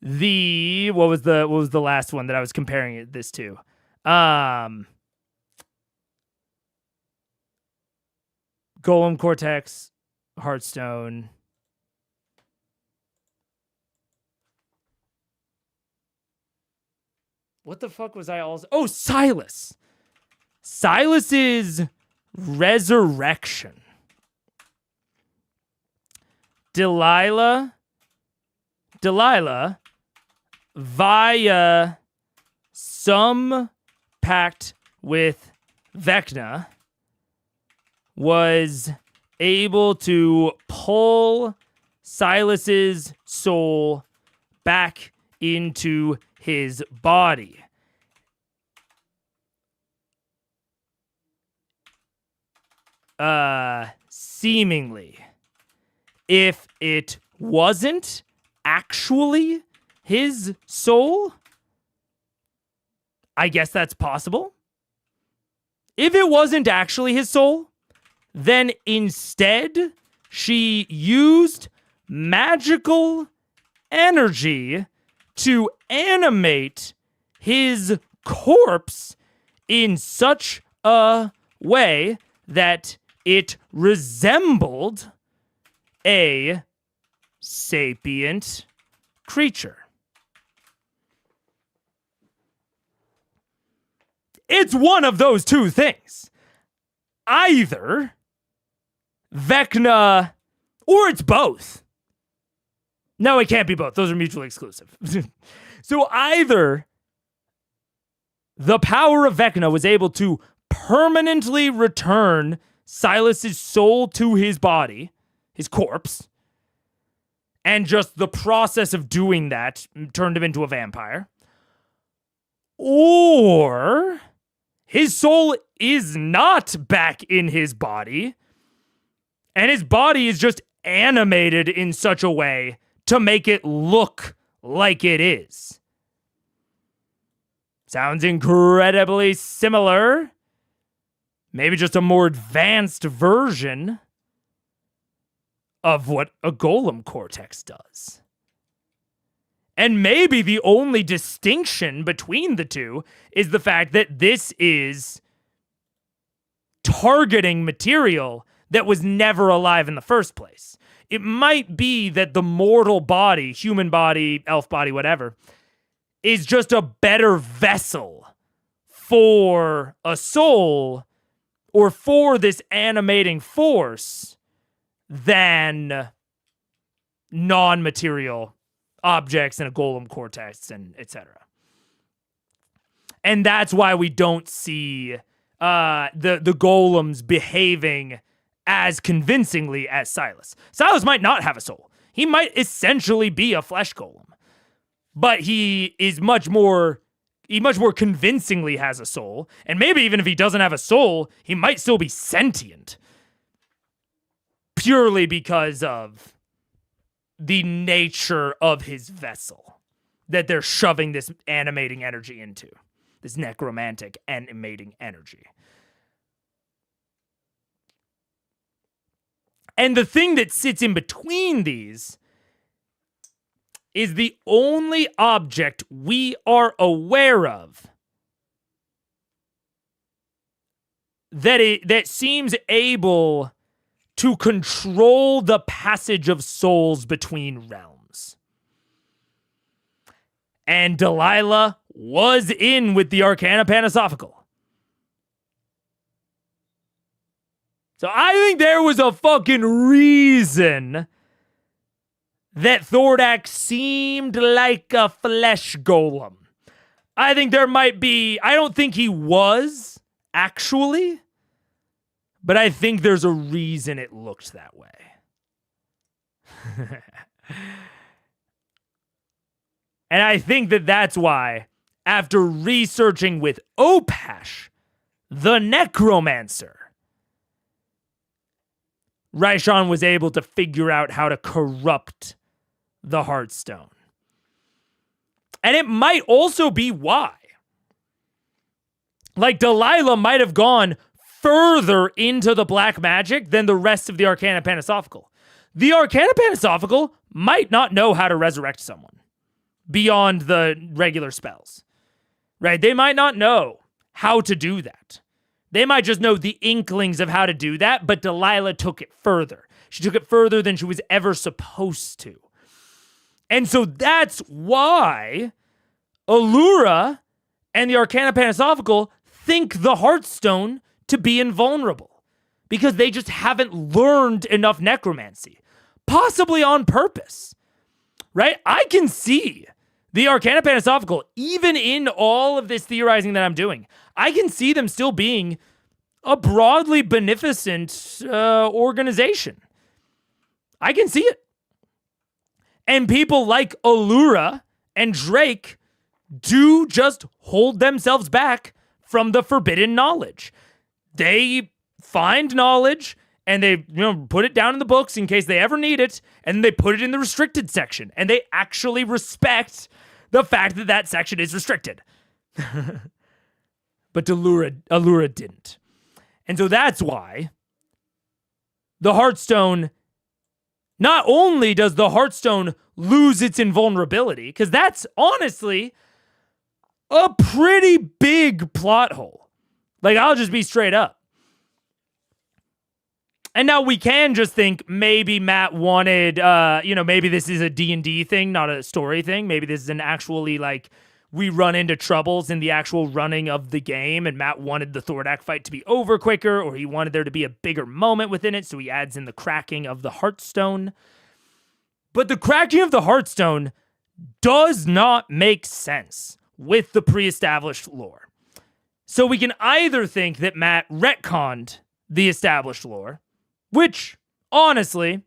what was the last one that I was comparing this to? Golem Cortex, Heartstone. What the fuck was I also... Oh, Silas. Silas's resurrection. Delilah, via some pact with Vecna, was able to pull Silas's soul back into his body. Seemingly. If it wasn't actually his soul, I guess that's possible. If it wasn't actually his soul, then instead she used magical energy to animate his corpse in such a way that it resembled a sapient creature. It's one of those two things. Either Vecna, or it's both. No, it can't be both. Those are mutually exclusive. So either the power of Vecna was able to permanently return Silas's soul to his body, his corpse, and just the process of doing that turned him into a vampire, or his soul is not back in his body, and his body is just animated in such a way to make it look like it is. Sounds incredibly similar. Maybe just a more advanced version of what a golem cortex does. And maybe the only distinction between the two is the fact that this is targeting material that was never alive in the first place. It might be that the mortal body, human body, elf body, whatever, is just a better vessel for a soul or for this animating force than non-material objects and a golem cortex and etc. And that's why we don't see the golems behaving as convincingly as Silas. Silas might not have a soul. He might essentially be a flesh golem. But he much more convincingly has a soul. And maybe even if he doesn't have a soul, he might still be sentient. Purely because of the nature of his vessel that they're shoving this animating energy into. This necromantic animating energy. And the thing that sits in between these is the only object we are aware of that seems able to control the passage of souls between realms. And Delilah was in with the Arcana Panasophical. So I think there was a fucking reason that Thordak seemed like a flesh golem. I think there might be, I don't think he was, actually, but I think there's a reason it looked that way. And I think that that's why, after researching with Opash, the necromancer, Raishan was able to figure out how to corrupt the Heartstone. And it might also be why. Like, Delilah might have gone further into the black magic than the rest of the Arcana Panasophical. The Arcana Panasophical might not know how to resurrect someone beyond the regular spells. Right? They might not know how to do that. They might just know the inklings of how to do that, but Delilah took it further. She took it further than she was ever supposed to. And so that's why Allura and the Arcana Panasophical think the Heartstone to be invulnerable. Because they just haven't learned enough necromancy. Possibly on purpose. Right? I can see the Arcana Panasophical, even in all of this theorizing that I'm doing, I can see them still being a broadly beneficent organization. I can see it. And people like Allura and Drake do just hold themselves back from the forbidden knowledge. They find knowledge and they put it down in the books in case they ever need it, and they put it in the restricted section, and they actually respect the fact that that section is restricted. But Allura didn't. And so that's why the Heartstone, not only does the Heartstone lose its invulnerability, because that's honestly a pretty big plot hole. Like, I'll just be straight up. And now we can just think maybe Matt wanted, maybe this is a D&D thing, not a story thing. Maybe this is an actually, like, we run into troubles in the actual running of the game, and Matt wanted the Thordak fight to be over quicker, or he wanted there to be a bigger moment within it, so he adds in the cracking of the Heartstone. But the cracking of the Heartstone does not make sense with the pre-established lore. So we can either think that Matt retconned the established lore, which, honestly,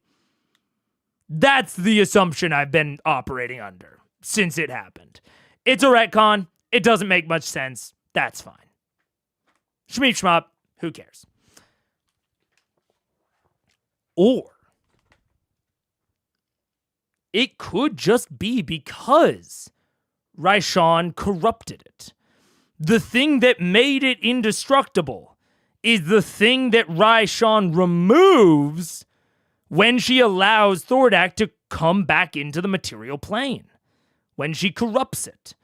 that's the assumption I've been operating under since it happened. It's a retcon. It doesn't make much sense. That's fine. Shmeep shmop. Who cares? Or it could just be because Raishan corrupted it. The thing that made it indestructible is the thing that Raishan removes when she allows Thordak to come back into the material plane. When she corrupts it.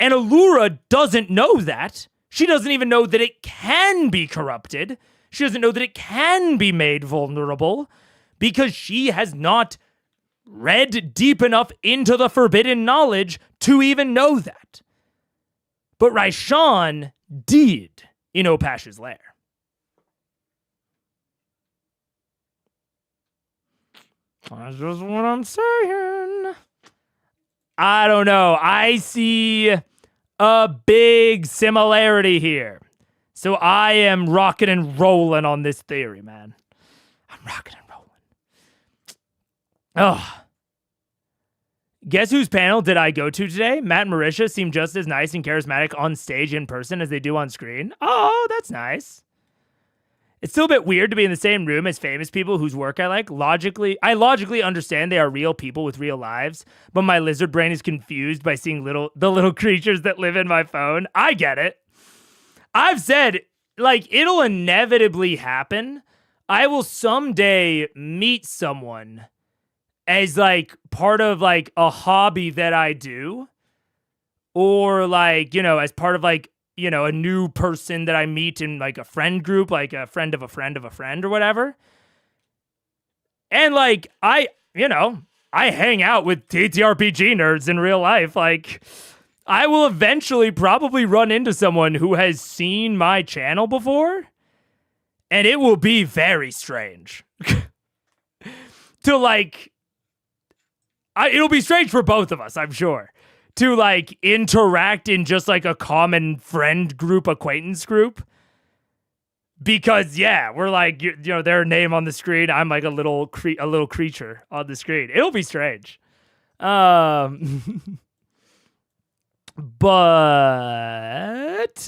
And Allura doesn't know that. She doesn't even know that it can be corrupted. She doesn't know that it can be made vulnerable because she has not read deep enough into the forbidden knowledge to even know that. but Raishan did in Opash's lair. That's just what I'm saying. I don't know. I see a big similarity here. So I am rocking and rolling on this theory, man. I'm rocking and rolling. Oh. Guess whose panel did I go to today? Matt and Marisha seem just as nice and charismatic on stage in person as they do on screen. Oh, that's nice. It's still a bit weird to be in the same room as famous people whose work I like. I logically understand they are real people with real lives, but my lizard brain is confused by seeing the little creatures that live in my phone. I get it. I've said, like, it'll inevitably happen. I will someday meet someone as, like, part of, like, a hobby that I do, or, like, you know, as part of, like, you know, a new person that I meet in, like, a friend group, like a friend of a friend of a friend or whatever. And, like, I hang out with TTRPG nerds in real life. Like, I will eventually probably run into someone who has seen my channel before, and it will be very strange. To, like, it'll be strange for both of us, I'm sure, to, like, interact in just, like, a common friend group, acquaintance group. Because, yeah, we're, like, you know, their name on the screen, I'm, like, a little creature on the screen. It'll be strange. But,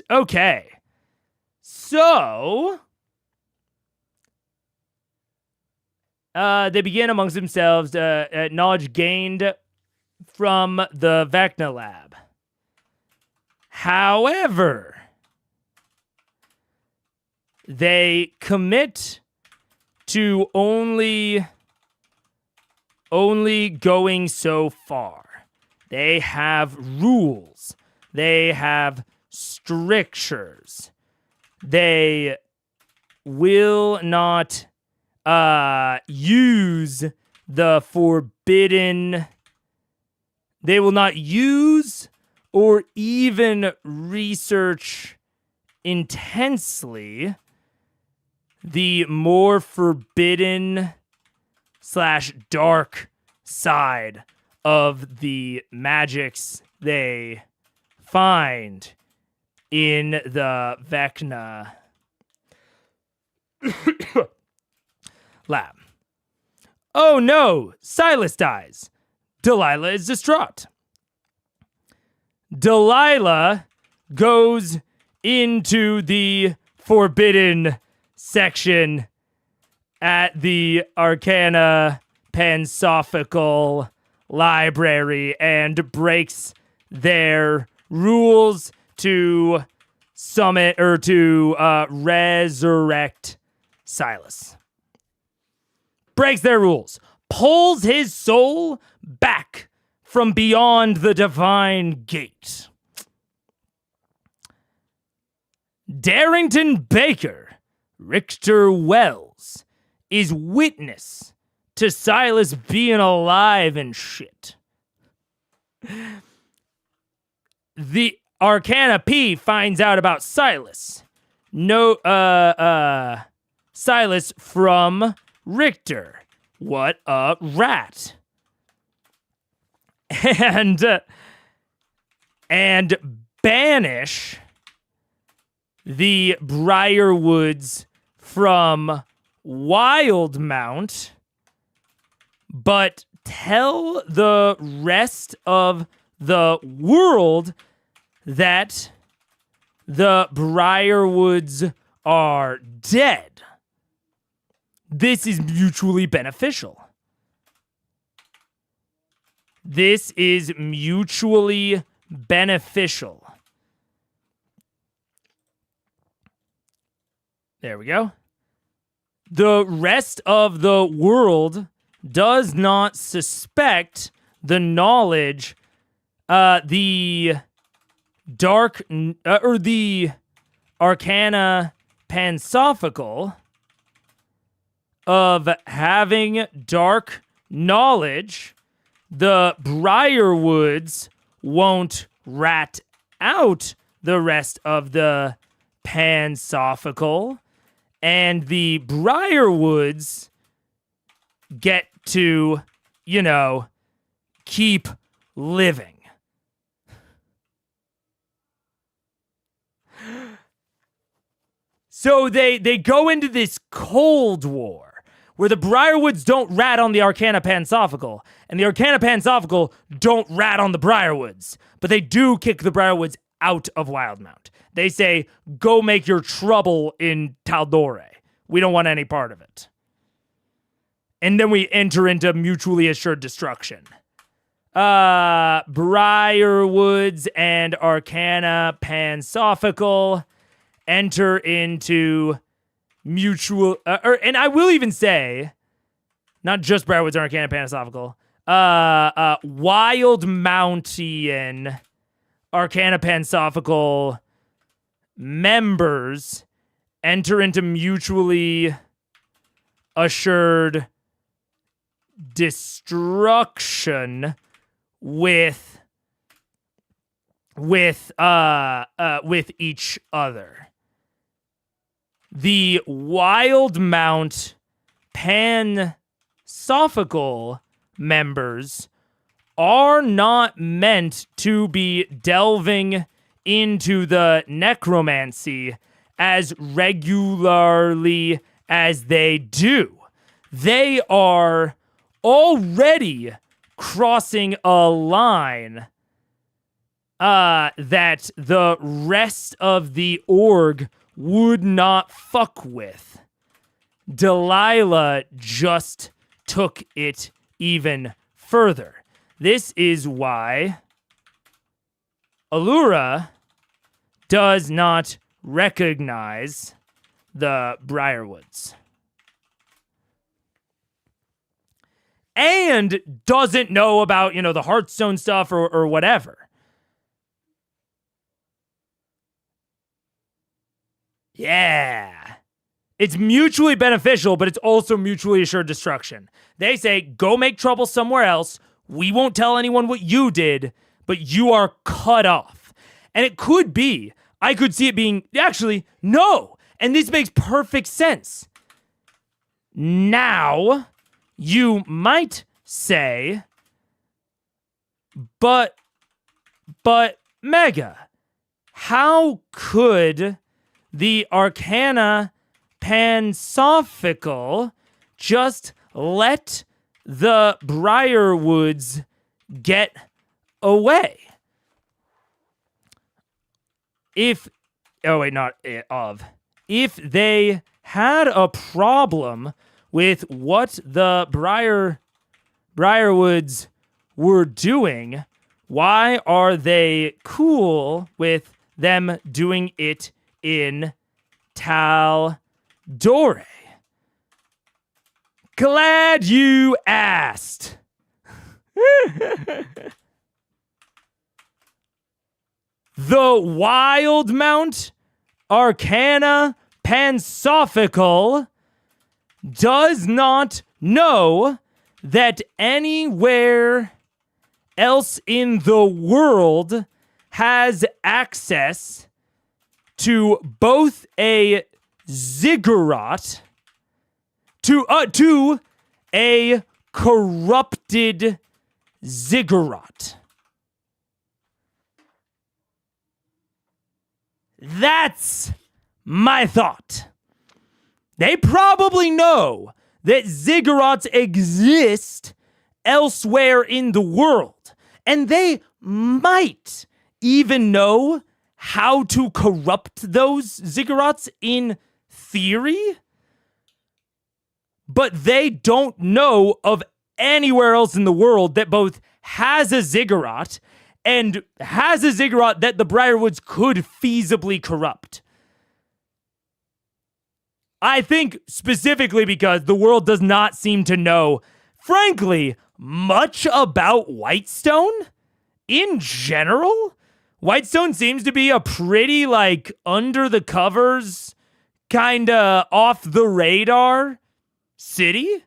okay. So, they begin amongst themselves knowledge gained from the Vecna lab. However, they commit to only going so far. They have rules. They have strictures. They will not use the forbidden. They will not use or even research intensely the more forbidden / dark side of the magics they find in the Vecna lab. Oh no, Silas dies. Delilah is distraught. Delilah goes into the forbidden section at the Arcana Pansophical Library and breaks their rules to summon or to resurrect Silas. Breaks their rules. Pulls his soul back from beyond the divine gate. Darrington Baker, Richter Wells, is witness to Silas being alive and shit. The Arcana P finds out about Silas. Silas from Richter. What a rat. And banish the Briarwoods from Wildmount, but tell the rest of the world that the Briarwoods are dead. This is mutually beneficial. This is mutually beneficial. There we go. The rest of the world does not suspect the knowledge, the dark, or the Arcana Pansophical of having dark knowledge. The Briarwoods won't rat out the rest of the Pansophical, and the Briarwoods get to, keep living. So they go into this Cold War where the Briarwoods don't rat on the Arcana Pansophical, and the Arcana Pansophical don't rat on the Briarwoods, but they do kick the Briarwoods out of Wildmount. They say, go make your trouble in Taldore. We don't want any part of it. And then we enter into mutually assured destruction. Briarwoods and Arcana Pansophical enter into mutual, and I will even say, not just Briarwoods and Arcana Pansophical, Wild Mountain Arcana Pansophical members enter into mutually assured destruction with each other. The Wildmount Pansophical members are not meant to be delving into the necromancy as regularly as they do. They are already crossing a line that the rest of the org would not fuck with. Delilah just took it even further. This is why Allura does not recognize the Briarwoods. And doesn't know about, the Hearthstone stuff or whatever. Yeah. It's mutually beneficial, but it's also mutually assured destruction. They say, go make trouble somewhere else. We won't tell anyone what you did, but you are cut off. And it could be, I could see it being, actually, no. And this makes perfect sense. Now, you might say, but Mega, how could the Arcana Pansophical just let the Briarwoods get away? If they had a problem with what the Briarwoods were doing, why are they cool with them doing it in Taldore? Glad you asked. The Wildmount Arcana Pansophical does not know that anywhere else in the world has access to both a ziggurat, to a corrupted ziggurat. That's my thought. They probably know that ziggurats exist elsewhere in the world, and they might even know how to corrupt those ziggurats in theory, but they don't know of anywhere else in the world that both has a ziggurat and has a ziggurat that the Briarwoods could feasibly corrupt. I think specifically because the world does not seem to know, frankly, much about Whitestone in general. Whitestone seems to be a pretty, under the covers, kind of off the radar city.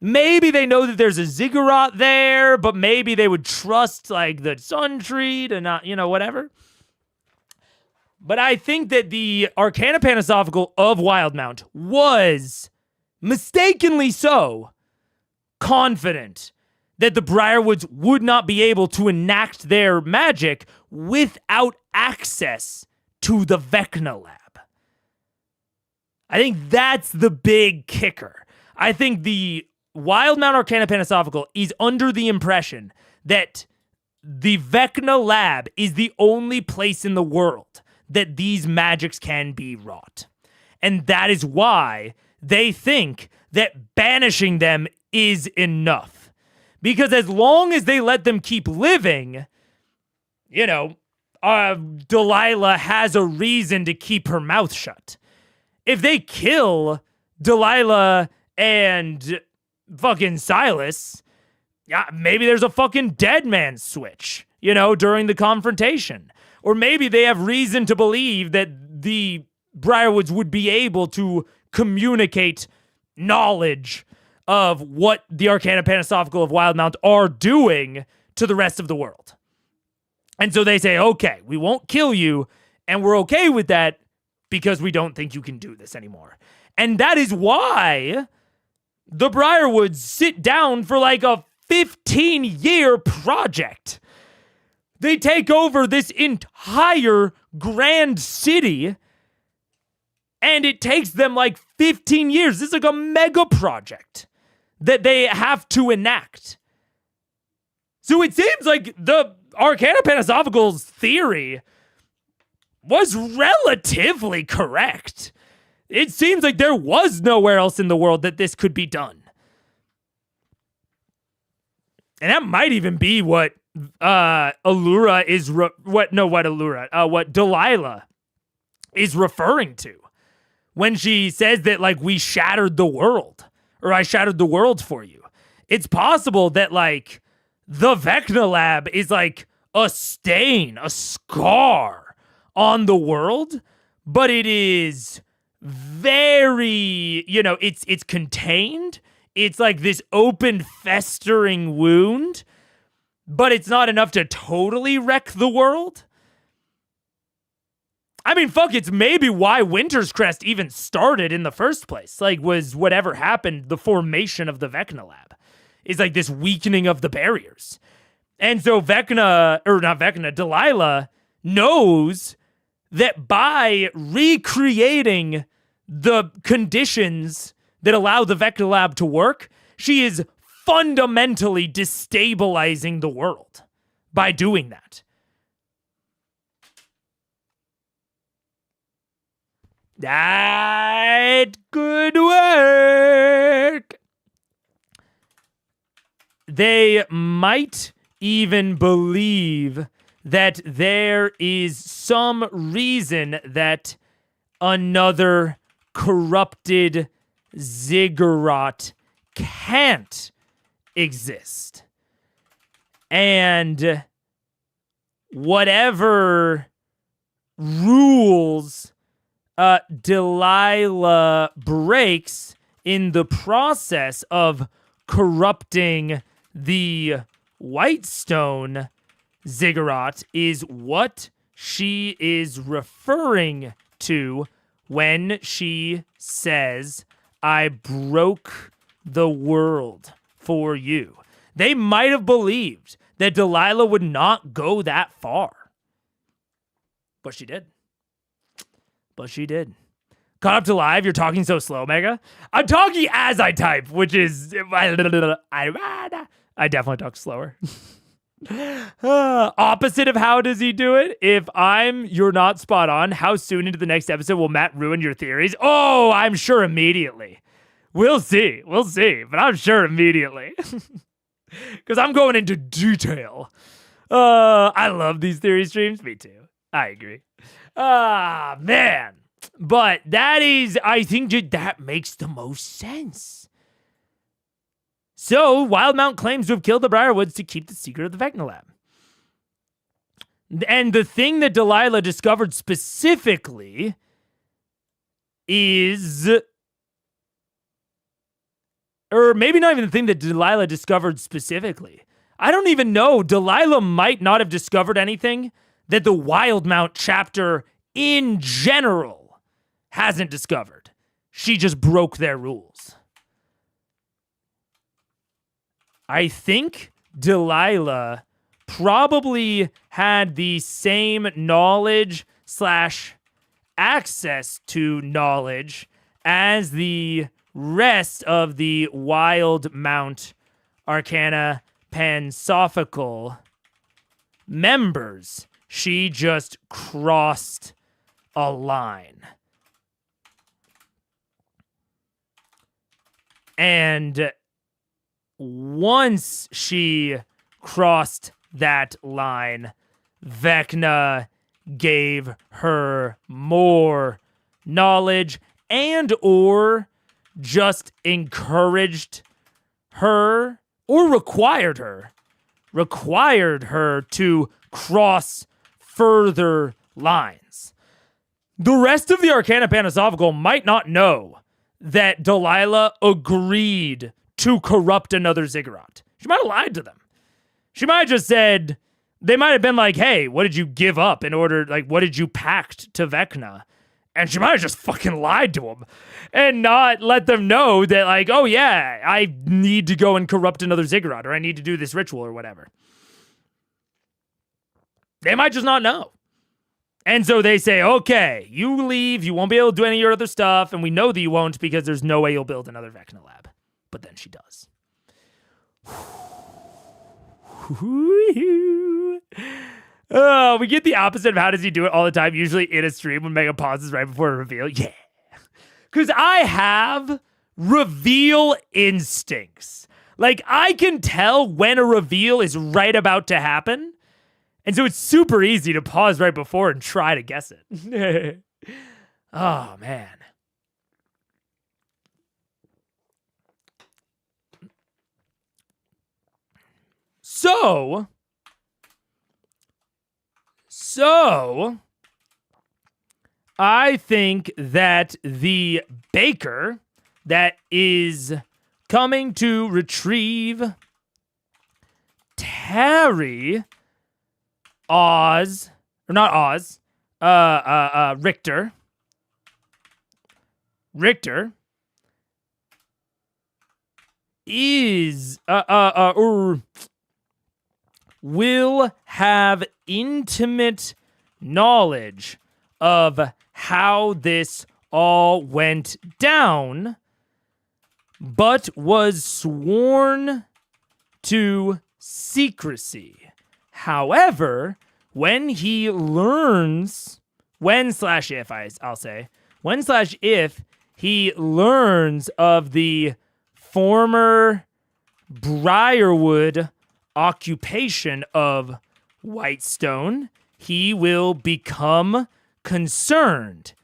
Maybe they know that there's a ziggurat there, but maybe they would trust, the Sun Tree to not, whatever. But I think that the Arcana Panasophical of Wildmount was, mistakenly so, confident that the Briarwoods would not be able to enact their magic without access to the Vecna lab. I think that's the big kicker. I think the Wildmount Arcana Panasophical is under the impression that the Vecna lab is the only place in the world that these magics can be wrought. And that is why they think that banishing them is enough. Because as long as they let them keep living, Delilah has a reason to keep her mouth shut. If they kill Delilah and fucking Silas, yeah, maybe there's a fucking dead man switch, during the confrontation. Or maybe they have reason to believe that the Briarwoods would be able to communicate knowledge of what the Arcana Panasophical of Wildmount are doing to the rest of the world. And so they say, okay, we won't kill you, and we're okay with that because we don't think you can do this anymore. And that is why the Briarwoods sit down for like a 15-year project. They take over this entire grand city, and it takes them like 15 years. This is like a mega project that they have to enact. So it seems like the Arcana Panasophical's theory was relatively correct. It seems like there was nowhere else in the world that this could be done. And that might even be what Delilah is referring to when she says that, like, we shattered the world, or I shattered the world for you. It's possible that, like, the Vecna lab is like a stain, a scar on the world, but it is very, it's contained. It's like this open, festering wound, but it's not enough to totally wreck the world. I mean, fuck, it's maybe why Winter's Crest even started in the first place. Like, was whatever happened, the formation of the Vecna lab is like this weakening of the barriers. And so Delilah knows that by recreating the conditions that allow the Vecna lab to work, she is fundamentally destabilizing the world by doing that. That could work. They might even believe that there is some reason that another corrupted ziggurat can't exist. And whatever rules Delilah breaks in the process of corrupting the Whitestone ziggurat is what she is referring to when she says, I broke the world for you. They might have believed that Delilah would not go that far. But she did. Caught up to live, you're talking so slow, Mega. I'm talking as I type, which is... I definitely talk slower. Opposite of how does he do it? If you're not spot on, how soon into the next episode will Matt ruin your theories? Oh, I'm sure immediately. We'll see, but I'm sure immediately. Because I'm going into detail. I love these theory streams. Me too. I agree. Man. But that is, I think that makes the most sense. So, Wildmount claims to have killed the Briarwoods to keep the secret of the Vecna lab. And the thing that Delilah discovered specifically is... Or maybe not even the thing that Delilah discovered specifically. I don't even know. Delilah might not have discovered anything that the Wildmount chapter in general hasn't discovered. She just broke their rules. I think Delilah probably had the same knowledge / access to knowledge as the rest of the Wild Mount Arcana Pansophical members. She just crossed a line. And once she crossed that line, Vecna gave her more knowledge and or just encouraged her or required her to cross further lines. The rest of the Arcana Pansophical might not know that Delilah agreed to corrupt another ziggurat. She might have lied to them. She might have just said, they might have been like, hey, what did you give up in order, like, what did you pact to Vecna? And she might have just fucking lied to him and not let them know that, like, oh yeah, I need to go and corrupt another ziggurat, or I need to do this ritual or whatever. They might just not know. And so they say, okay, you leave, you won't be able to do any of your other stuff, and we know that you won't because there's no way you'll build another Vecna lab. But then she does. We get the opposite of how does he do it all the time, usually in a stream when Mega pauses right before a reveal. Yeah. Because I have reveal instincts. Like, I can tell when a reveal is right about to happen. And so it's super easy to pause right before and try to guess it. Oh, man. So, I think that the baker that is coming to retrieve Terry Richter is will have intimate knowledge of how this all went down, but was sworn to secrecy. However, when he learns, when/if he learns of the former Briarwood occupation of Whitestone, he will become concerned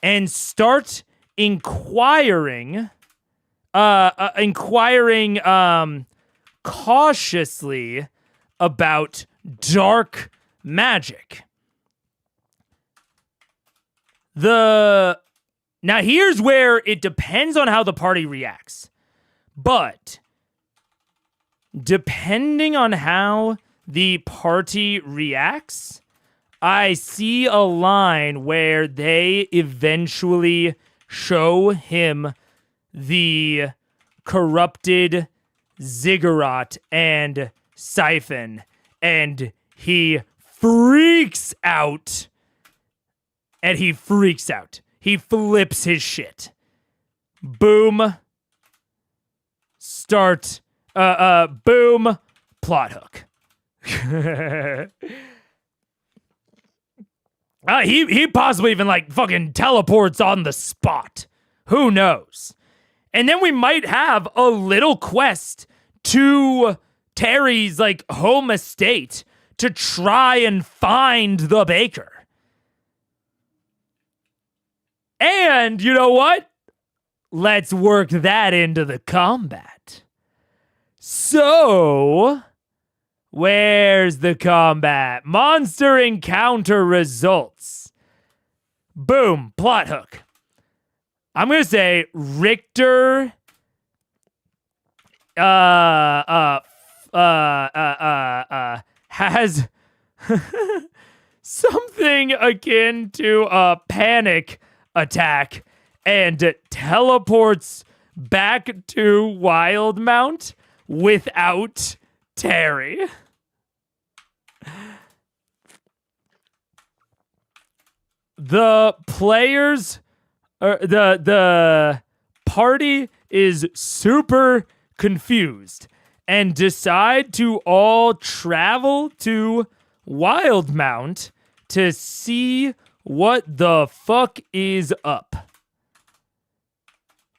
and start inquiring cautiously about dark magic. Now here's where it depends on how the party reacts. But depending on how the party reacts, I see a line where they eventually show him the corrupted ziggurat and siphon, and he freaks out. He flips his shit. Boom. Start. Boom. Plot hook. He possibly even like fucking teleports on the spot. Who knows? And then we might have a little quest to Terry's like home estate to try and find the baker. And you know what? Let's work that into the combat. So, where's the combat? Monster encounter results. Boom, plot hook. I'm going to say Richter has something akin to a panic attack and teleports back to Wildmount without Terry. The players, the party is super confused and decide to all travel to Wildmount to see what the fuck is up.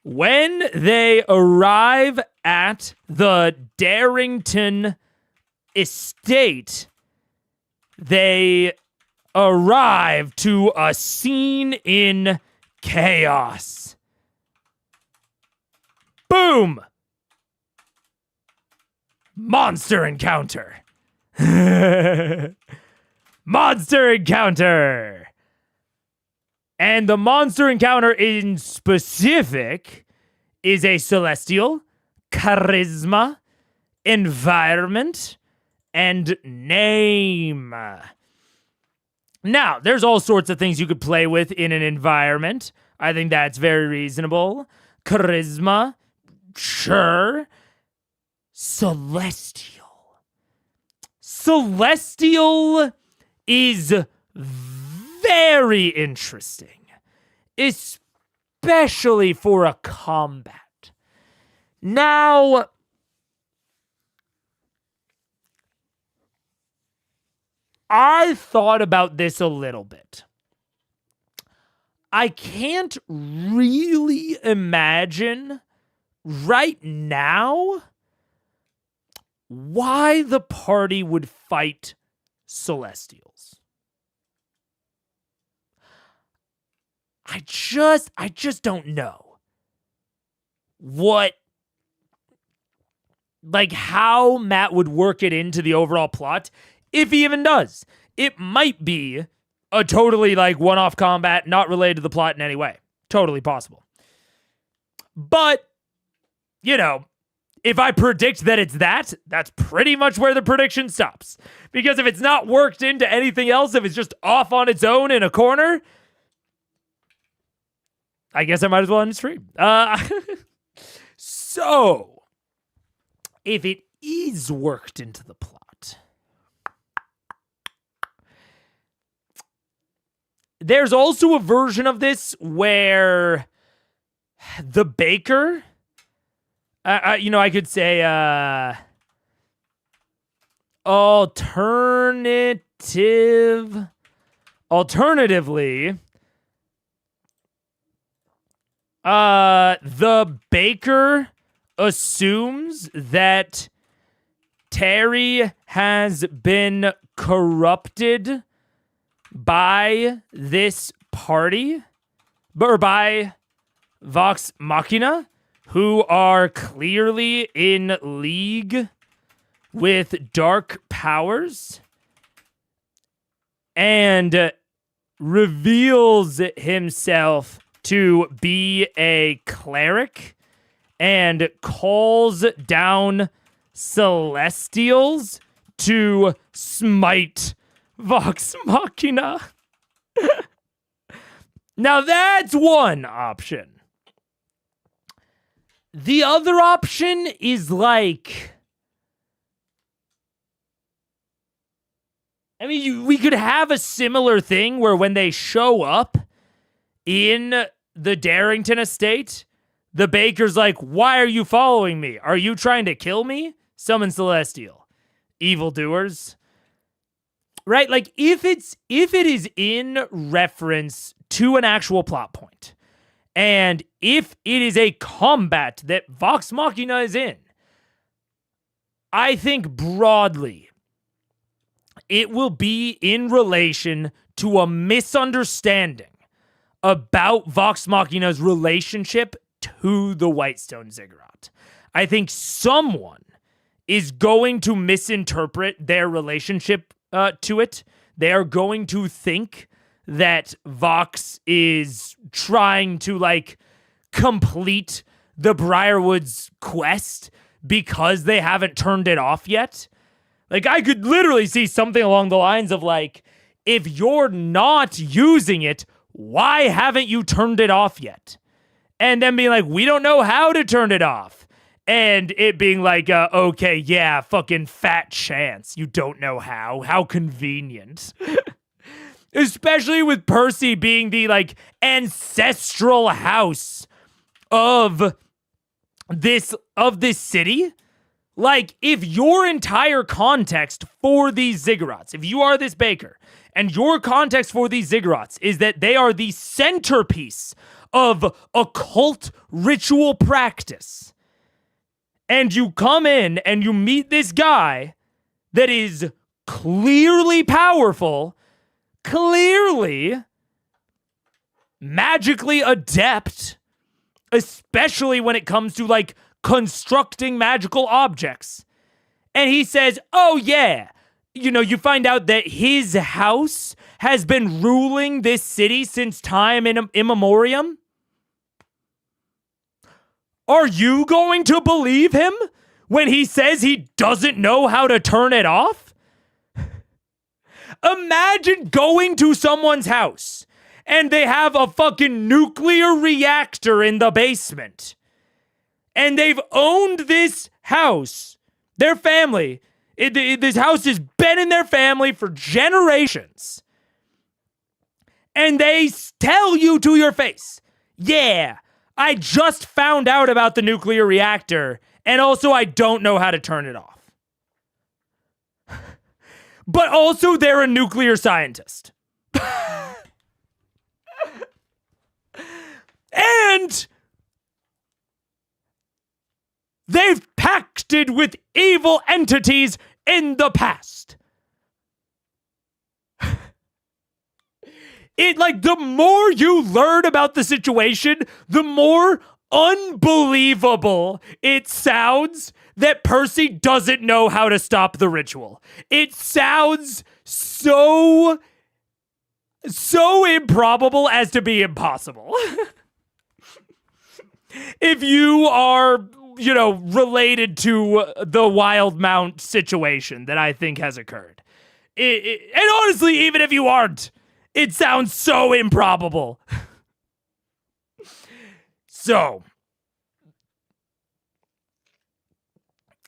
When they arrive at the Darrington estate, they arrive to a scene in chaos. Boom! Monster encounter. Monster encounter. And the monster encounter in specific is a celestial, charisma, environment, and name. Now, there's all sorts of things you could play with in an environment. I think that's very reasonable. Charisma, sure. Celestial. Celestial is very interesting, especially for a combat. Now, I thought about this a little bit. I can't really imagine right now why the party would fight Celestials. I just don't know how Matt would work it into the overall plot, if he even does. It might be a totally one-off combat, not related to the plot in any way. Totally possible. But, if I predict that it's that's pretty much where the prediction stops. Because if it's not worked into anything else, if it's just off on its own in a corner, I guess I might as well end the stream. So, if it is worked into the plot, there's also a version of this where the baker, I could say, alternatively, the baker assumes that Terry has been corrupted by this party, or by Vox Machina, who are clearly in league with dark powers, and reveals himself to be a cleric and calls down Celestials to smite Vox Machina. Now that's one option. The other option is we could have a similar thing where when they show up in the Darrington estate, the baker's like, why are you following me? Are you trying to kill me? Summon Celestial. Evildoers. Right? If it is in reference to an actual plot point, and if it is a combat that Vox Machina is in, I think broadly it will be in relation to a misunderstanding about Vox Machina's relationship to the Whitestone Ziggurat. I think someone is going to misinterpret their relationship to it. They are going to think that Vox is trying to complete the Briarwood's quest because they haven't turned it off yet. I could literally see something along the lines of if you're not using it, why haven't you turned it off yet? And then being like, we don't know how to turn it off. And it being like, okay, yeah, fucking fat chance. You don't know how. How convenient. Especially with Percy being the, like, ancestral house of this city. Like, if your entire context for these ziggurats, if you are this baker, and your context for these ziggurats is that they are the centerpiece of occult ritual practice, and you come in and you meet this guy that is clearly powerful, clearly magically adept, especially when it comes to, like, constructing magical objects. And he says, oh yeah, you know, you find out that his house has been ruling this city since time immemorium. Are you going to believe him when he says he doesn't know how to turn it off? Imagine going to someone's house and they have a fucking nuclear reactor in the basement. And they've owned this house, their family. This house has been in their family for generations. And they tell you to your face, yeah, I just found out about the nuclear reactor, and also I don't know how to turn it off. But also they're a nuclear scientist. And they've pacted with evil entities in the past. It, like, the more you learn about the situation, the more unbelievable it sounds that Percy doesn't know how to stop the ritual. It sounds so improbable as to be impossible. If you are, you know, related to the Wildmount situation that I think has occurred. And honestly, even if you aren't, it sounds so improbable. So.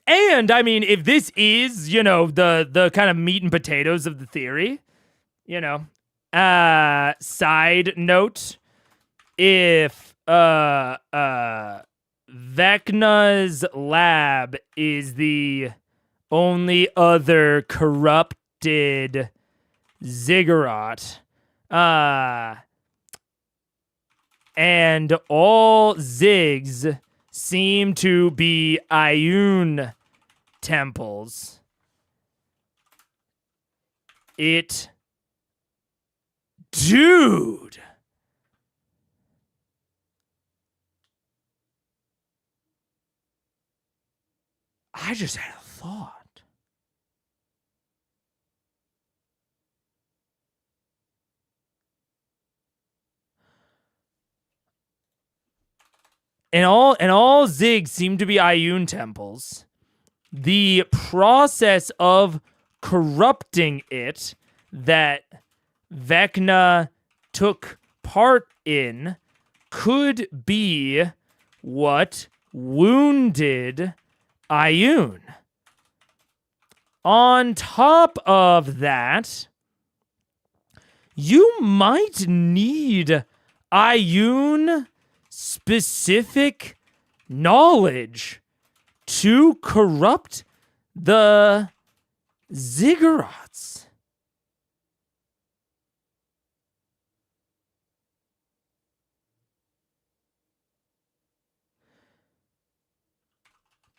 And, I mean, if this is, you know, the kind of meat and potatoes of the theory, you know, side note, if, Vecna's lab is the only other corrupted ziggurat, and all zigs seem to be Ioun temples. Dude. I just had a thought. And all zigs seem to be Ioun temples. The process of corrupting it that Vecna took part in could be what wounded Ioun. On top of that, you might need Ioun specific knowledge to corrupt the ziggurats.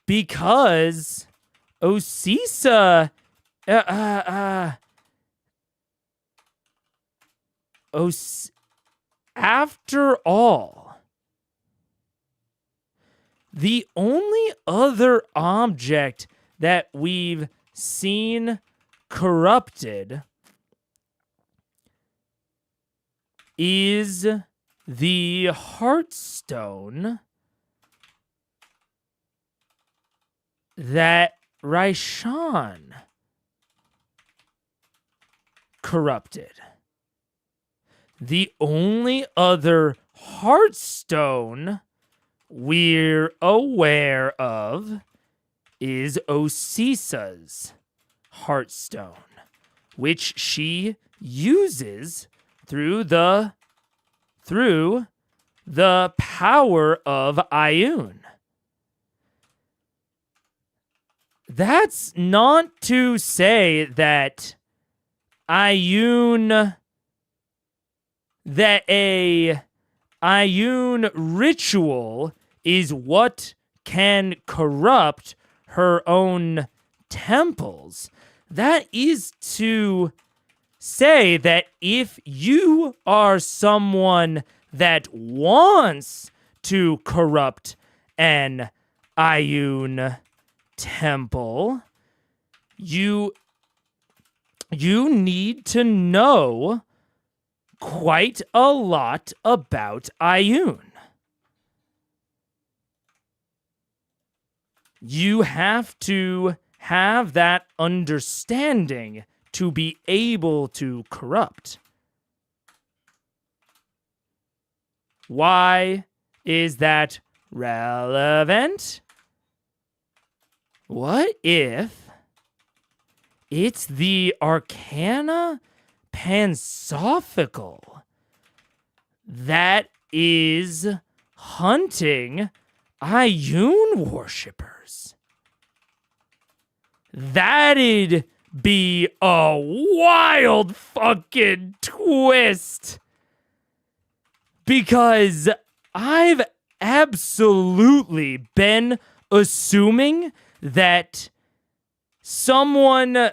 Because Osisa after all, the only other object that we've seen corrupted is the Heartstone that Raishan corrupted. The only other Heartstone we're aware of is Osisa's Heartstone, which she uses through the power of Ioun. That's not to say that a Ioun ritual is what can corrupt her own temples. That is to say that if you are someone that wants to corrupt an Ioun temple, you need to know quite a lot about Ioun. You have to have that understanding to be able to corrupt. Why is that relevant? What if it's the Arcana Pansophical that is hunting Ioun worshippers? That'd be a wild fucking twist. Because I've absolutely been assuming that someone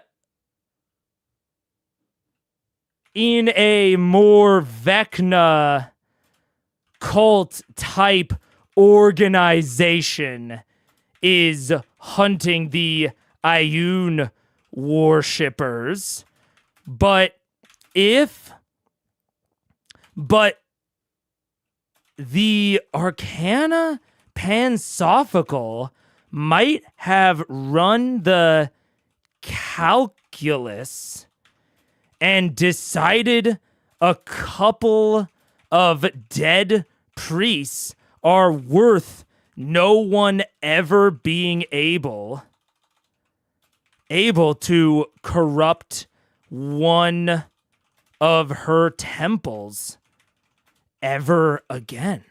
in a more Vecna cult type organization is hunting the Ioun worshippers. But the Arcana Pansophical might have run the calculus and decided a couple of dead priests are worth no one ever being able to corrupt one of her temples ever again.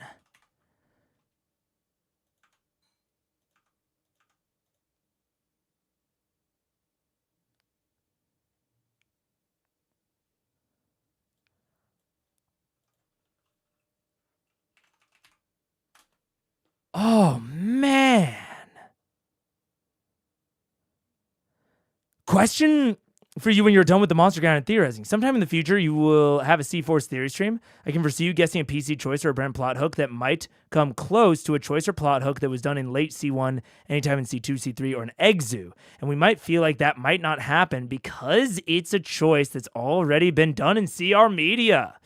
Oh, man. Question for you when you're done with the Monster Ground and Theorizing. Sometime in the future, you will have a C-Force theory stream. I can foresee you guessing a PC choice or a Brent plot hook that might come close to a choice or plot hook that was done in late C1, anytime in C2, C3, or an Exu. And we might feel like that might not happen because it's a choice that's already been done in CR media.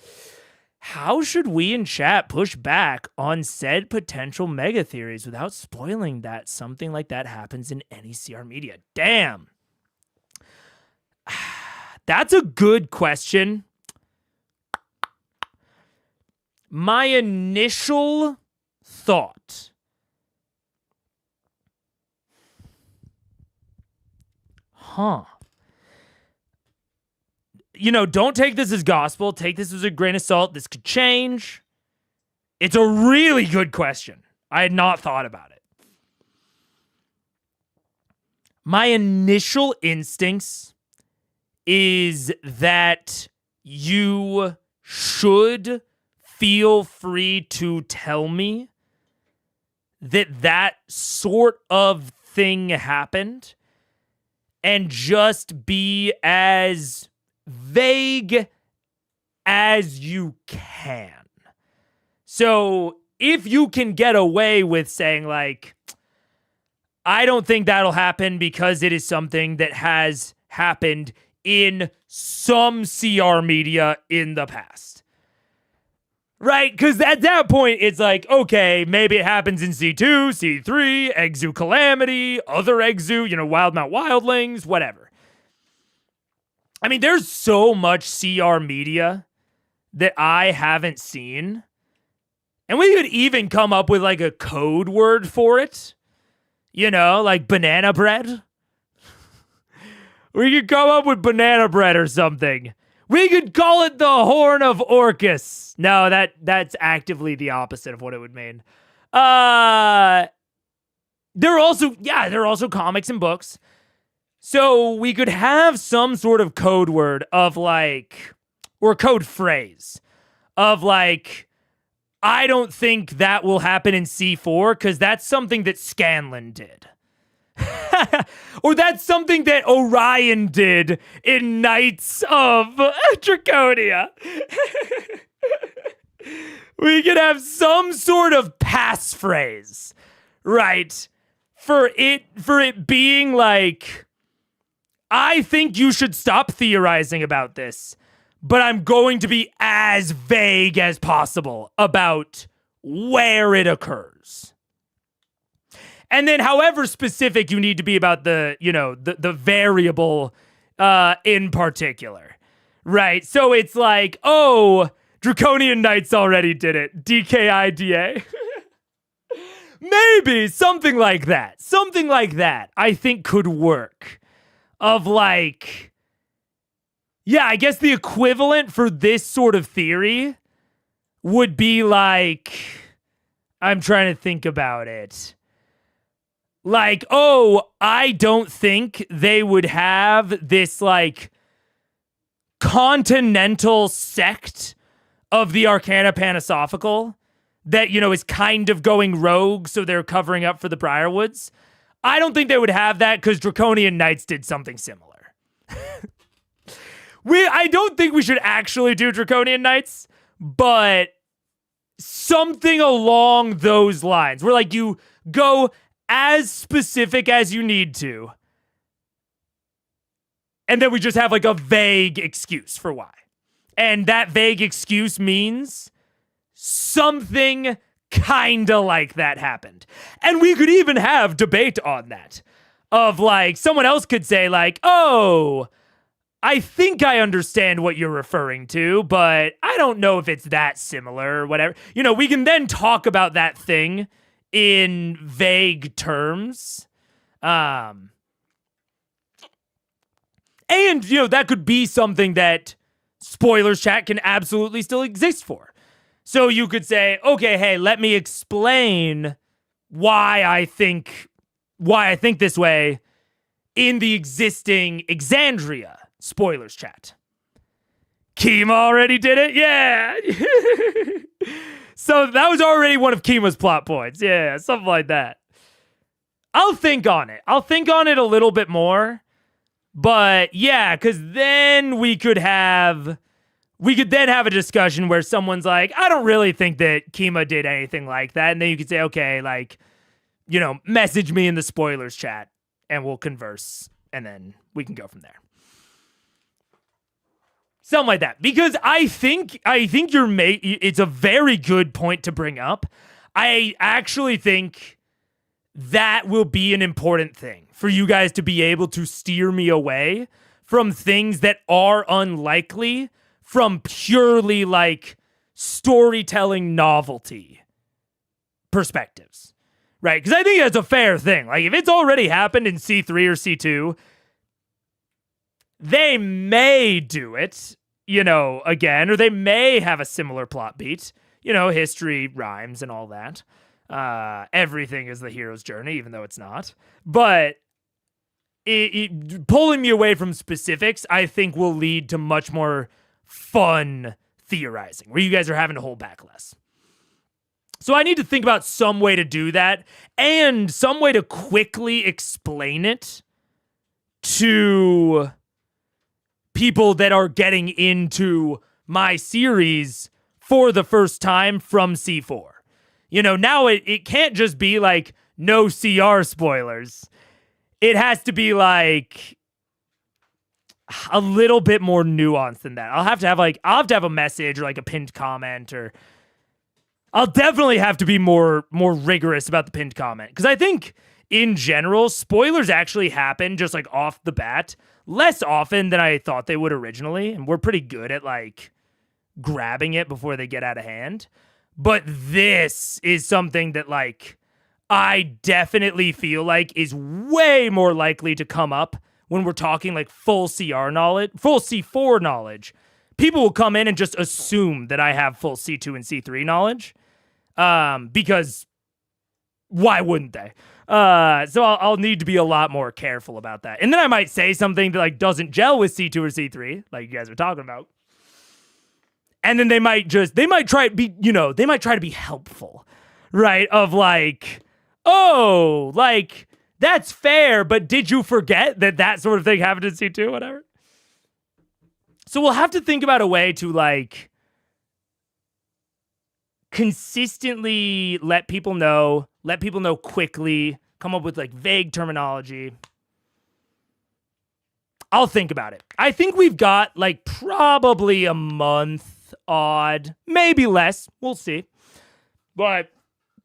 How should we in chat push back on said potential mega theories without spoiling that something like that happens in any CR media? Damn. That's a good question. My initial thought. You know, don't take this as gospel. Take this as a grain of salt. This could change. It's a really good question. I had not thought about it. My initial instincts is that you should feel free to tell me that sort of thing happened and just be as vague as you can. So if you can get away with saying like, I don't think that'll happen because it is something that has happened in some CR media in the past. Right? Because at that point, it's like, okay, maybe it happens in C2, C3, Exu Calamity, other Exu, Wildmount Wildlings, whatever. I mean, there's so much CR media that I haven't seen. And we could even come up with like a code word for it. You know, like banana bread. We could come up with banana bread or something. We could call it the Horn of Orcus. No, that's actively the opposite of what it would mean. There are also comics and books. So we could have some sort of code word of like, or code phrase of like, I don't think that will happen in C4 because that's something that Scanlan did. Or that's something that Orion did in Knights of Draconia. We could have some sort of passphrase, right? For it being like, I think you should stop theorizing about this, but I'm going to be as vague as possible about where it occurs. And then however specific you need to be about the variable in particular, right? So it's like, oh, Draconian Knights already did it. DKIDA. Maybe something like that. Something like that I think could work. Of like, yeah, I guess the equivalent for this sort of theory would be like, I'm trying to think about it. Like, oh, I don't think they would have this like continental sect of the Arcana Panasophical that, is kind of going rogue, so they're covering up for the Briarwoods. I don't think they would have that because Draconian Knights did something similar. I don't think we should actually do Draconian Knights, but something along those lines where like you go as specific as you need to, and then we just have like a vague excuse for why. And that vague excuse means something kind of like that happened. And we could even have debate on that. Of like, someone else could say like, oh, I think I understand what you're referring to, but I don't know if it's that similar or whatever. We can then talk about that thing in vague terms. And, that could be something that Spoilers Chat can absolutely still exist for. So you could say, okay, hey, let me explain why I think this way in the existing Exandria Spoilers Chat. Kima already did it? Yeah. So that was already one of Kima's plot points. Yeah, something like that. I'll think on it. A little bit more. But yeah, because then we could then have a discussion where someone's like, I don't really think that Kima did anything like that. And then you could say, okay, like, message me in the Spoilers Chat and we'll converse. And then we can go from there. Something like that. Because I think it's a very good point to bring up. I actually think that will be an important thing for you guys to be able to steer me away from things that are unlikely from purely like storytelling novelty perspectives, right? Because I think that's a fair thing. Like if it's already happened in C3 or C2, they may do it, again, or they may have a similar plot beat. History rhymes and all that. Everything is the hero's journey, even though it's not. But pulling me away from specifics, I think will lead to much more fun theorizing, where you guys are having to hold back less. So I need to think about some way to do that, and some way to quickly explain it to people that are getting into my series for the first time from C4. Now it can't just be like no CR spoilers. It has to be like a little bit more nuanced than that. I'll have to have a message or like a pinned comment, or I'll definitely have to be more rigorous about the pinned comment. Because I think in general, spoilers actually happen just like off the bat, less often than I thought they would originally, and we're pretty good at like grabbing it before they get out of hand. But this is something that like I definitely feel like is way more likely to come up when we're talking like full CR knowledge, full C4 knowledge. People will come in and just assume that I have full C2 and C3 knowledge, because why wouldn't they? So I'll need to be a lot more careful about that. And then I might say something that like doesn't gel with C2 or C3, like you guys are talking about. And then they might try to be helpful, right? Of like, oh, like that's fair, but did you forget that sort of thing happened in C2, whatever? So we'll have to think about a way to like consistently let people know quickly, come up with like vague terminology. I'll think about it. I think we've got like probably a month odd, maybe less. We'll see. But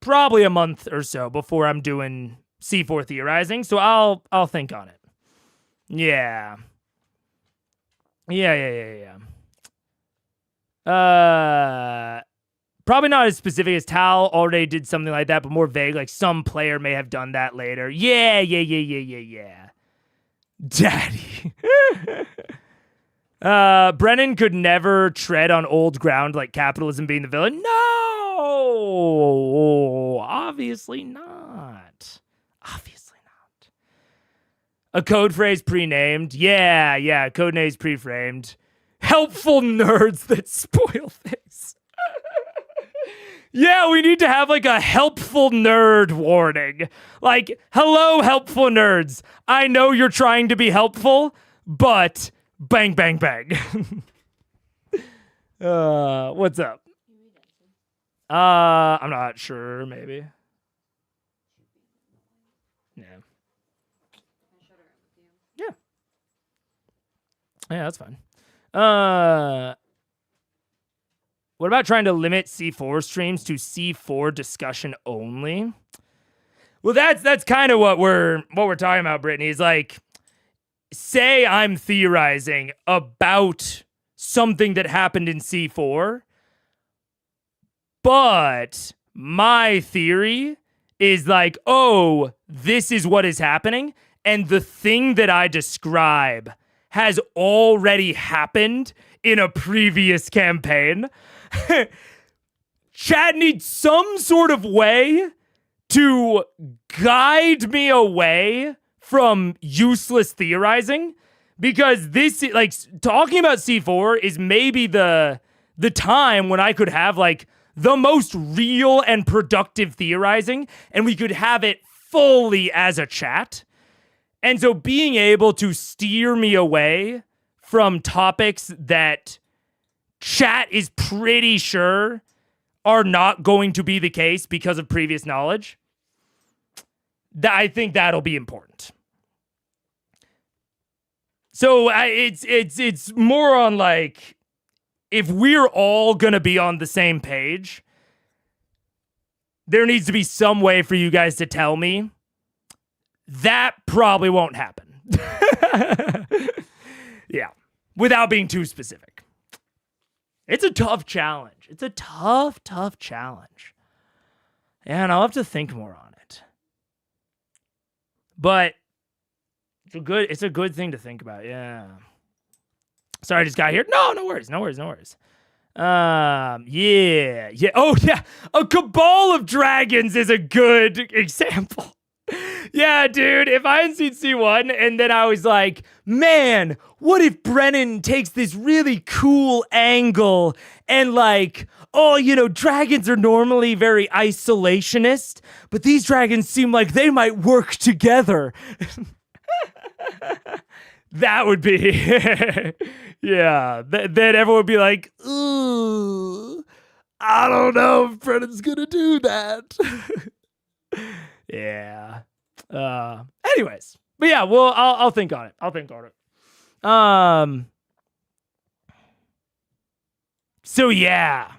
probably a month or so before I'm doing C4 theorizing. So I'll think on it. Yeah. Probably not as specific as Tal already did something like that, but more vague. Like some player may have done that later. Yeah. Daddy. Brennan could never tread on old ground like capitalism being the villain. No, obviously not. A code phrase pre-named. Yeah. Code names pre-framed. Helpful nerds that spoil things. Yeah, we need to have like a helpful nerd warning. Like, hello, helpful nerds. I know you're trying to be helpful, but bang, bang, bang. What's up? I'm not sure, maybe. Yeah. Yeah, that's fine. What about trying to limit C4 streams to C4 discussion only? Well, that's kind of what we're talking about, Brittany. Is like, say I'm theorizing about something that happened in C4, but my theory is like, oh, this is what is happening, and the thing that I describe has already happened in a previous campaign. Chat needs some sort of way to guide me away from useless theorizing, because this, like, talking about C4 is maybe the time when I could have like the most real and productive theorizing, and we could have it fully as a chat. And so being able to steer me away from topics that chat is pretty sure are not going to be the case because of previous knowledge, I think that'll be important. So it's more on like, if we're all gonna be on the same page, there needs to be some way for you guys to tell me that probably won't happen. Yeah, without being too specific. It's a tough challenge. It's a tough challenge. And I'll have to think more on it. But it's a good thing to think about, yeah. Sorry, I just got here. No worries. Yeah. Oh, yeah. A cabal of dragons is a good example. Yeah, dude, if I hadn't seen C1 and then I was like, man, what if Brennan takes this really cool angle and like, oh, you know, dragons are normally very isolationist, but these dragons seem like they might work together. That would be, yeah, then everyone would be like, ooh, I don't know if Brennan's gonna do that. Yeah. Anyways, but yeah, well, I'll think on it. So yeah,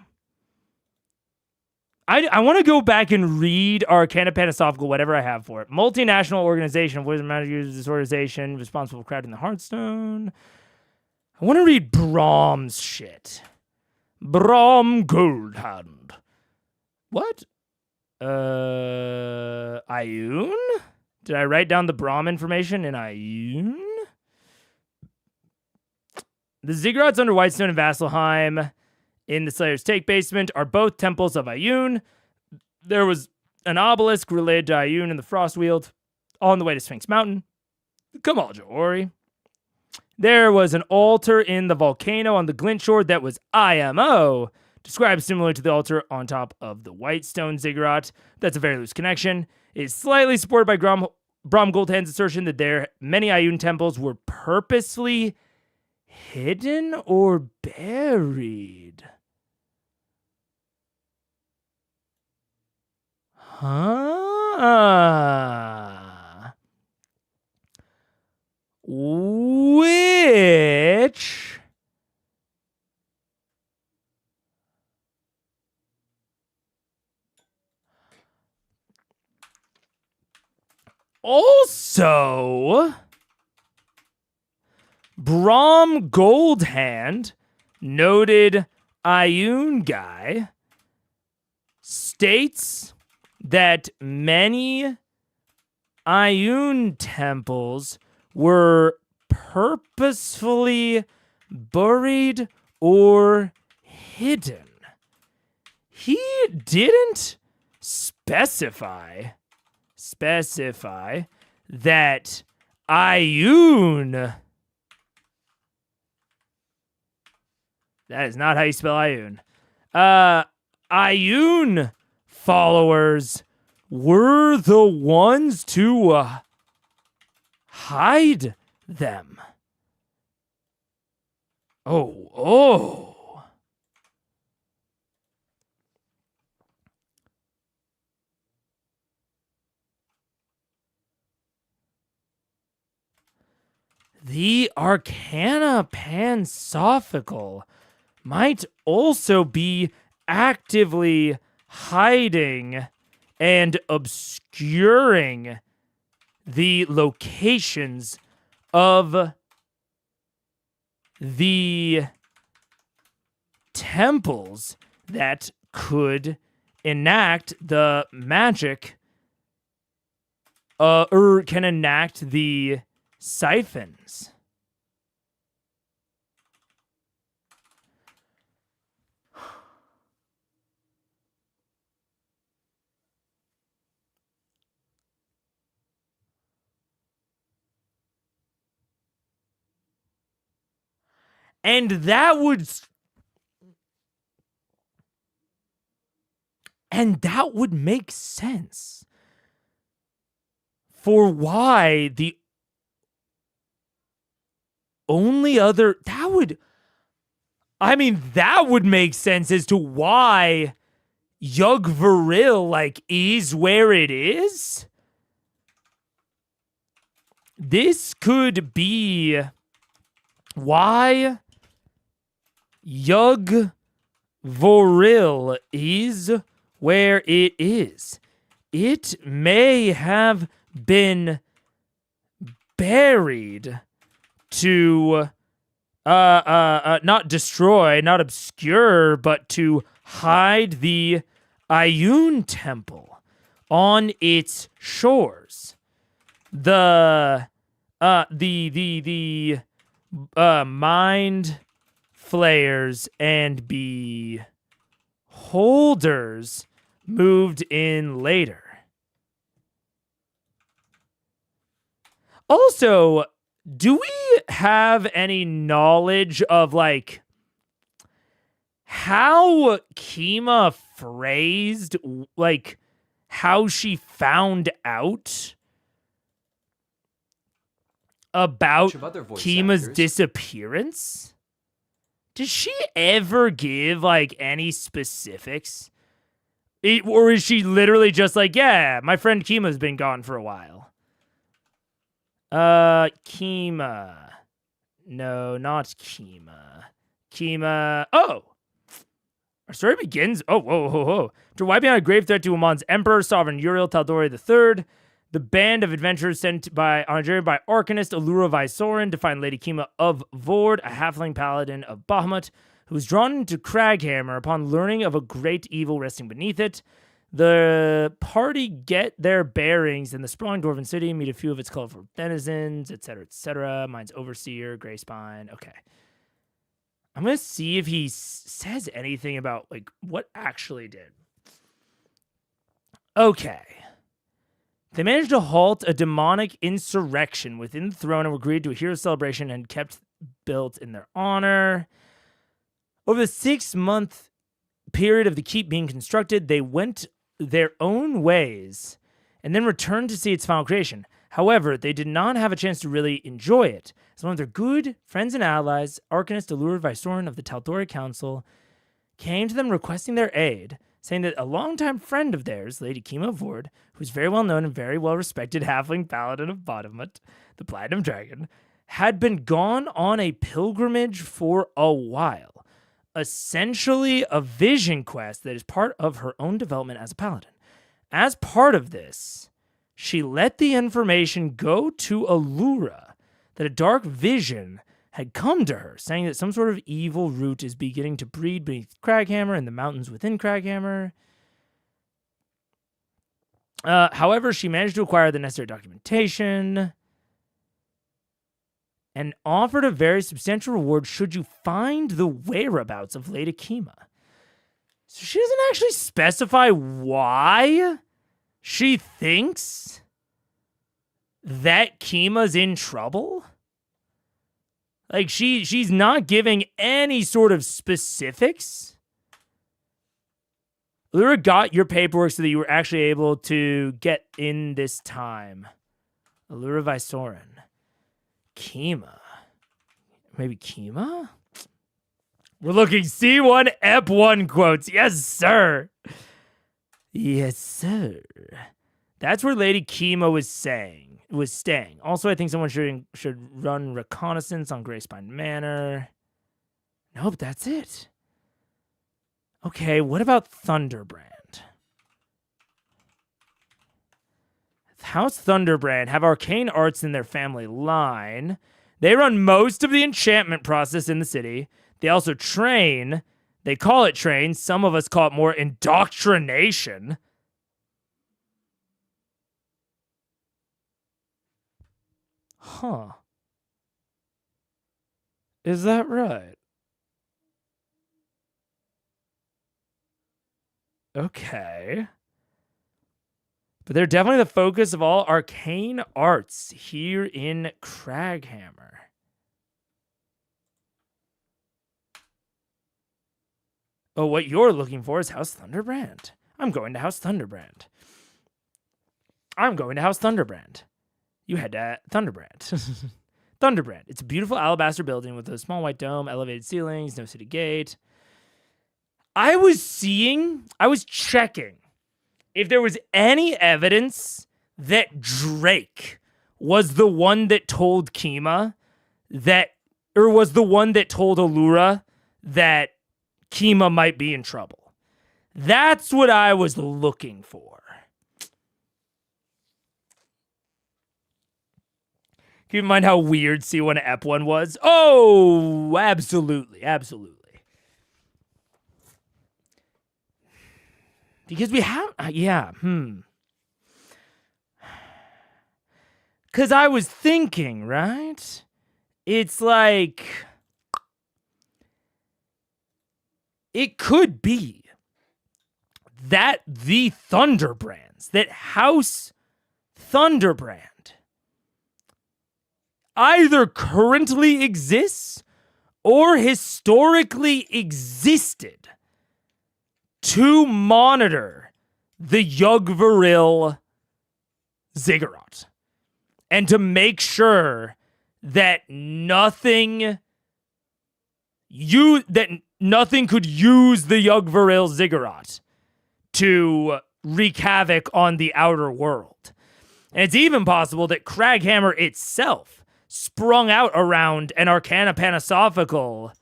I want to go back and read Arcana Panasophical, whatever I have for it. Multinational organization of wisdom magic users disorganization responsible for crafting the Hearthstone. I want to read Brahm's shit. Brahm Goldhand. What? Ioun? Did I write down the Brahm information in Ioun? The Ziggurats under Whitestone and Vasselheim in the Slayer's Take basement are both temples of Ioun. There was an obelisk related to Ioun in the Frostweald on the way to Sphinx Mountain. Kamal Johori. There was an altar in the volcano on the Glint Shore that was IMO, described similar to the altar on top of the Whitestone Ziggurat. That's a very loose connection. It is slightly supported by Brahm Goldhand's assertion that many Ioun temples were purposely hidden or buried. Huh? Which also Brahm Goldhand, noted Ioun guy, states that many Ioun temples were purposefully buried or hidden. He didn't specify that Ioun. That is not how you spell Ioun. Ioun followers were the ones to hide them. Oh. The Arcana Pansophical might also be actively hiding and obscuring the locations of the temples that could enact the magic, or can enact the siphons. And that would make sense for why the only other that would make sense as to why Yugg-Varil is where it is. This could be why Yugg-Varil is where it is. It may have been buried to not destroy, not obscure, but to hide the Ioun temple on its shores. The mind flayers and beholders moved in later. Also, do we have any knowledge of how Kima phrased how she found out about Kima's disappearance? Does she ever give any specifics? Or is she literally just yeah, my friend Kima's been gone for a while? Kima. No, not Kima. Kima. Oh! Our story begins. Oh, whoa. After wiping out a grave threat to Amon's emperor, sovereign Uriel Taldori III, the band of adventurers sent on a journey by arcanist Allura Vysoren to find Lady Kima of Vord, a halfling paladin of Bahamut, who was drawn into Craghammer upon learning of a great evil resting beneath it. The party get their bearings in the sprawling dwarven city, meet a few of its colorful denizens, etc., etc. Mine's overseer, Greyspine. Okay. I'm going to see if he says anything about, like, what actually did. Okay. They managed to halt a demonic insurrection within the throne and were agreed to a hero celebration and kept built in their honor. Over the 6-month period of the keep being constructed, they went their own ways and then returned to see its final creation. However, they did not have a chance to really enjoy it, as one of their good friends and allies, Arcanist Allura Vysoren of the Taldori Council, came to them requesting their aid, saying that a longtime friend of theirs, Lady Kima of Vord, who's very well known and very well respected halfling paladin of Bahamut, the Platinum Dragon, had been gone on a pilgrimage for a while. Essentially a vision quest that is part of her own development as a paladin. As part of this, she let the information go to Allura that a dark vision had come to her, saying that some sort of evil root is beginning to breed beneath Craghammer and the mountains within Craghammer. However, she managed to acquire the necessary documentation and offered a very substantial reward should you find the whereabouts of Lady Kima. So she doesn't actually specify why she thinks that Kima's in trouble. Like, she's not giving any sort of specifics. Allura got your paperwork so that you were actually able to get in this time. Allura Vysoren. Kima. Maybe Kima? We're looking C1 EP1 quotes. Yes, sir. Yes, sir. That's where Lady Kima was staying. Also, I think someone should run reconnaissance on Greyspine Manor. Nope, that's it. Okay, what about Thunderbrand? House Thunderbrand have arcane arts in their family line. They run most of the enchantment process in the city. They also train. They call it train. Some of us call it more indoctrination. Huh. Is that right? Okay. But they're definitely the focus of all arcane arts here in Craghammer. Oh, what you're looking for is House Thunderbrand. I'm going to House Thunderbrand. You head to Thunderbrand. Thunderbrand. It's a beautiful alabaster building with a small white dome, elevated ceilings, no city gate. I was checking if there was any evidence that Drake was the one that told Kima was the one that told Allura that Kima might be in trouble. That's what I was looking for. Keep in mind how weird C1 EP1 was. Oh, absolutely. Because we have, Because I was thinking, right? It's like, it could be that the Thunderbrands, that House Thunderbrand, either currently exists or historically existed to monitor the Yugg-Viril Ziggurat and to make sure that nothing could use the Yugg-Viril Ziggurat to wreak havoc on the outer world. And it's even possible that Craghammer itself sprung out around an Arcana Panasophical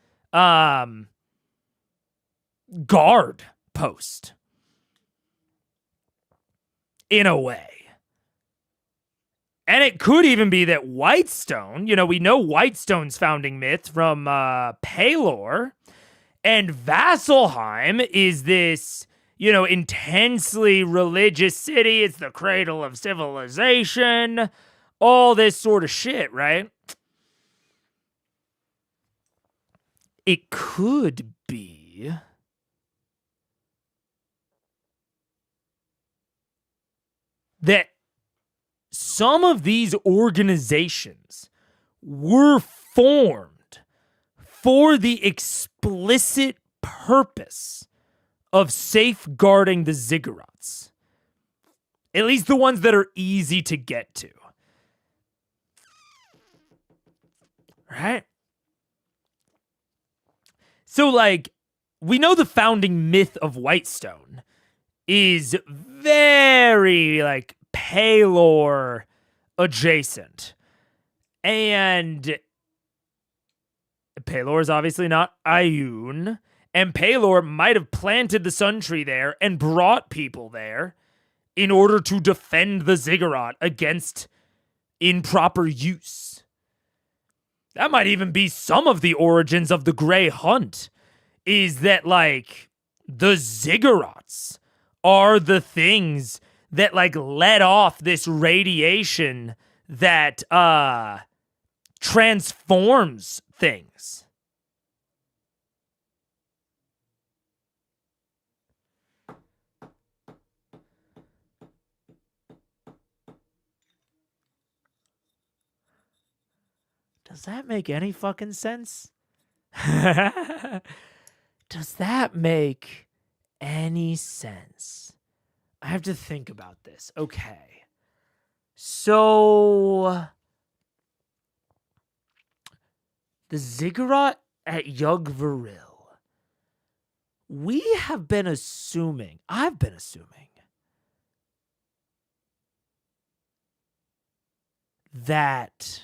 guard post in a way. And it could even be that Whitestone, we know Whitestone's founding myth from Pelor, and Vasselheim is this, intensely religious city. It's the cradle of civilization, all this sort of shit, right? It could be that some of these organizations were formed for the explicit purpose of safeguarding the ziggurats. At least the ones that are easy to get to. Right? So, we know the founding myth of Whitestone is very, Pelor adjacent. And Pelor is obviously not Ioun. And Pelor might have planted the Sun Tree there and brought people there in order to defend the ziggurat against improper use. That might even be some of the origins of the Grey Hunt, is that, the ziggurats are the things that, let off this radiation that, transforms things. Does that make any fucking sense? Does that make any sense? I have to think about this. Okay. So the ziggurat at Yugg-Veril. I've been assuming that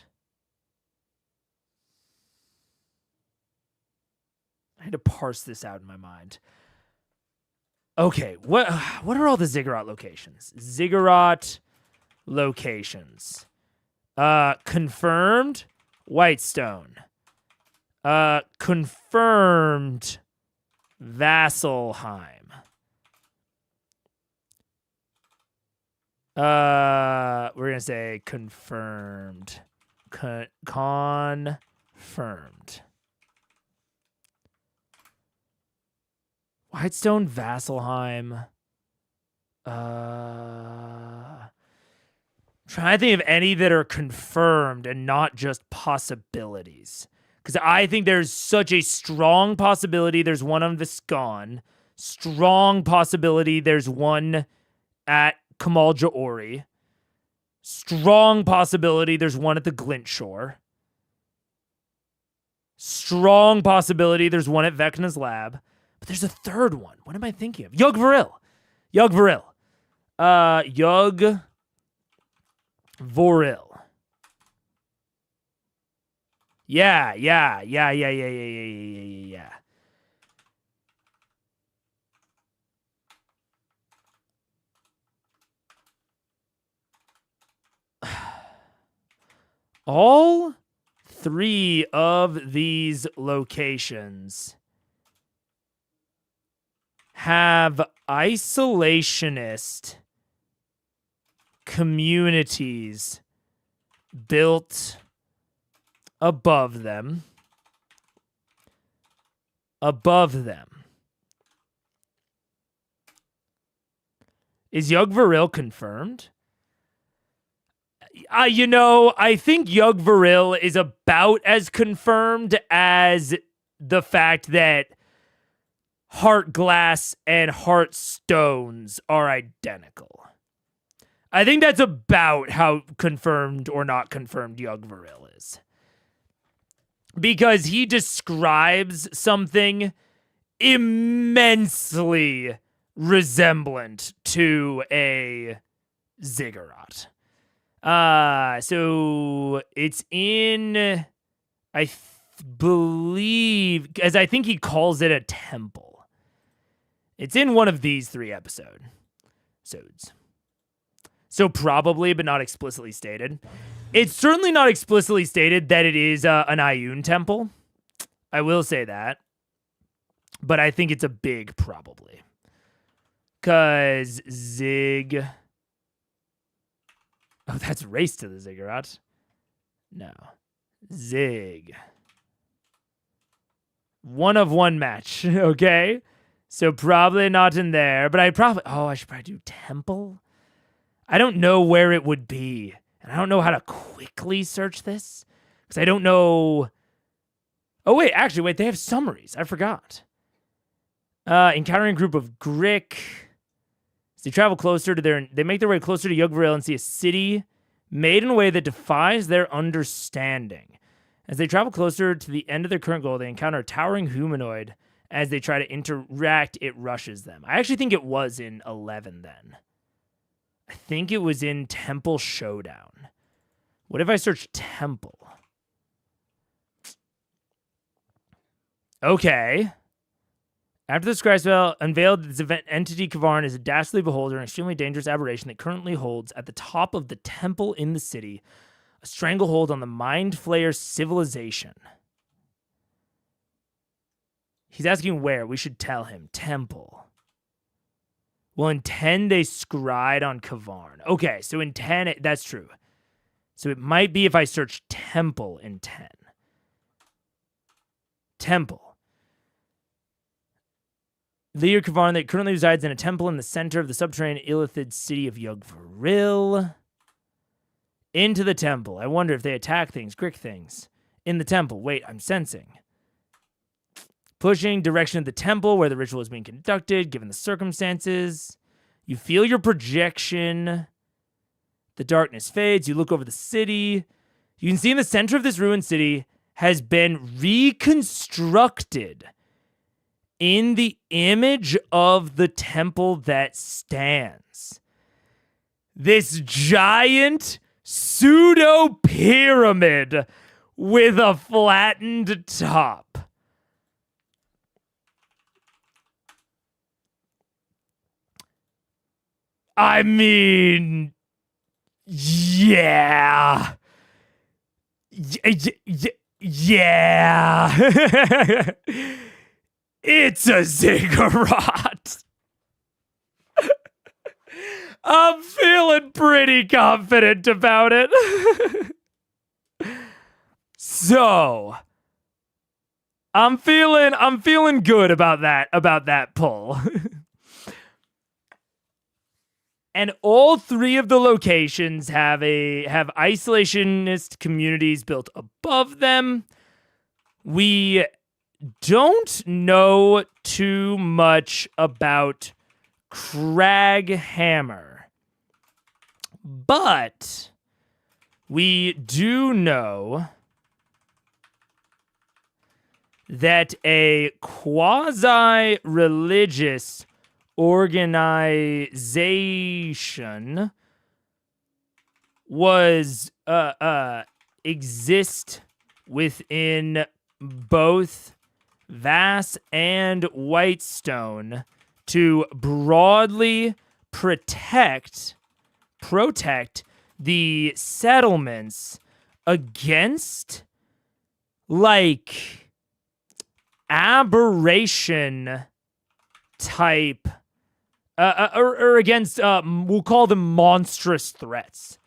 I had to parse this out in my mind. Okay, what are all the ziggurat locations? Ziggurat locations. Confirmed Whitestone. Confirmed Vasselheim. We're gonna say confirmed. Confirmed. Whitestone, Vasselheim. Trying to think of any that are confirmed and not just possibilities. Because I think there's such a strong possibility there's one on Viscon. Strong possibility there's one at Kamal Jaori. Strong possibility there's one at the Glint Shore. Strong possibility there's one at Vecna's lab. But there's a third one. What am I thinking of? Yugg-Veril. Yugg-Veril. Yeah. All three of these locations have isolationist communities built above them. Is Yugg-Veril confirmed? I think Yugg-Veril is about as confirmed as the fact that Heart Glass and Heart Stones are identical. I think that's about how confirmed or not confirmed Yugg-Veril is. Because he describes something immensely resemblant to a ziggurat. So it's in, I believe, as I think he calls it a temple. It's in one of these 3 episodes. So probably, but not explicitly stated. It's certainly not explicitly stated that it is an Ioun temple. I will say that. But I think it's a big probably. Because Zig... Oh, that's Race to the Ziggurat. No. Zig. 1-of-1 match, okay? So probably not in there, but I should probably do Temple? I don't know where it would be, and I don't know how to quickly search this, because I don't know... Oh, wait, they have summaries. I forgot. Encountering a group of Grick. As they travel closer to they make their way closer to Yugvaril and see a city made in a way that defies their understanding. As they travel closer to the end of their current goal, they encounter a towering humanoid. As they try to interact, it rushes them. I actually think it was in 11 then. I think it was in Temple Showdown. What if I search Temple? Okay. After the Scribespell unveiled this event, entity Kavarn is a dastardly beholder, an extremely dangerous aberration that currently holds at the top of the temple in the city a stranglehold on the Mind Flayer civilization. He's asking where. We should tell him. Temple. Well, in 10, they scried on Kavarn. Okay, so in 10, that's true. So it might be if I search Temple in 10. Temple. Leader Kavarn that currently resides in a temple in the center of the subterranean Illithid city of Yugvaril. Into the temple. I wonder if they attack things, Grick things. In the temple. Wait, I'm sensing. Pushing direction of the temple where the ritual is being conducted, given the circumstances. You feel your projection. The darkness fades. You look over the city. You can see in the center of this ruined city has been reconstructed in the image of the temple that stands. This giant pseudo-pyramid with a flattened top. I mean, yeah. Yeah. It's a ziggurat. I'm feeling pretty confident about it. So, I'm feeling good about that pull. And all 3 of the locations have isolationist communities built above them. We don't know too much about Craghammer, but we do know that a quasi-religious organization was exist within both Vass and Whitestone to broadly protect the settlements against like aberration type or against we'll call them monstrous threats,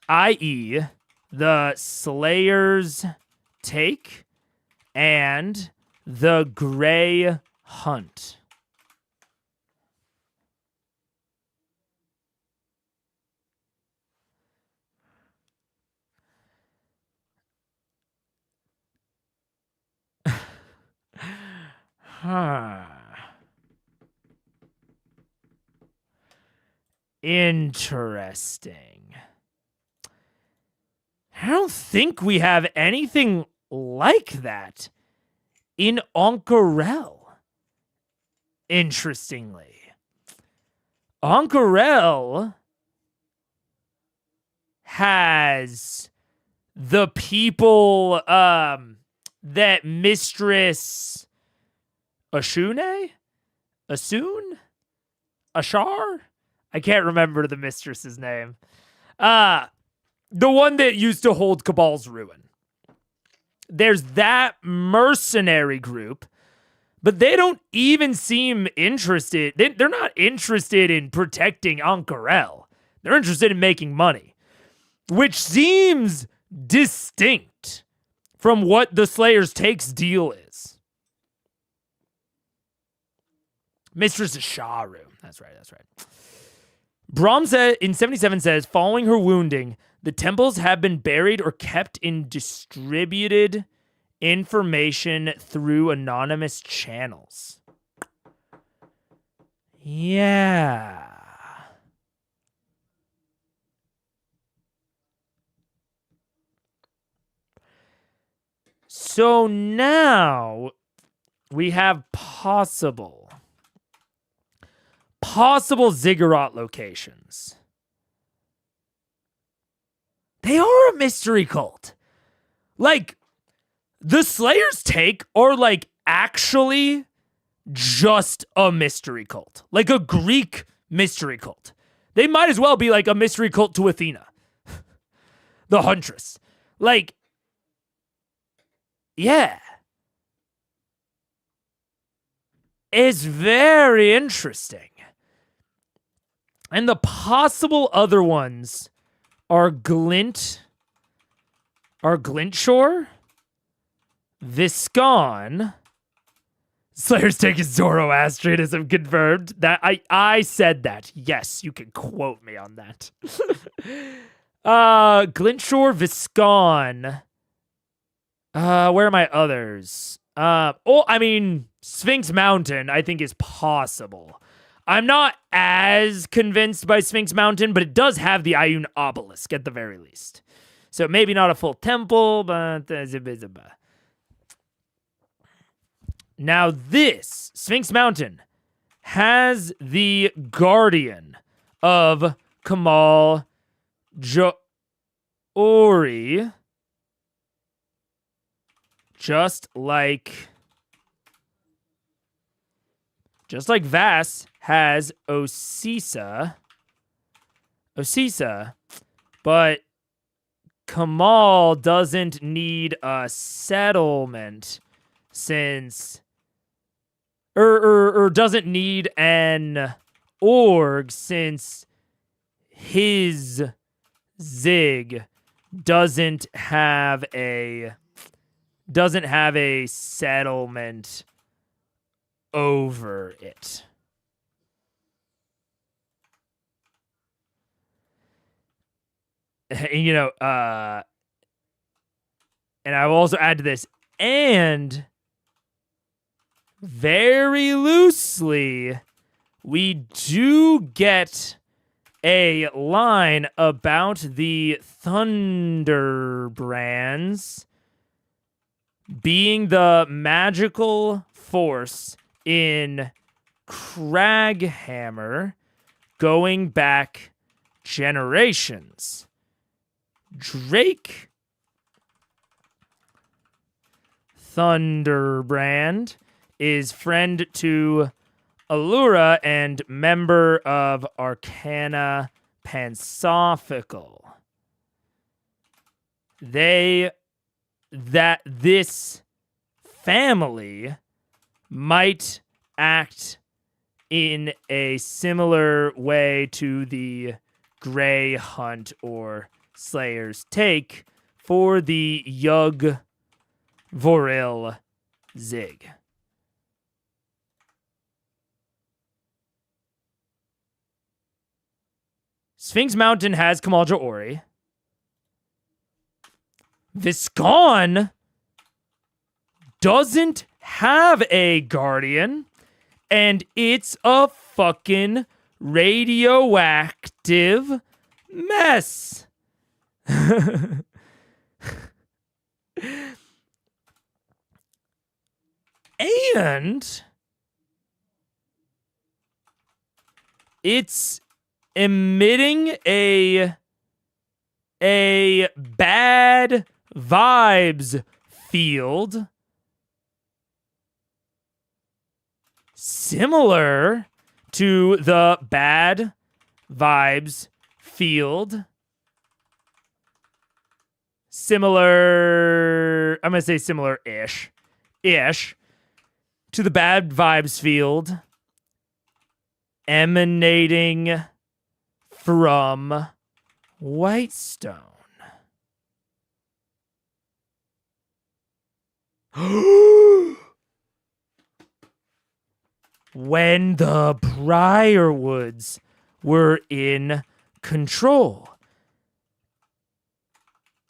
i.e. the Slayer's Take and the Grey Hunt. Interesting. I don't think we have anything like that in Ank'Harel. Interestingly. Ank'Harel has the people that Mistress Ashune? Asun? Ashar? I can't remember the mistress's name. The one that used to hold Cabal's ruin. There's that mercenary group, but they don't even seem interested. They're not interested in protecting Ankarel. They're interested in making money, which seems distinct from what the Slayer's Takes deal is. Mistress Asharu. That's right. Brahm in 77 says, following her wounding, the temples have been buried or kept in distributed information through anonymous channels. Yeah. So now we have possible ziggurat locations. They are a mystery cult. Like, the Slayer's Take are like actually just a mystery cult. Like a Greek mystery cult. They might as well be like a mystery cult to Athena. The Huntress. Like, yeah. It's very interesting. And the possible other ones are Glintshore, Viscon. Slayer's Take is Zoroastrianism confirmed. That I said that. Yes, you can quote me on that. Glintshore, Viscon. Where are my others? Sphinx Mountain, I think, is possible. I'm not as convinced by Sphinx Mountain, but it does have the Ayun obelisk at the very least. So maybe not a full temple, but now this Sphinx Mountain has the guardian of Kamal Joori, just like Vass has Osisa, but Kamal doesn't need a settlement since doesn't need an org since his Zig doesn't have a settlement over it. And I will also add to this, and very loosely, we do get a line about the Thunderbrands being the magical force in Craghammer going back generations. Drake Thunderbrand is friend to Allura and member of Arcana Pansophical. This family might act in a similar way to the Grey Hunt or Slayer's Take for the Yug Voril Zig. Sphinx Mountain has Kamal Joori. Viscon doesn't have a guardian, and it's a fucking radioactive mess. And it's emitting a a bad vibes field similar to the bad vibes field. Similar, I'm going to say similar-ish, to the bad vibes field emanating from Whitestone. When the Briarwoods were in control.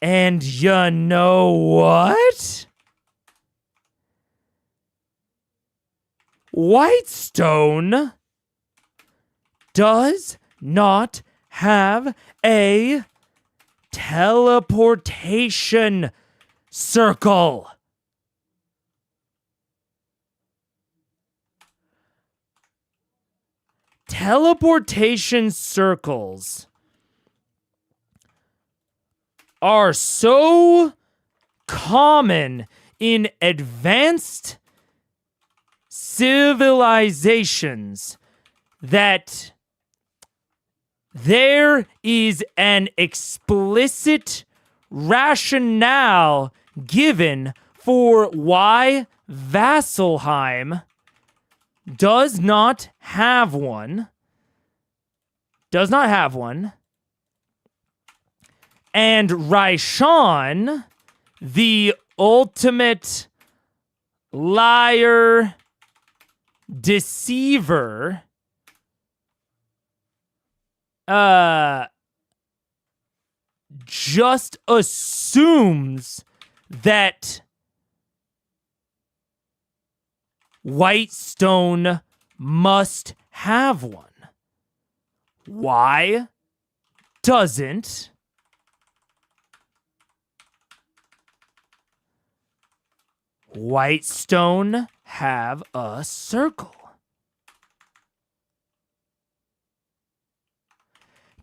And you know what? Whitestone does not have a teleportation circle. Teleportation circles are so common in advanced civilizations that there is an explicit rationale given for why Vasselheim does not have one. And Raishan, the ultimate liar, deceiver, just assumes that Whitestone must have one. Why doesn't Whitestone have a circle?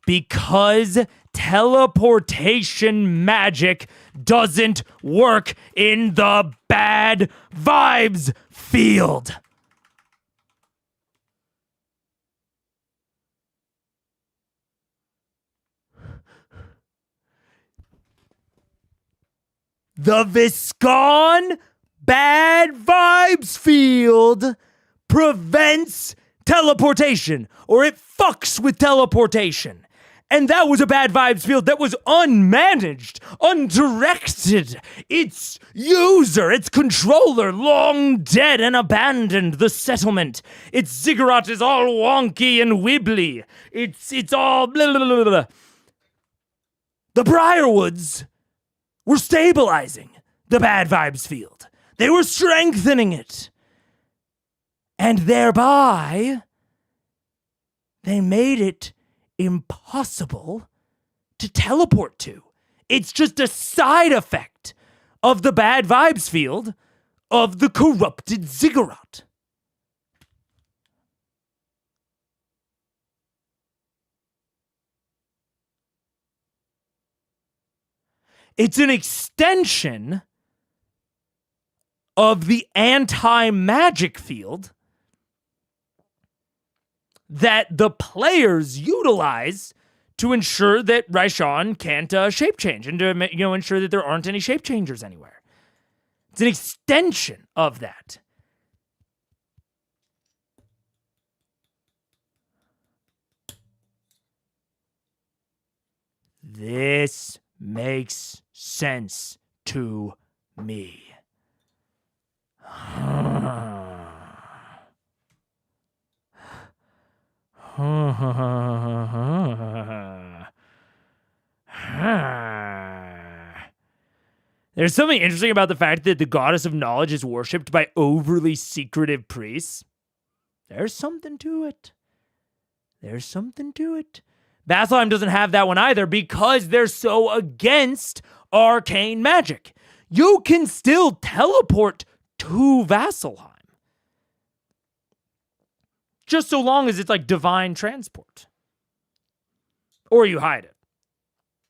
Because teleportation magic doesn't work in the bad vibes field. The Viscon bad vibes field prevents teleportation, or it fucks with teleportation. And that was a bad vibes field that was unmanaged, undirected. Its user, its controller, long dead and abandoned the settlement. Its ziggurat is all wonky and wibbly. It's all blah, blah, blah, blah. The Briarwoods were stabilizing the bad vibes field. They were strengthening it. And thereby, they made it impossible to teleport to. It's just a side effect of the bad vibes field of the corrupted ziggurat. It's an extension of the anti-magic field that the players utilize to ensure that Raishan can't shape change and to ensure that there aren't any shape changers anywhere. It's an extension of that. This makes sense to me. There's something interesting about the fact that the goddess of knowledge is worshipped by overly secretive priests. There's something to it. Vasselheim doesn't have that one either because they're so against arcane magic. You can still teleport to Vasselheim. Just so long as it's like divine transport. Or you hide it.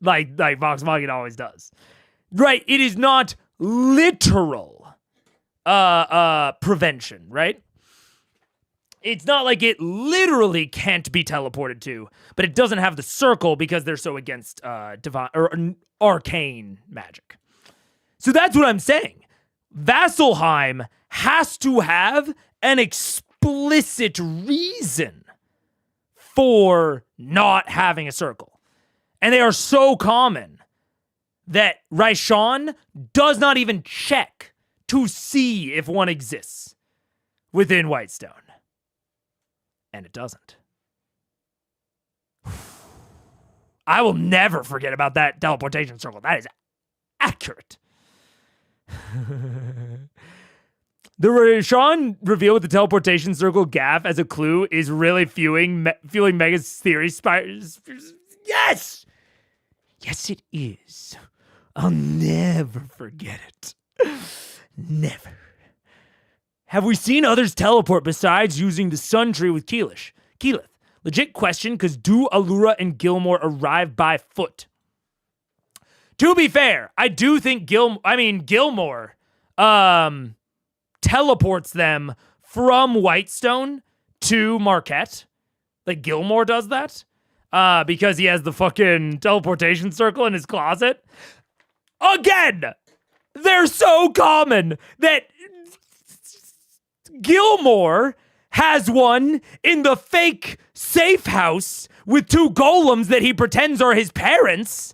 like Vox Machina always does. Right? It is not literal prevention, right? It's not like it literally can't be teleported to, but it doesn't have the circle because they're so against divine or arcane magic. So that's what I'm saying. Vasselheim has to have an explicit reason for not having a circle. And they are so common that Raishan does not even check to see if one exists within Whitestone. And it doesn't. I will never forget about that teleportation circle. That is accurate. The Raishan reveal with the teleportation circle gaff as a clue is really fueling Mega's theory spires. Yes! Yes, it is. I'll never forget it. Never. Have we seen others teleport besides using the Sun Tree with Keyleth? Legit question, because do Allura and Gilmore arrive by foot? To be fair, I do think Gilmore teleports them from Whitestone to Marquette. Like, Gilmore does that because he has the fucking teleportation circle in his closet. Again, they're so common that Gilmore has one in the fake safe house with two golems that he pretends are his parents.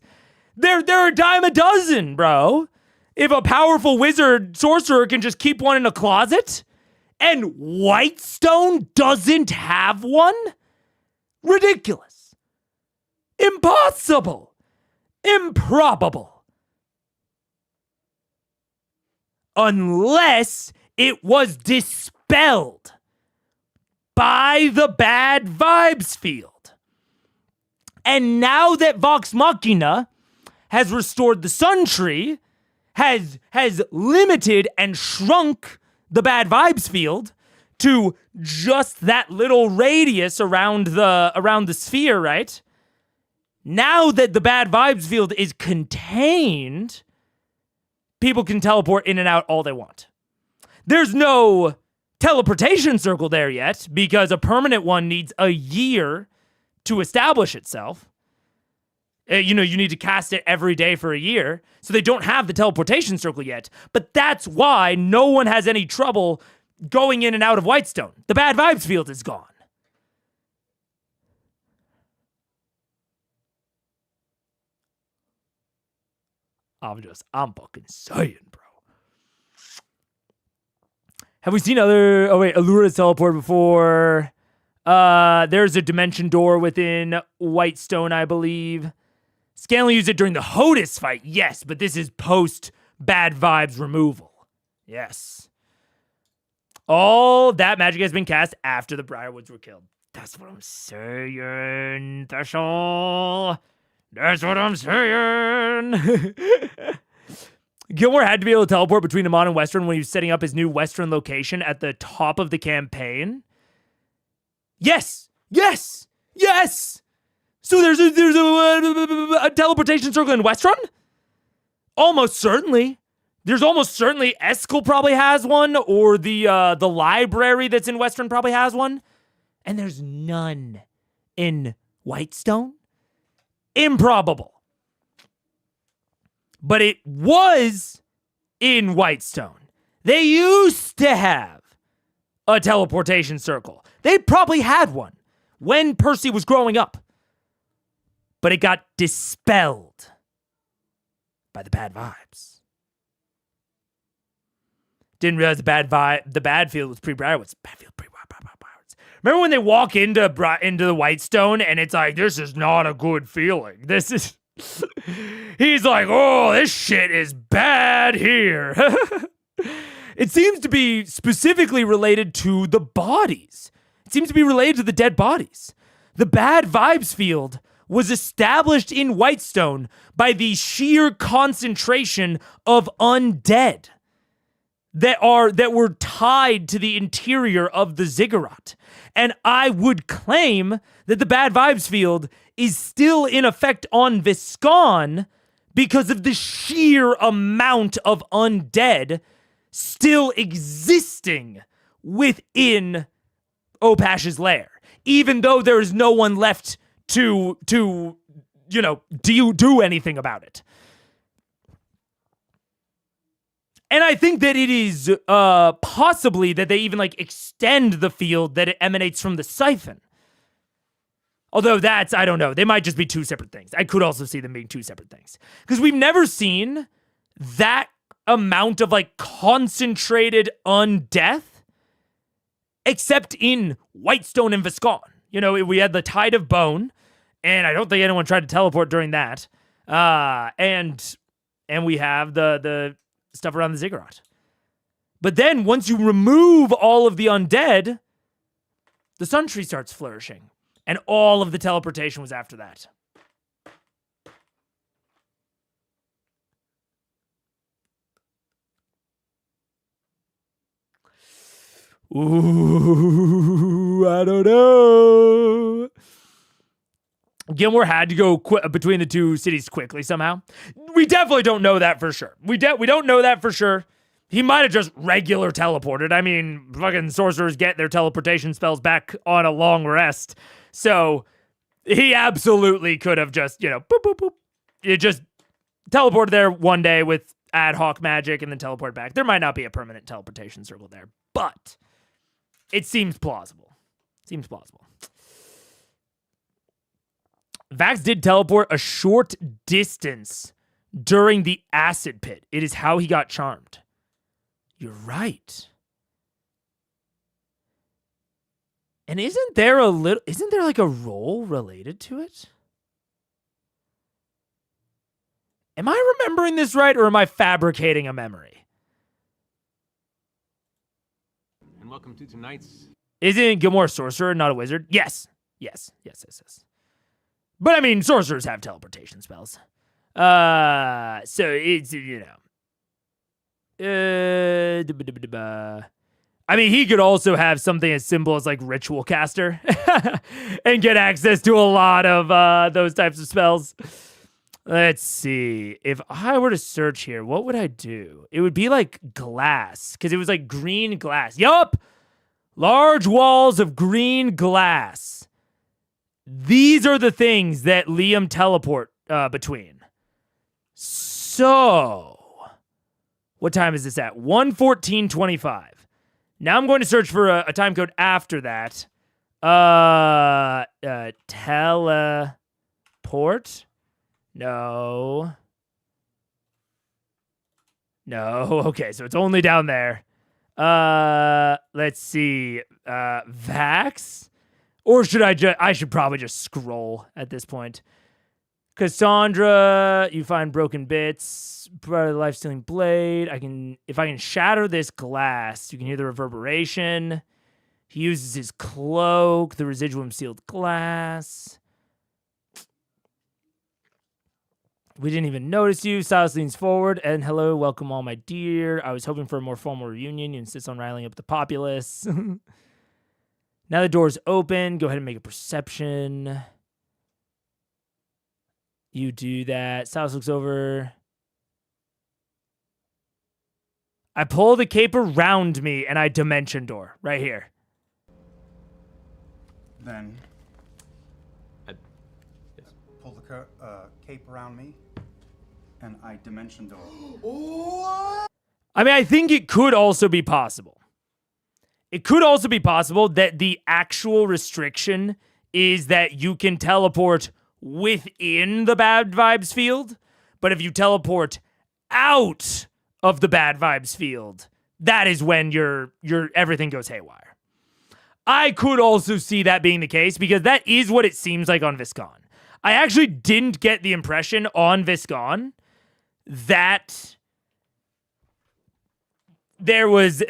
They're a dime a dozen, bro. If a powerful wizard sorcerer can just keep one in a closet and Whitestone doesn't have one? Ridiculous. Impossible. Improbable. Unless it was dispelled by the bad vibes field. And now that Vox Machina has restored the Sun Tree, has limited and shrunk the bad vibes field to just that little radius around the sphere, right? Now that the bad vibes field is contained, people can teleport in and out all they want. There's no teleportation circle there yet because a permanent one needs a year to establish itself. You need to cast it every day for a year. So they don't have the teleportation circle yet. But that's why no one has any trouble going in and out of Whitestone. The bad vibes field is gone. I'm fucking saying, bro. Have we seen other... Oh, wait. Allura's teleport before. There's a dimension door within Whitestone, I believe. Scanlan used it during the Hodis fight. Yes, but this is post bad vibes removal. Yes. All that magic has been cast after the Briarwoods were killed. That's what I'm saying, Theshal. That's what I'm saying. Gilmore had to be able to teleport between Amon and Western when he was setting up his new Western location at the top of the campaign. Yes! Yes! Yes! So there's a teleportation circle in Westron? Almost certainly. There's almost certainly Eskel probably has one, or the library that's in Westron probably has one. And there's none in Whitestone? Improbable. But it was in Whitestone. They used to have a teleportation circle. They probably had one when Percy was growing up. But it got dispelled by the bad vibes. Didn't realize the bad field was pre-Briarwoods. Bad field pre-Briarwoods. Remember when they walk into the Whitestone and it's like, this is not a good feeling. This is... He's like, oh, this shit is bad here. It seems to be specifically related to the bodies. It seems to be related to the dead bodies. The bad vibes field was established in Whitestone by the sheer concentration of undead that were tied to the interior of the ziggurat. And I would claim that the bad vibes field is still in effect on Viscon because of the sheer amount of undead still existing within Opash's lair, even though there is no one left to do anything about it. And I think that it is possibly that they even extend the field that it emanates from the siphon. Although that's, I don't know, they might just be two separate things. I could also see them being two separate things. Because we've never seen that amount of concentrated undeath except in Whitestone and Viscon. We had the Tide of Bone, and I don't think anyone tried to teleport during that. And we have the stuff around the ziggurat. But then once you remove all of the undead, the Sun Tree starts flourishing. And all of the teleportation was after that. Ooh, I don't know. Gilmore had to go between the two cities quickly somehow. We definitely don't know that for sure. We don't know that for sure. He might have just regular teleported. I mean, fucking sorcerers get their teleportation spells back on a long rest. So he absolutely could have just, boop, boop, boop. It just teleported there one day with ad hoc magic and then teleport back. There might not be a permanent teleportation circle there, but it seems plausible. Vax did teleport a short distance during the acid pit. It is how he got charmed. You're right. And isn't there a role related to it? Am I remembering this right, or am I fabricating a memory? And welcome to tonight's... Isn't Gilmore a sorcerer, not a wizard? Yes. But I mean, sorcerers have teleportation spells. So it's, I mean, he could also have something as simple as ritual caster and get access to a lot of those types of spells. Let's see. If I were to search here, what would I do? It would be glass, because it was green glass. Yup! Large walls of green glass. These are the things that Liam teleport between. So, what time is this at? 1:14:25. Now I'm going to search for a time code after that. Teleport? No. Okay, so it's only down there. Let's see. Vax? Or should I should probably just scroll at this point. Cassandra, you find broken bits. Part of the life-stealing blade. If I can shatter this glass, you can hear the reverberation. He uses his cloak, the residuum sealed glass. We didn't even notice you. Silas leans forward, and hello, welcome all my dear. I was hoping for a more formal reunion. You insist on riling up the populace. Now the door's open. Go ahead and make a perception. You do that. Silas looks over. I pull the cape around me, and I dimension door right here. Then pull the cape around me, and I dimension door. I mean, I think it could also be possible. It could also be possible that the actual restriction is that you can teleport within the bad vibes field, but if you teleport out of the bad vibes field, that is when your everything goes haywire. I could also see that being the case because that is what it seems like on Viscon. I actually didn't get the impression on Viscon that there was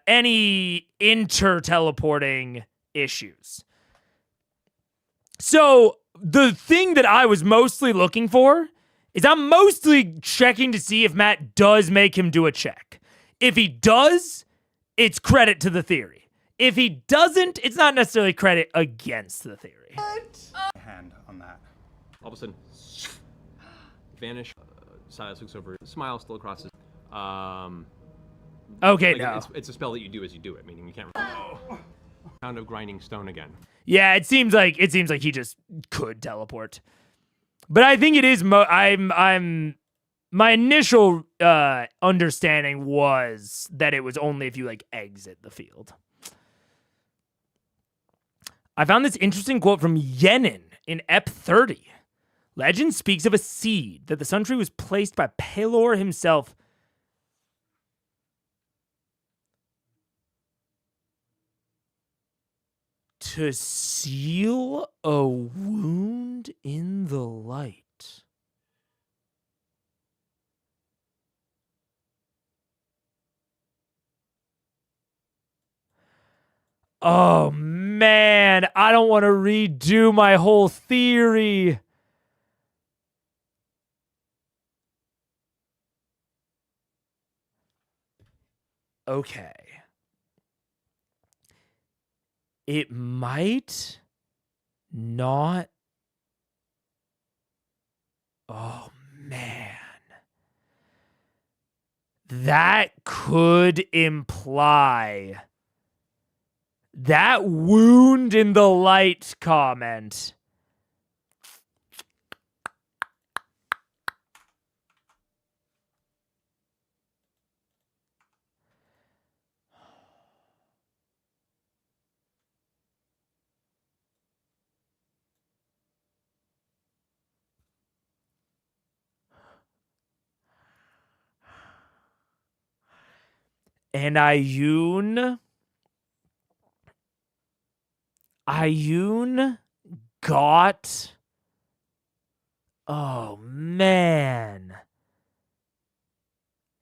any inter-teleporting issues. So the thing that I was mostly looking for is I'm mostly checking to see if Matt does make him do a check. If he does, it's credit to the theory. If he doesn't, it's not necessarily credit against the theory. Hand on that. All of a sudden, vanish. Silas looks over, smile still across his. Okay, Like, no. it's a spell that you do as you do it, meaning you can't. Sound of grinding stone again. Yeah, it seems like he just could teleport. But I think it is. My initial understanding was that it was only if you like exit the field. I found this interesting quote from Yenin in Ep 30. Legend speaks of a seed that the Sun Tree was placed by Pelor himself to seal a wound in the light. Oh man, I don't want to redo my whole theory. Okay. It might not. Oh man. That could imply that wound in the light comment. And Ayun got. Oh man.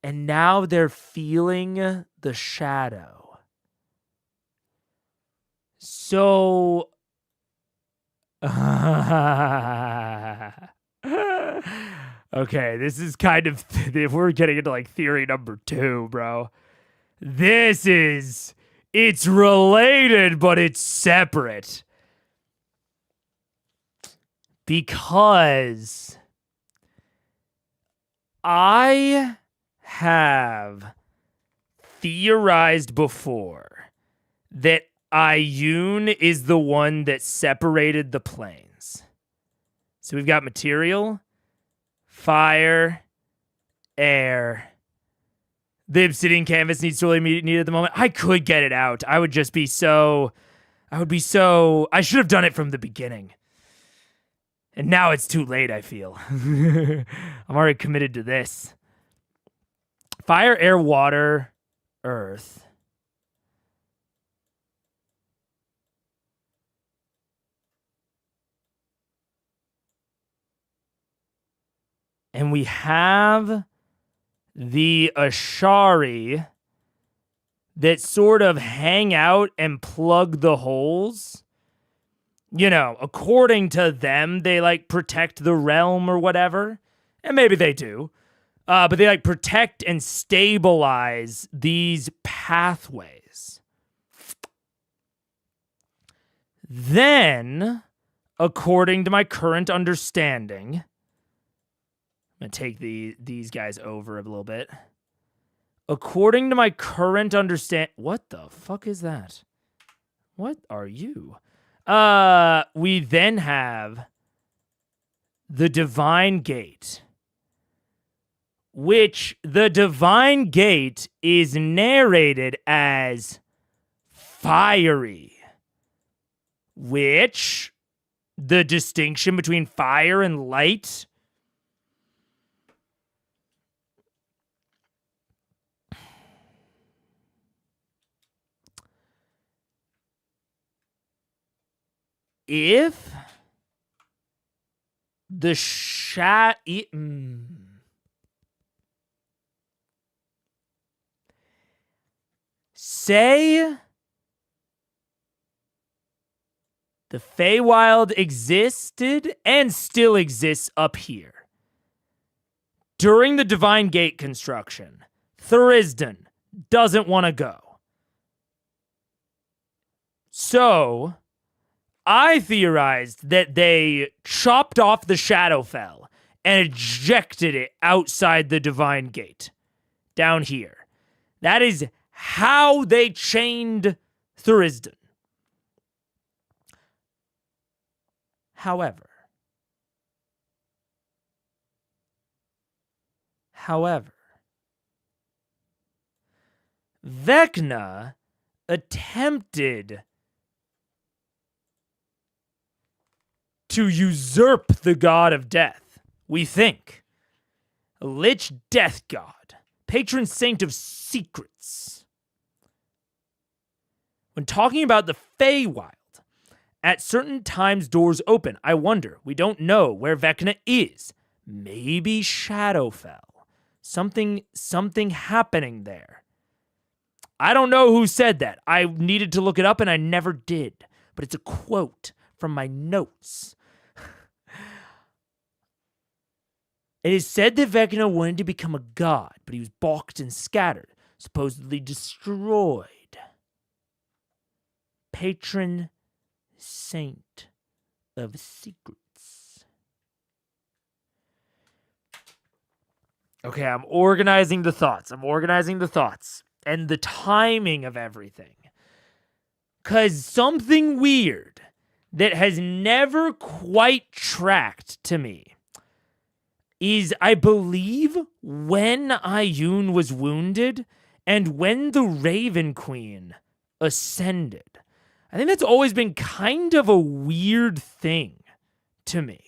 And now they're feeling the shadow. So. Okay, this is kind of. We're getting into like theory number 2, bro. It's related, but it's separate. Because I have theorized before that Ayun is the one that separated the planes. So we've got material, fire, air. The obsidian canvas needs to really meet need at the moment. I could get it out. I would be so. I should have done it from the beginning. And now it's too late, I feel. I'm already committed to this. Fire, air, water, earth. And we have the Ashari that sort of hang out and plug the holes. You know, according to them, they like protect the realm or whatever. And maybe they do. But they like protect and stabilize these pathways. Then, according to my current understanding, I'm going to take these guys over a little bit. According to my current what the fuck is that? What are you? We then have the Divine Gate, which the Divine Gate is narrated as fiery, which the distinction between fire and light if the say the Feywild existed and still exists up here during the Divine Gate construction. Thurisdan doesn't want to go. So I theorized that they chopped off the Shadowfell and ejected it outside the Divine Gate, down here. That is how they chained Thurisdan. However, Vecna attempted to usurp the god of death, we think. A lich death god, patron saint of secrets. When talking about the Feywild, at certain times doors open. I wonder, we don't know where Vecna is. Maybe Shadowfell. Something happening there. I don't know who said that. I needed to look it up and I never did. But it's a quote from my notes. It is said that Vecna wanted to become a god, but he was balked and scattered, supposedly destroyed. Patron saint of secrets. Okay, I'm organizing the thoughts and the timing of everything. Because something weird that has never quite tracked to me is, I believe, when Iyun was wounded and when the Raven Queen ascended. I think that's always been kind of a weird thing to me.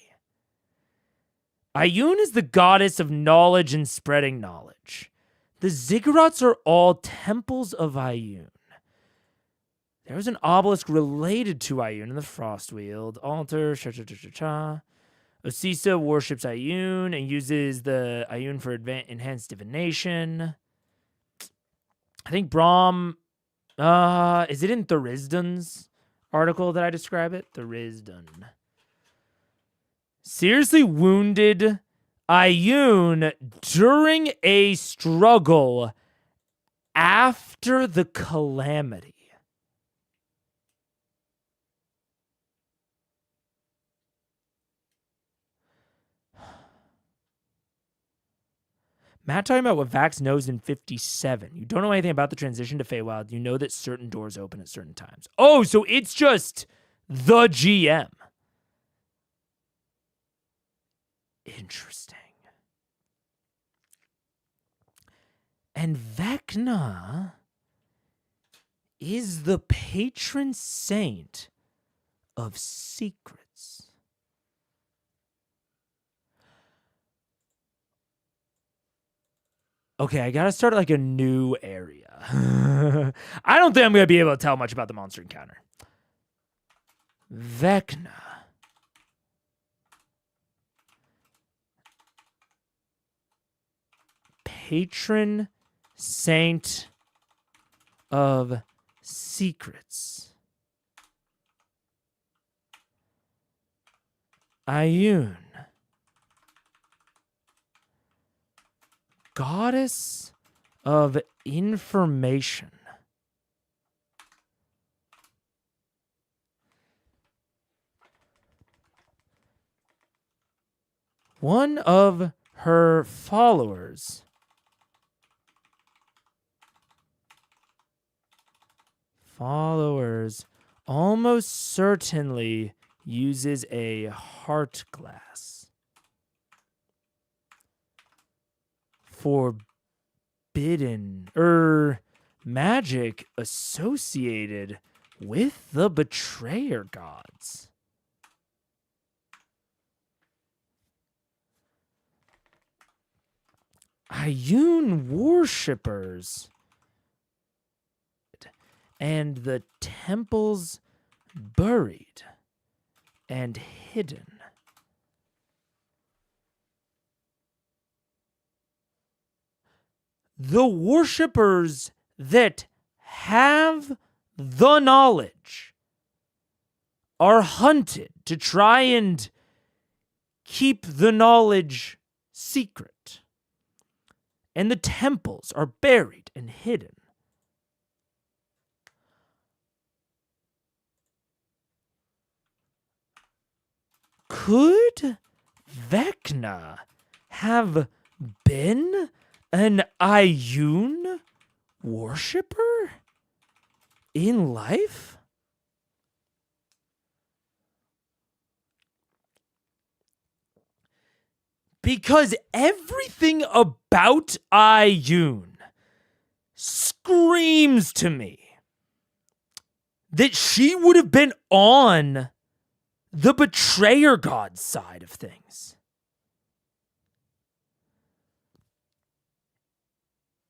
Iyun is the goddess of knowledge and spreading knowledge. The Ziggurats are all temples of Iyun. There was an obelisk related to Iyun in the Frostweald altar. Osisa worships Iyun and uses the Iyun for enhanced divination. I think Brahm... is it in Thurisdan's article that I describe it? Thurisdan. Seriously wounded Iyun during a struggle after the calamity. Matt talking about what Vax knows in 57. You don't know anything about the transition to Feywild. You know that certain doors open at certain times. Oh, so it's just the GM. Interesting. And Vecna is the patron saint of secrets. Okay, I gotta start like a new area. I don't think I'm gonna be able to tell much about the monster encounter. Vecna. Patron saint of secrets. Iyun. Goddess of information. One of her followers almost certainly uses a heart glass. Forbidden magic associated with the betrayer gods. Iyun worshippers and the temples buried and hidden. The worshippers that have the knowledge are hunted to try and keep the knowledge secret. And the temples are buried and hidden. Could Vecna have been an Ioun worshipper in life? Because everything about Ioun screams to me that she would have been on the betrayer god side of things.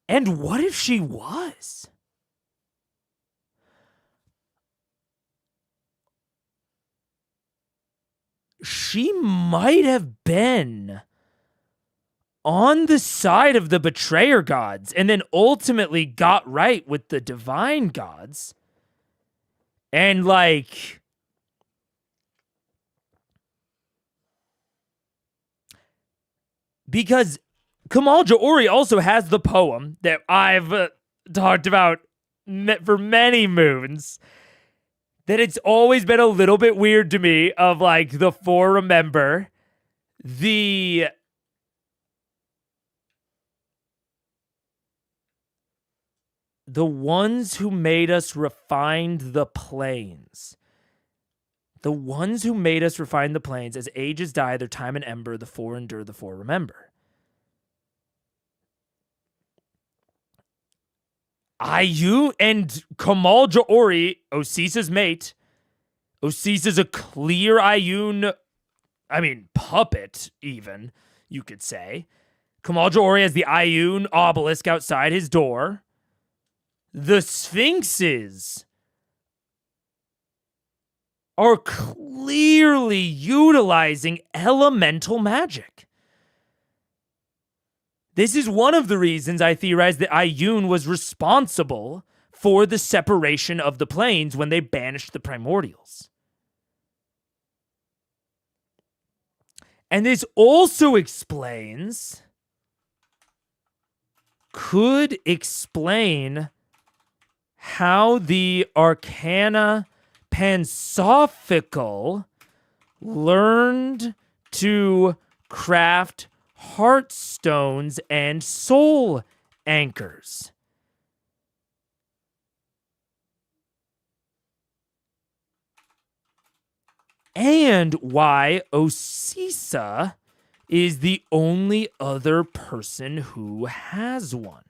And what if she was? She might have been on the side of the betrayer gods and then ultimately got right with the divine gods. And like, because Kamal Jaori also has the poem that I've talked about for many moons, that it's always been a little bit weird to me of like the four remember, the ones who made us refined the plains. The ones who made us refine the plains, as ages die, their time and ember, the four endure, the four remember. Ioun and Kamal Jaori, Osisa's mate. Osisa's a clear Ioun, puppet, even, you could say. Kamal Jaori has the Ioun obelisk outside his door. The Sphinxes are clearly utilizing elemental magic. This is one of the reasons I theorize that Ioun was responsible for the separation of the planes when they banished the primordials. And this also could explain how the Arcana Pansophical learned to craft heartstones and soul anchors. And why Osisa is the only other person who has one.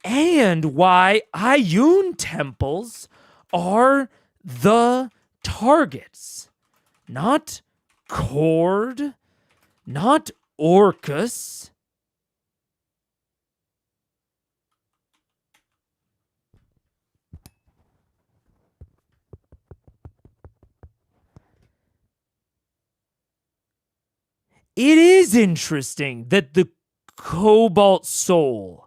And why Ioun temples are the targets. Not Cord, not Orcus. It is interesting that the Cobalt Soul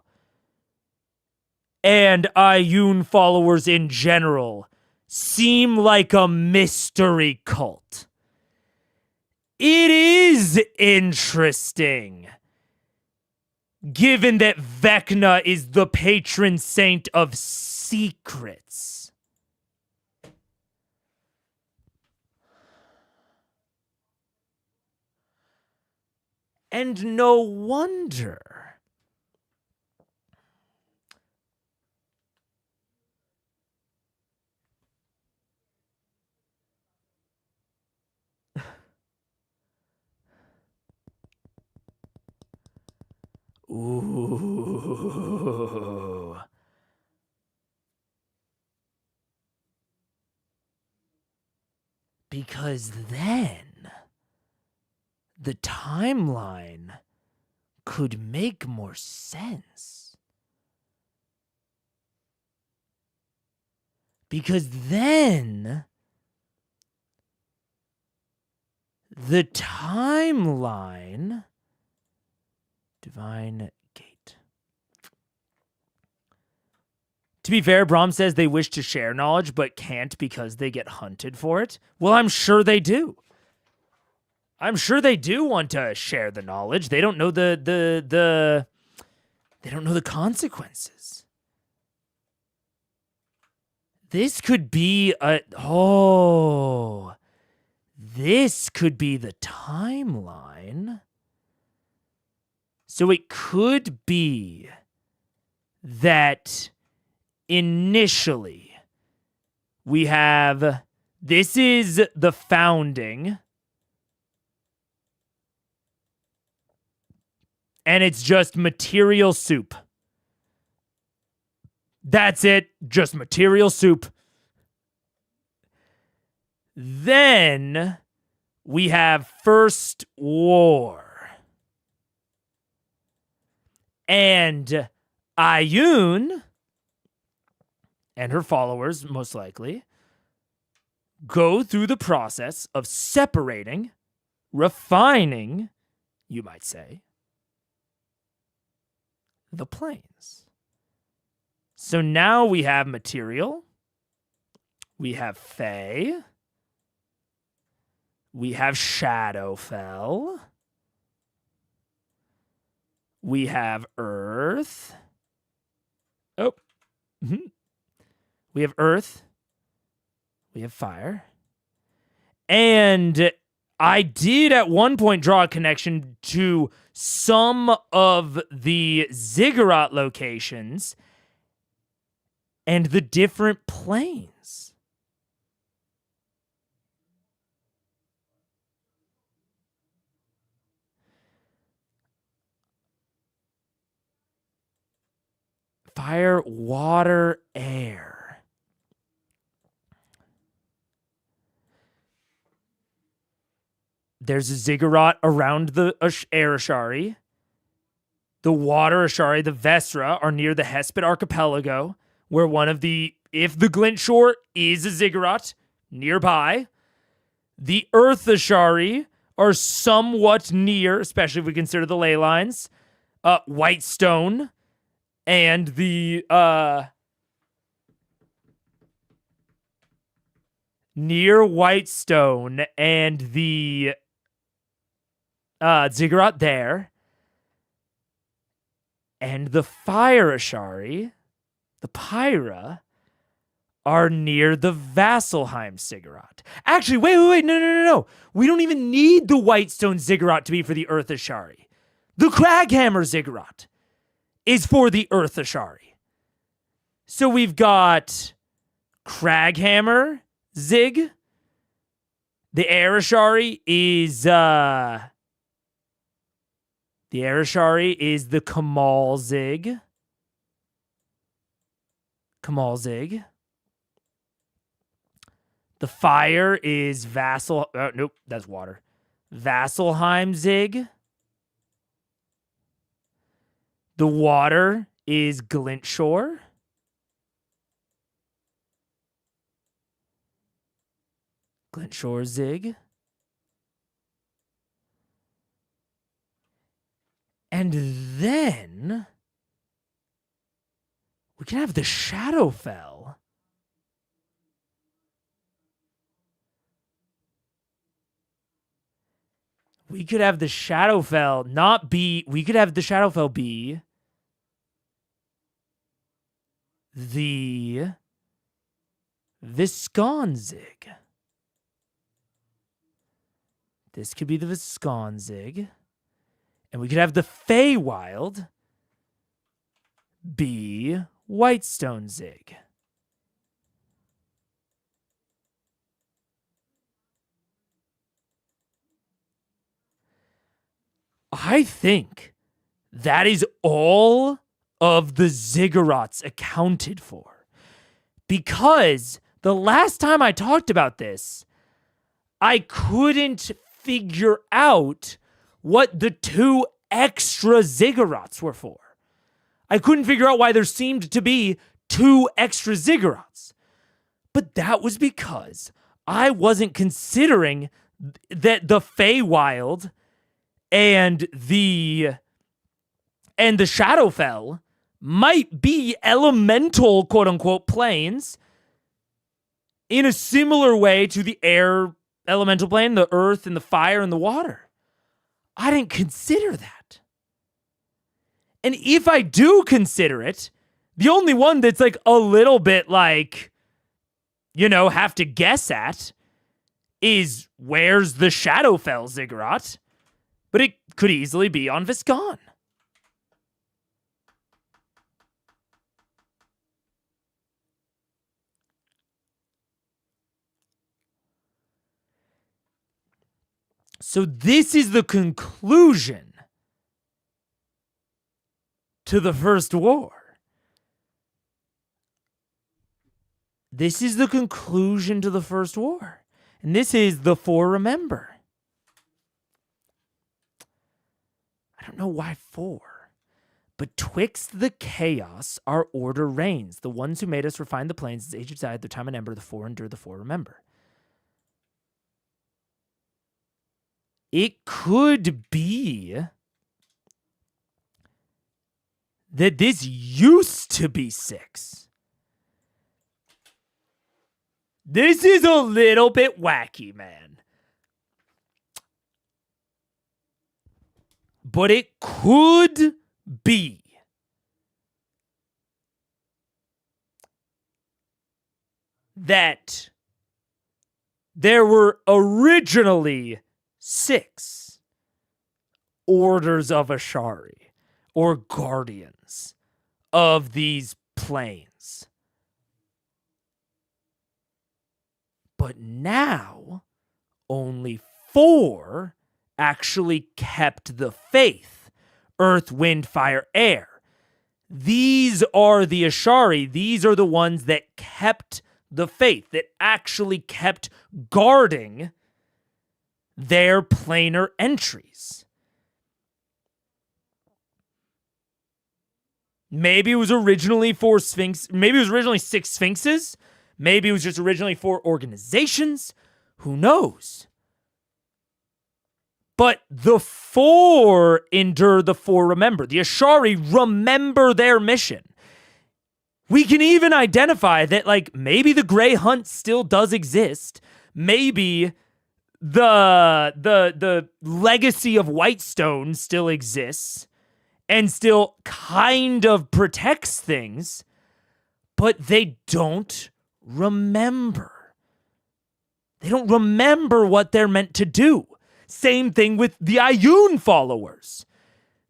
and Ioun followers in general seem like a mystery cult. It is interesting, given that Vecna is the patron saint of secrets. And no wonder. Ooh. Because then the timeline could make more sense. Because then the timeline, Divine Gate. To be fair, Brahm says they wish to share knowledge but can't because they get hunted for it. Well, I'm sure they do. I'm sure they do want to share the knowledge. They don't know they don't know the consequences. This could be this could be the timeline. So it could be that initially we have, this is the founding, and it's just material soup. That's it, just material soup. Then we have First War. And Ayun and her followers, most likely, go through the process of separating, refining, you might say, the planes. So now we have material, we have Fae, we have Shadowfell, we have Earth. We have Earth. We have Fire. And I did at one point draw a connection to some of the ziggurat locations and the different planes. Fire, water, air. There's a ziggurat around the air Ashari. The water Ashari, the Vestra, are near the Hesped Archipelago, where one of the, if the Glint Shore is a ziggurat nearby. The Earth Ashari are somewhat near, especially if we consider the ley lines. Whitestone and the near Whitestone and the ziggurat there. And the Fire Ashari, the Pyra, are near the Vasselheim ziggurat. Actually, wait, no. We don't even need the Whitestone ziggurat to be for the Earth Ashari. The Craghammer ziggurat is for the Earth Ashari. So we've got Craghammer Zig. The Air Ashari is the Kamal Zig. The Fire is nope, that's water. Vasselheim Zig. The water is Glint Shore. Glint Shore Zig. And then we can have the Shadowfell. We could have the Shadowfell not be, we could have the Shadowfell be the Visconzig. This could be the Visconzig. And we could have the Feywild be Whitestone Zig. I think that is all of the ziggurats accounted for. Because the last time I talked about this, I couldn't figure out what the 2 extra ziggurats were for. I couldn't figure out why there seemed to be 2 extra ziggurats. But that was because I wasn't considering that the Feywild and the Shadowfell might be elemental, quote-unquote, planes in a similar way to the air elemental plane, the earth and the fire and the water. I didn't consider that. And if I do consider it, the only one that's like a little bit like have to guess at is where's the Shadowfell ziggurat, but it could easily be on Viscon. So this is the conclusion to the First War. This is the conclusion to the First War. And this is the four remember. I don't know why four. But twixt the chaos, our order reigns. The ones who made us refine the plains, as age of side, their time and ember, the four endure, the four remember. It could be that this used to be 6. This is a little bit wacky, man. But it could be that there were originally 6 orders of Ashari or guardians of these planes. But now only 4 actually kept the faith. Earth, wind, fire, air. These are the Ashari. These are the ones that kept the faith, that actually kept guarding their planar entries. Maybe it was originally 4 Sphinx. Maybe it was originally 6 Sphinxes. Maybe it was just originally 4 organizations. Who knows? But the 4 endure, the 4 remember. The Ashari remember their mission. We can even identify that, like, maybe the Grey Hunt still does exist. Maybe the legacy of Whitestone still exists and still kind of protects things, but they don't remember. They don't remember what they're meant to do. Same thing with the Ayun followers.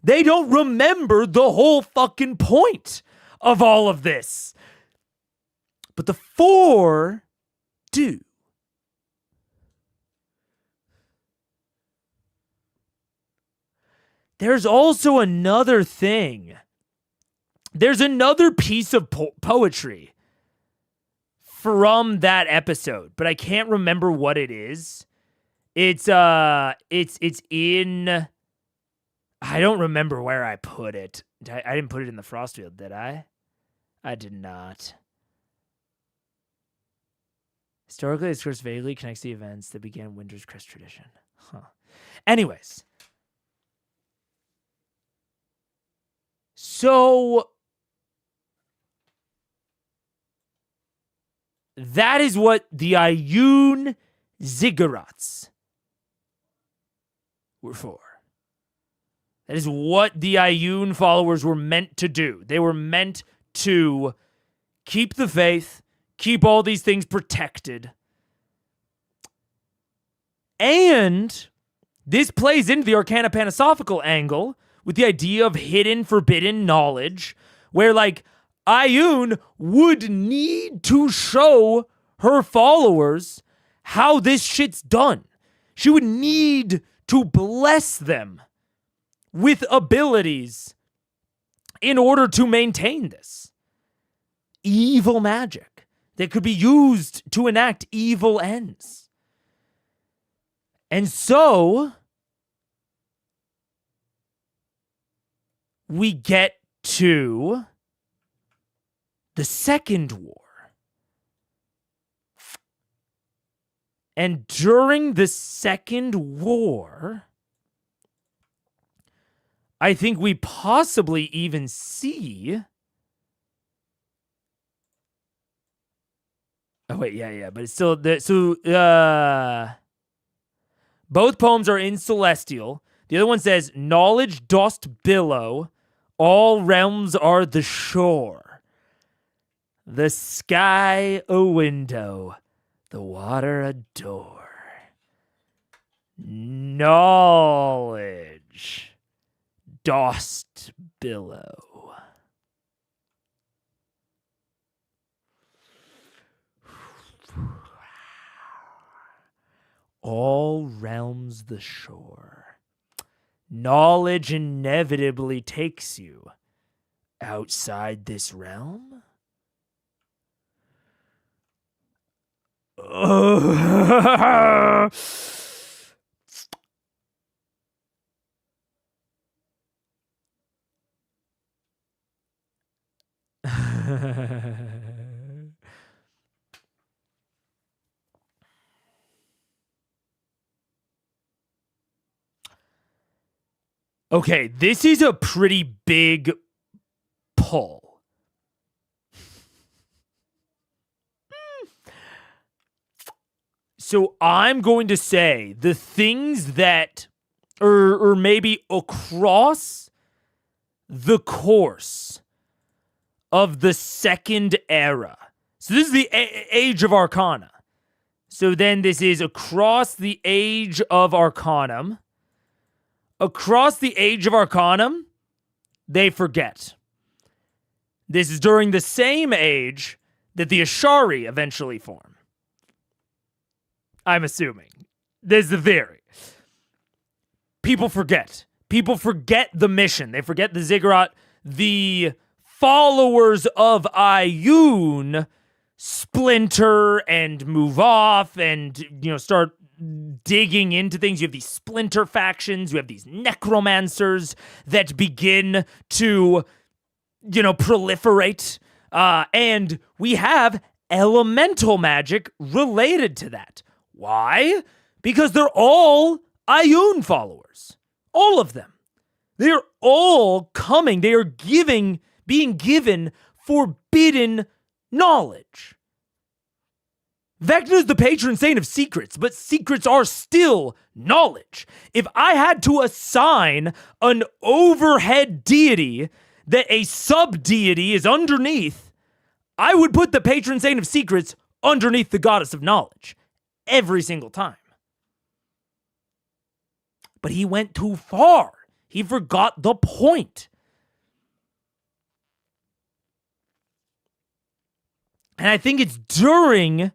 They don't remember the whole fucking point of all of this. But the 4 do. There's also another thing. There's another piece of poetry from that episode, but I can't remember what it is. It's in, I don't remember where I put it. I didn't put it in the Frostfield, did I? I did not. Historically, this course vaguely connects the events that began Winter's Crest tradition. Anyways. So that is what the Ayun ziggurats were for. That is what the Ayun followers were meant to do. They were meant to keep the faith, keep all these things protected. And this plays into the Arcana Panasophical angle with the idea of hidden, forbidden knowledge, where, like, Ayun would need to show her followers how this shit's done. She would need to bless them with abilities in order to maintain this evil magic that could be used to enact evil ends. And so we get to the Second War. And during the Second War, I think we possibly even see... Oh, wait, yeah, but it's still... Both poems are in Celestial. The other one says, knowledge dost billow, all realms are the shore. the sky a window, the water a door. Knowledge dost billow. All realms the shore. Knowledge inevitably takes you outside this realm. Okay, this is a pretty big pull. So I'm going to say the things that, or maybe across the course of the second era. So this is the Age of Arcana. So then this is across the Age of Arcanum. Across the Age of Arcanum, they forget. This is during the same age that the Ashari eventually form. I'm assuming. This is the theory. People forget. People forget the mission. They forget the ziggurat. The followers of Iyun splinter and move off and, start digging into things. You have these splinter factions. You have these necromancers that begin to, proliferate. And we have elemental magic related to that. Why? Because they're all Iyun followers. All of them. They're all coming. They are being given forbidden knowledge. Vecna is the patron saint of secrets, but secrets are still knowledge. If I had to assign an overhead deity that a sub-deity is underneath, I would put the patron saint of secrets underneath the goddess of knowledge. Every single time. But he went too far. He forgot the point. And I think it's during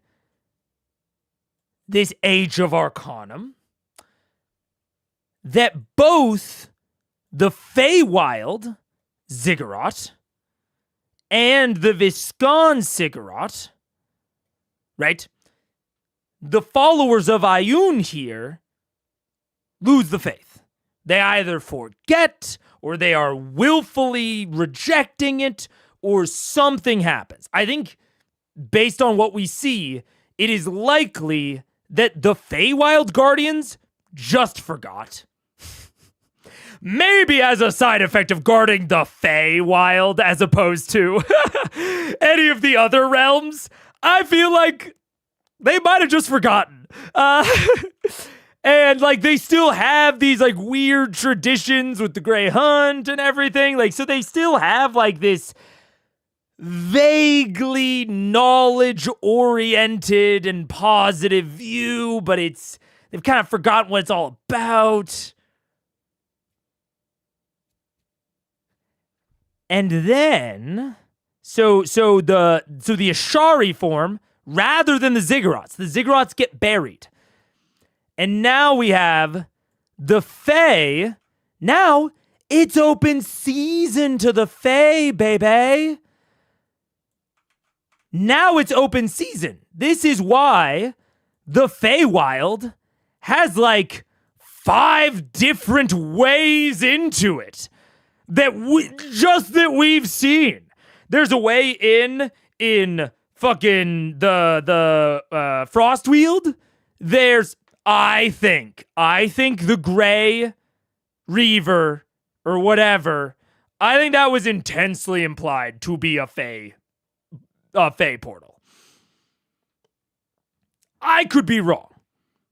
this Age of Arcanum that both the Feywild ziggurat and the Viscon ziggurat, right? The followers of Iyun here lose the faith. They either forget, or they are willfully rejecting it, or something happens. I think, based on what we see, it is likely that the Feywild Guardians just forgot. Maybe as a side effect of guarding the Feywild as opposed to any of the other realms. I feel like they might have just forgotten. And they still have these weird traditions with the Grey Hunt and everything. So they still have this vaguely knowledge-oriented and positive view, but they've kind of forgotten what it's all about. And then, so the Ashari form rather than the ziggurats. The ziggurats get buried. And now we have the Fae. Now it's open season to the Fae, baby. Now it's open season. This is why the Feywild has 5 different ways into it that we've seen. There's a way in fucking the Frostweald. There's I think the Grey Reaver or whatever. I think that was intensely implied to be a Fae portal. I could be wrong,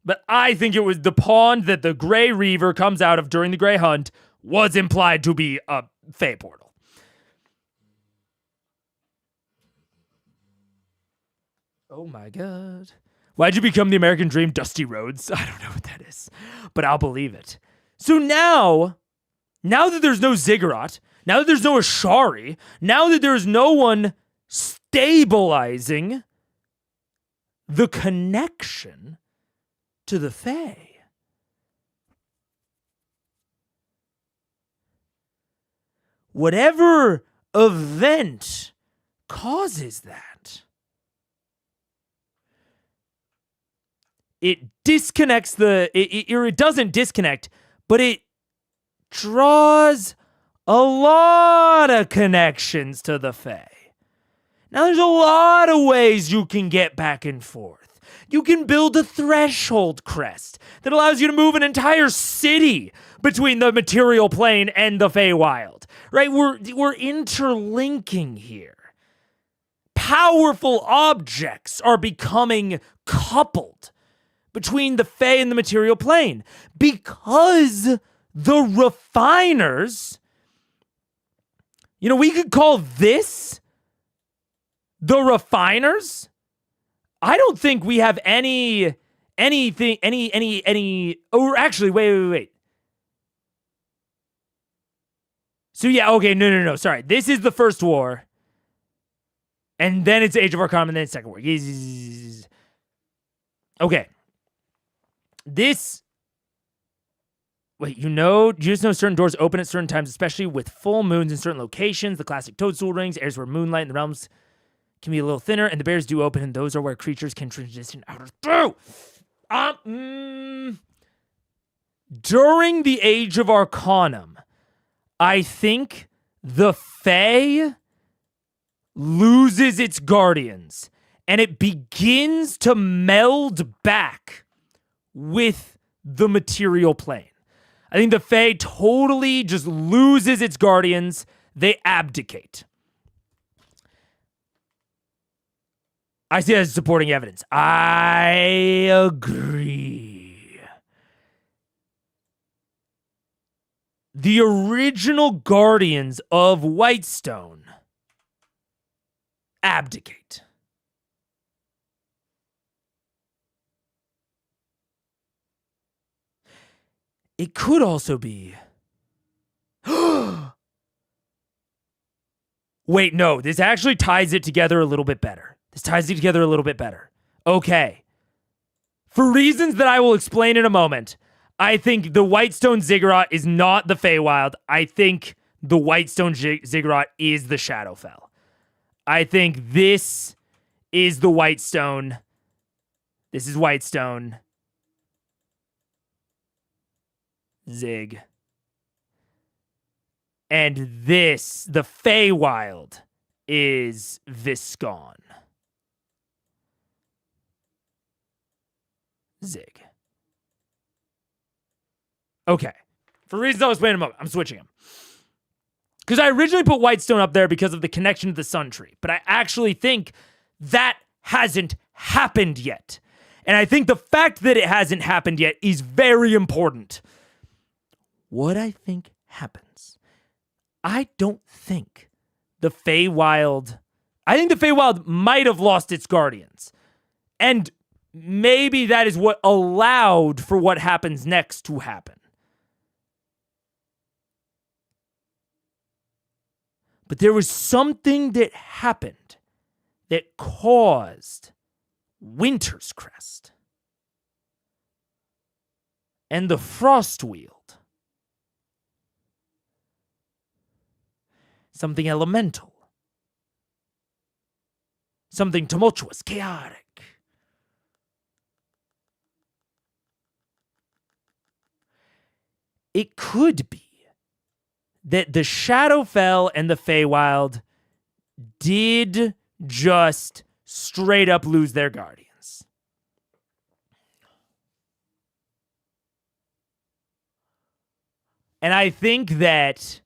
but I think it was the pond that the Grey Reaver comes out of during the Grey Hunt was implied to be a Fae portal. Oh my God. Why'd you become the American Dream, Dusty Rhodes? I don't know what that is, but I'll believe it. So now that there's no Ziggurat, now that there's no Ashari, now that there's no one stabilizing the connection to the Fae, whatever event causes that, it disconnects it doesn't disconnect, but it draws a lot of connections to the Fae. Now, there's a lot of ways you can get back and forth. You can build a threshold crest that allows you to move an entire city between the material plane and the Feywild, right? We're interlinking here. Powerful objects are becoming coupled between the Fae and the material plane because the refiners, we could call this the refiners. I don't think we have anything, or actually, wait. So yeah, okay, no, sorry. This is the first war, and then it's Age of Arcanum, and then it's Second War. Okay. You just know certain doors open at certain times, especially with full moons in certain locations. The classic toadstool rings, areas where moonlight in the realms can be a little thinner, and the bears do open, and those are where creatures can transition out or through. During the Age of Arcanum, I think the Fae loses its guardians, and it begins to meld back with the material plane. I think the Fae totally just loses its guardians. They abdicate. I see that as supporting evidence. I agree. The original guardians of Whitestone abdicate. It could also be... Wait, no, this actually ties it together a little bit better. Okay. For reasons that I will explain in a moment, I think the Whitestone Ziggurat is not the Feywild. I think the Whitestone Ziggurat is the Shadowfell. I think this is the Whitestone. This is Whitestone. Zig. And this, the Feywild, is Viscon. Zig. Okay. For reasons I'll explain in a moment, I'm switching them. Because I originally put Whitestone up there because of the connection to the Sun Tree. But I actually think that hasn't happened yet. And I think the fact that it hasn't happened yet is very important. What I think happens, I don't think the Feywild... I think the Feywild might have lost its guardians. And maybe that is what allowed for what happens next to happen. But there was something that happened that caused Winter's Crest and the Frostweald. Something elemental. Something tumultuous, chaotic. It could be that the Shadowfell and the Feywild did just straight up lose their guardians. And I think that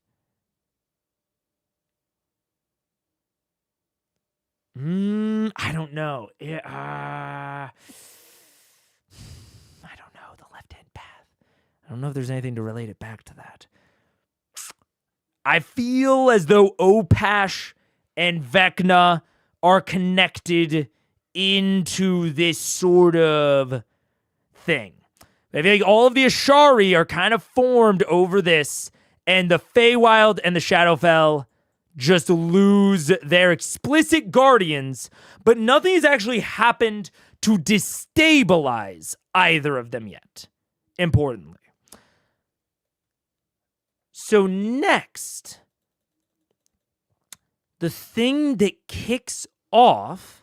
I don't know. I don't know. The left-hand path. I don't know if there's anything to relate it back to that. I feel as though Opash and Vecna are connected into this sort of thing. I feel like all of the Ashari are kind of formed over this, and the Feywild and the Shadowfell just lose their explicit guardians, but nothing has actually happened to destabilize either of them yet, importantly. So next, the thing that kicks off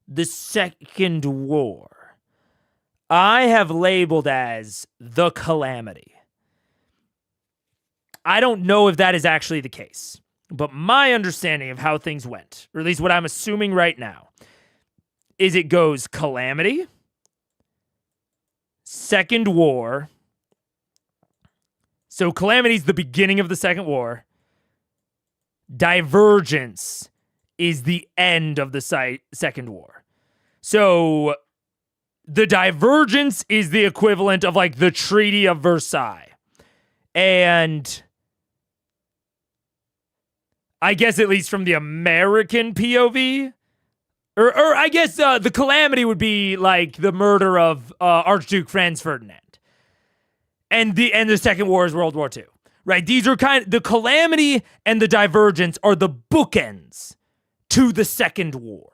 the Second War, I have labeled as the Calamity. I don't know if that is actually the case, but my understanding of how things went, or at least what I'm assuming right now, is it goes Calamity, Second War. So Calamity is the beginning of the Second War. Divergence is the end of the Second War. So the Divergence is the equivalent of like the Treaty of Versailles. And I guess at least from the American POV, or I guess the Calamity would be like the murder of Archduke Franz Ferdinand. And the Second War is World War II. Right? These are the Calamity and the Divergence are the bookends to the Second War.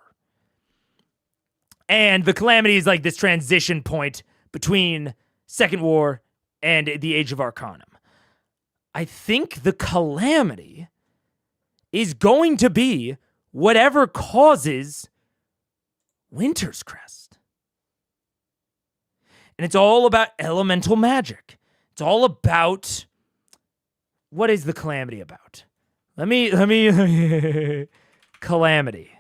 And the Calamity is like this transition point between Second War and the Age of Arcanum. I think the Calamity is going to be whatever causes Winter's Crest. And it's all about elemental magic. It's all about... What is the Calamity about? Let me Calamity.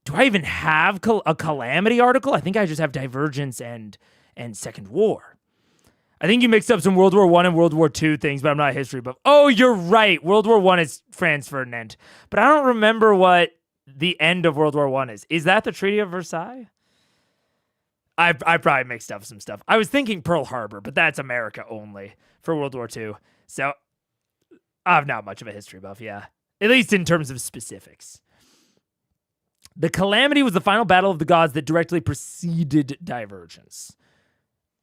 Do I even have a Calamity article? I think I just have Divergence and Second War. I think you mixed up some World War I and World War II things, but I'm not a history buff. Oh, you're right. World War I is Franz Ferdinand. But I don't remember what the end of World War I is. Is that the Treaty of Versailles? I probably mixed up some stuff. I was thinking Pearl Harbor, but that's America only for World War II. So I'm not much of a history buff, yeah. At least in terms of specifics. The Calamity was the final battle of the gods that directly preceded Divergence,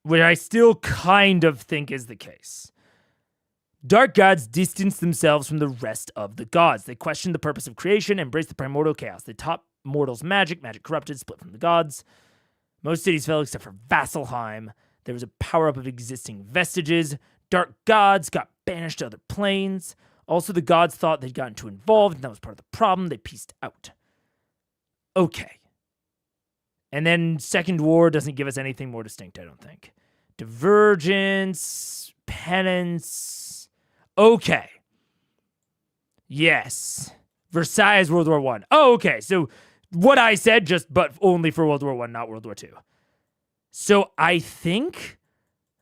which I still kind of think is the case. Dark gods distanced themselves from the rest of the gods. They questioned the purpose of creation, embraced the primordial chaos. They taught mortals magic corrupted, split from the gods. Most cities fell except for Vasselheim. There was a power-up of existing vestiges. Dark gods got banished to other planes. Also, the gods thought they'd gotten too involved, and that was part of the problem. They pieced out. Okay. And then Second War doesn't give us anything more distinct, I don't think. Divergence, Penance. Okay. Yes. Versailles, World War I. Oh, okay. So what I said, but only for World War I, not World War II. So I think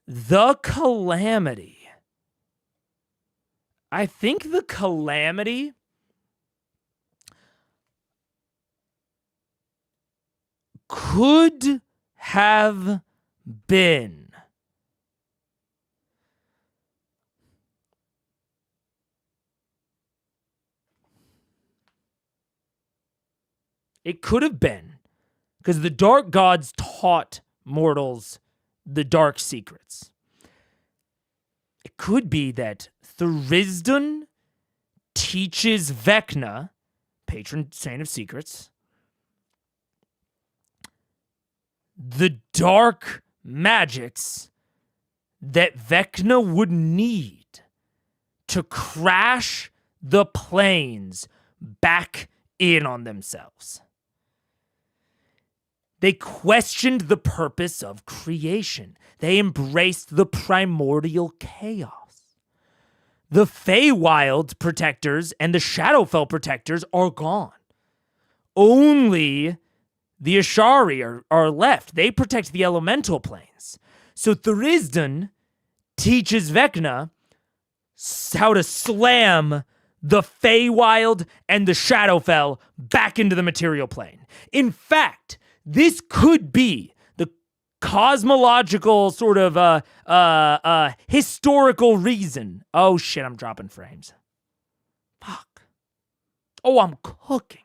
the Calamity. Could have been because the dark gods taught mortals the dark secrets. It could be that Thurisdun teaches Vecna, patron saint of secrets, the dark magics that Vecna would need to crash the planes back in on themselves. They questioned the purpose of creation. They embraced the primordial chaos. The Feywild protectors and the Shadowfell protectors are gone. Only the Ashari are left. They protect the elemental planes. So Thurisdun teaches Vecna how to slam the Feywild and the Shadowfell back into the material plane. In fact, this could be cosmological sort of historical reason. Oh shit, I'm dropping frames. Fuck. Oh, I'm cooking.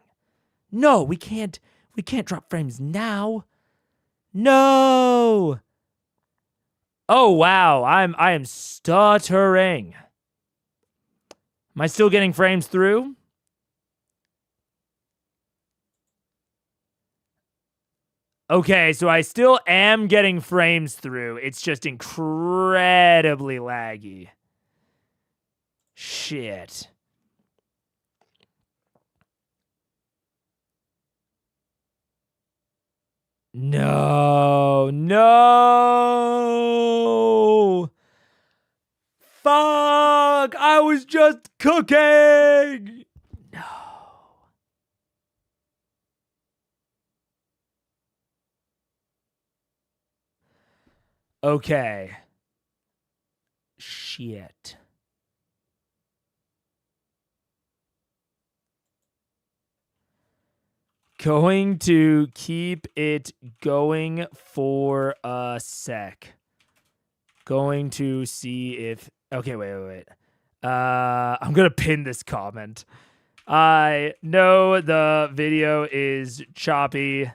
No, we can't drop frames now. No. Oh wow, I am stuttering. Am I still getting frames through? Okay, so I still am getting frames through. It's just incredibly laggy. Shit. No, no. Fuck, I was just cooking. No. Okay. Shit. Going to keep it going for a sec. Going to see if... Okay, wait. I'm going to pin this comment. I know the video is choppy.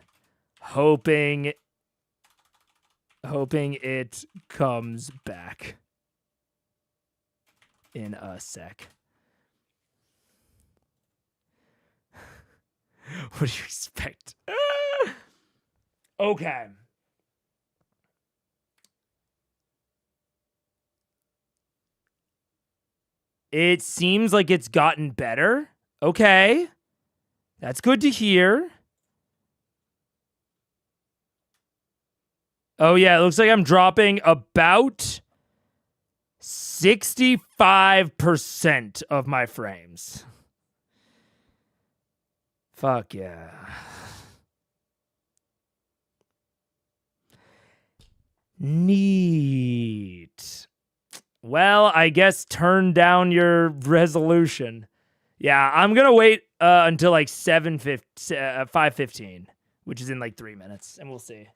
Hoping it comes back in a sec. What do you expect? Okay. It seems like it's gotten better. Okay. That's good to hear. Oh, yeah. It looks like I'm dropping about 65% of my frames. Fuck yeah. Neat. Well, I guess turn down your resolution. Yeah, I'm going to wait until like 5:15, which is in like 3 minutes, and we'll see.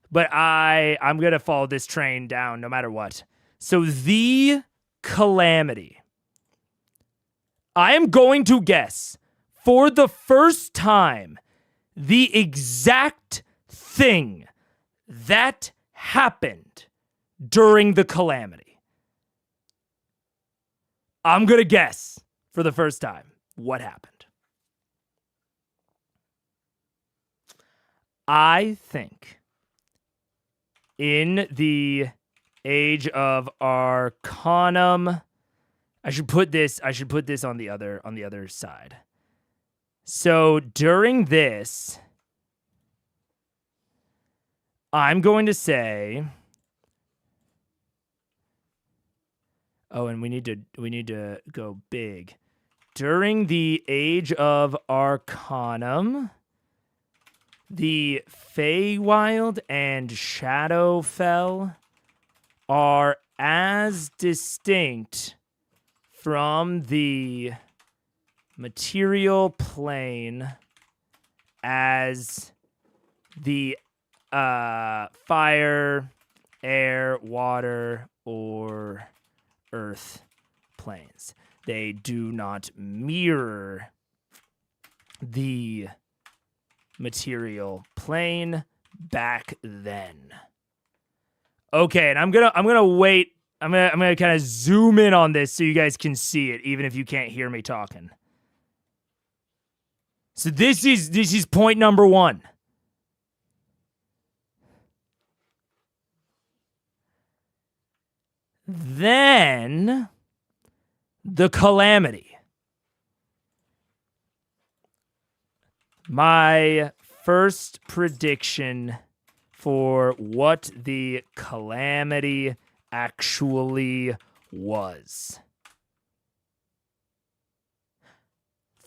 But I'm going to follow this train down no matter what. So the calamity. I am going to guess for the first time the exact thing that happened during the calamity. I'm going to guess for the first time what happened. I think in the age of Arcanum, I should put this on the other side. So during this, I'm going to say, oh, and we need to go big. During the age of Arcanum, the Feywild and Shadowfell are as distinct from the material plane as the fire, air, water, or earth planes. They do not mirror the material plane back then. Okay, and I'm gonna wait. I'm gonna kind of zoom in on this so you guys can see it, even if you can't hear me talking. So this is point number 1. Then the calamity. My first prediction for what the calamity actually was.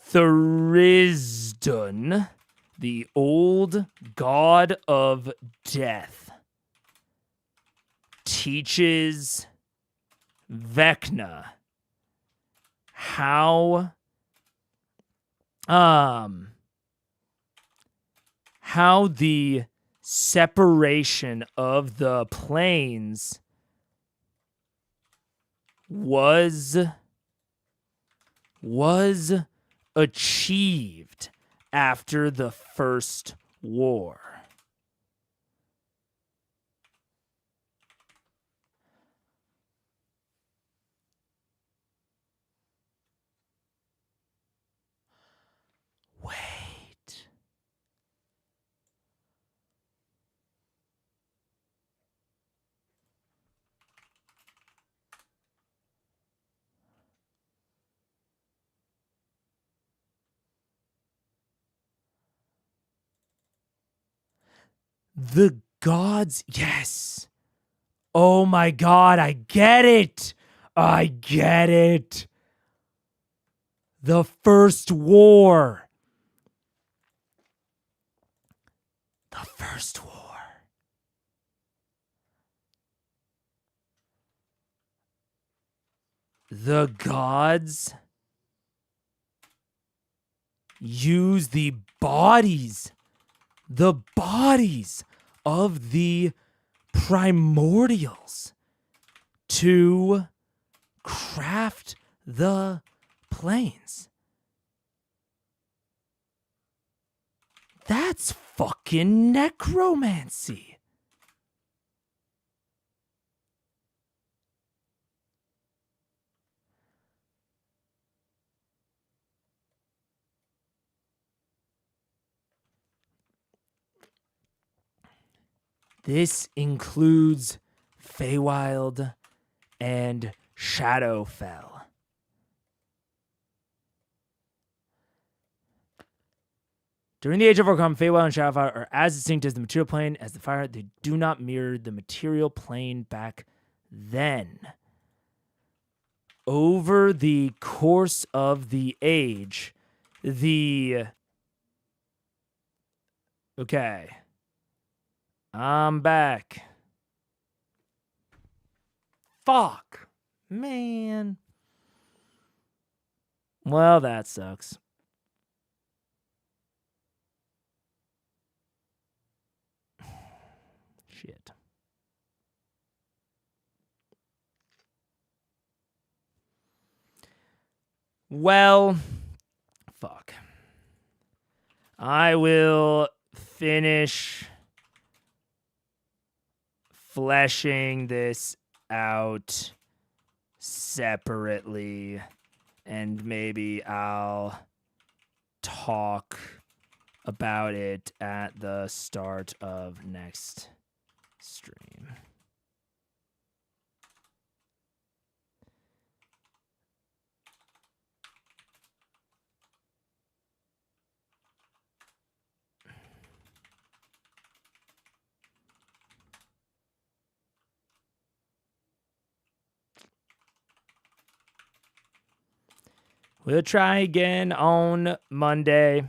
Tharizdun, the old god of death, teaches Vecna how the separation of the planes was achieved after the First War. Wait. The gods, yes. Oh my God, I get it. I get it. The First War. The First War. The gods use the bodies of the primordials to craft the planes. That's fucking necromancy. This includes Feywild and Shadowfell. During the Age of Overcome, Feywild and Shadowfell are as distinct as the material plane as the fire. They do not mirror the material plane back then. Over the course of the age, Okay. I'm back. Fuck. Man. Well, that sucks. Shit. Well, fuck. I will finish fleshing this out separately, and maybe I'll talk about it at the start of next stream. We'll try again on Monday.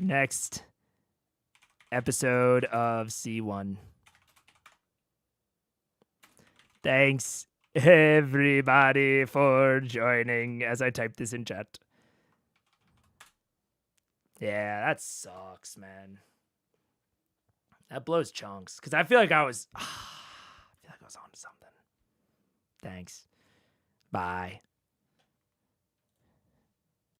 Next episode of C1. Thanks, everybody, for joining as I type this in chat. Yeah, that sucks, man. That blows chunks. Because I feel like I was on to something. Thanks. Bye.